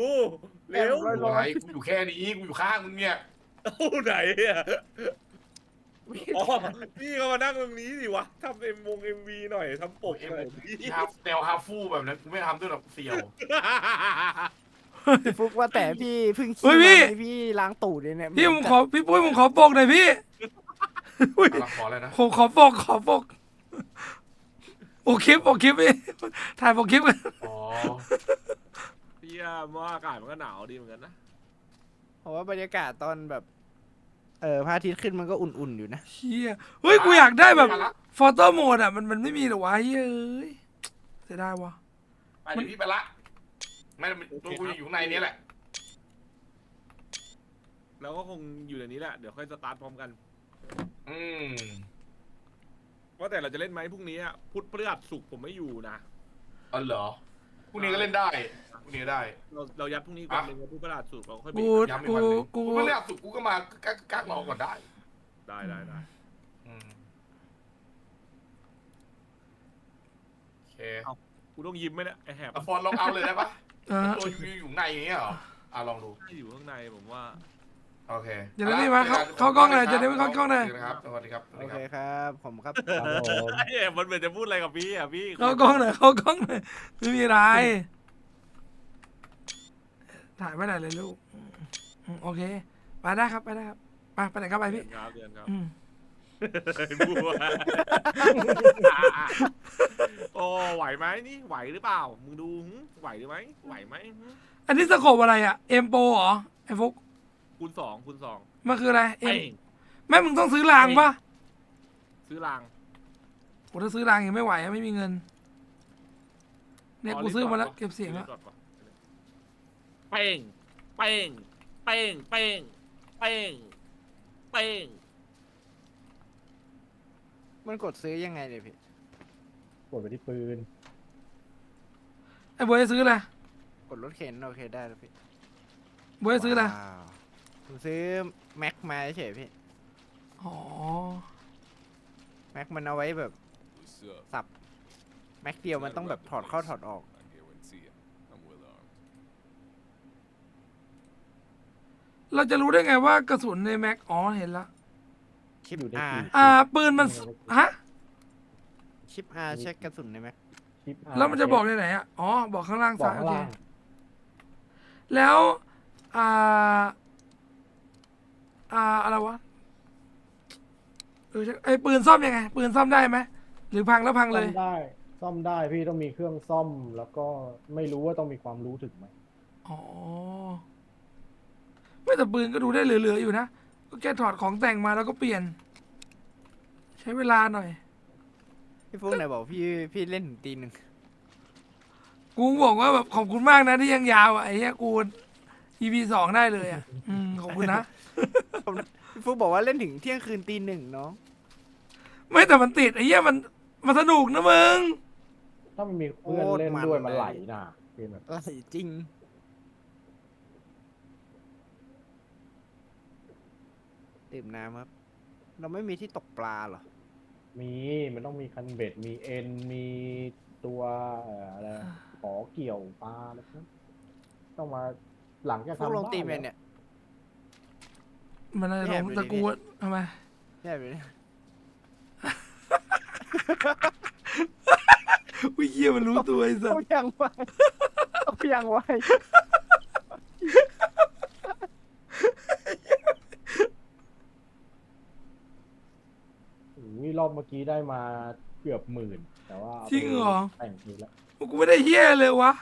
เร็ว ร้อย กูอะไรกูอยู่แค่นี้กูอยู่ข้างมึงเนี่ย เอาไหนอ่ะอ๋อพี่ก็มานั่งตรงนี้สิวะทำMV หน่อยทำปกหน่อยพี่ แนวฮาฟูแบบนั้นกูไม่ทำด้วยหรอกเสี่ยว พี่ฟุกว่าแต่พี่เพิ่ง เฮ้ ขี้ ยพี่ มาไหมพี่ล้างตูดเลยเนี่ย พี่ผมขอพี่ปุ้ยผมขอปกหน่อยพี่อุ้ย เอาละขออะไรนะ ผมขอปกโอคลิปพี่ถ่ายปกคลิปกัน อ๋อ พี่ว่าอากาศมันก็หนาวดีเหมือนกันนะ เพราะว่าบรรยากาศตอนแบบพระอาทิตย์ขึ้นมันก็อุ่นๆอยู่นะ เฮียเฮ้ยกูอยากได้แบบฟอโต้โหมดอ่ะมันไม่มีหรอวะเฮ้ยเสียดายวะ ไปเดี๋ยวพี่ไปละไม่ตัวกูอยู่ข้างในนี้แหละ แล้วก็คงอยู่ในนี้แหละเดี๋ยวค่อยสตาร์ทพร้อมกัน อืม ว่าแต่เราจะเล่นไหมพรุ่งนี้อะพุธพฤหัสศุกร์ผมไม่อยู่นะ อ๋อเหรอพรุ่งนี้ก็เล่นได้พรุ่งนี้ก็ได้ เรายัดพรุ่งนี้ก่อนหนึ่งวันพุธพฤหัสศุกร์เราค่อยไป กู ย้ำอีก กู วันหนึ่ง กู กูไม่เล่นสุกกูก็มากักรอก่อนได้ ได้ อืมโอเค กูต้องยิ้มไหมเนี่ยไอแหบ เอาฟอนลองเอาเลยได้ปะ อ่ะ ตัวอยู่ในอย่างเงี้ยเหรอลองดู อยู่ข้างในผมว่า โอเค เดี๋ยวนี้มาเข้ากล้องหน่อยจะได้ไม่เข้ากล้องหน่อย ครับสวัสดีครับสวัส โอ ดีค เครับ ครับผมครับ ครับผม ไอแหบมันเหมือนจะพูดอะไรกับพี่อ่ะพี่ เข้ากล้องหน่อยไม่มีอะไรถ่ายไม่ได้เลยลูกโอเคไปได้ครับไปไหนก็ไปพี่ เดือนครับ อืม บัวโอ้ไหวไหมนี่ไหวหรือเปล่ามึงดูไหวหรือไหมไหวไหม อันนี้สโคปอะไรอ่ะเอ็มโปเหรอไอ้ฟุก คูณสอง มันคืออะไรเอ็ เอ้ ม ย แม่มึงต้องซื้อรางปะ ซื้อราง โอ้ถ้าซื้อรางยังไม่ไหวอะไม่มีเงินเนี่ยกูซื้อมาแล้วเก็บเสียงแล้ว เป้งเป้งเป้งเป้งเป้งเป้ง มันกดซื้อยังไงเลยพี่ กดไปที่ปืน ไอ้บวยจะซื้ออะไร กดรถเข็นโอเคได้แล้วพี่ บวยจะซื้ออะไร ว้าวผมซื้อแม็กมาเฉยๆพี่ อ๋อ แม็กมันเอาไว้แบบ What's up? สับแม็กเดียวมันต้องแบบถอดเข้าถอดออก I guarantee it. I'm well armed. เราจะรู้ได้ไงว่ากระสุนในแม็กอ๋อเห็นละ ชิป อยู่ใน อา ปีก ปืนมันฮะ ชิปอาเช็คกระสุนในแม็ก ชิป แล้วมันจะบอกในไหนอ่ะอ๋อบอกข้างล่าง บอ ซ้าก ยโอ ข้าง เค ล่าง แล้วอะไรวะใช่ไอ้ปืนซ่อมยังไงปืนซ่อมได้ไหมหรือพังแล้วพัง ซ่ เล อย มได้ซ่อมได้พี่ต้องมีเครื่องซ่อมแล้วก็ไม่รู้ว่าต้องมีความรู้ถึงไหม อ๋อไม่แต่ปืนก็ดูได้เหลือๆอยู่นะก็แค่ถอดของแต่งมาแล้วก็เปลี่ยน ใช้เวลาหน่อย พี่ฟุกไหนบอกพี่เล่นถึงตีหนึ่ง กูบอกว่าแบบขอบคุณมากนะที่ยังยาวอ่ะไอ้เหี้ยกู EP 2ได้เลยอ่ะขอบคุณนะ พี่ฟุกบอกว่าเล่นถึงเที่ยงคืนตีหนึ่งเนาะ ไม่แต่มันติดไอ้เหี้ยมันสนุกนะมึง ถ้ามันมีเพื่อนเล่นด้วยมันไหลนะเกมแบบ อะไรจริงดื่มน้ำครับ เราไม่มีที่ตกปลาเหรอ มันต้องมีคันเบ็ดมีเอ็นมีตัวอะไรขอเกี่ยวปลาอะไรพวกนั้นต้องมาหลังจาก ฟุก ทำ ลง บ้าน ตีม แล้ว เนี่ย มันอะไร แอบ ลง ไปดิ แต่กูทำไม ใช่ไหม อุ้ยเหี้ยมันรู้ตัวไอ้สั เอา ส ยังไวเอายังไว อุ้ยรอบเมื่อกี้ได้มาเกือบ10,000แต่ว่า จริงเหรอ แต่งทีแล้ว กูไม่ได้เหี้ยเลยวะ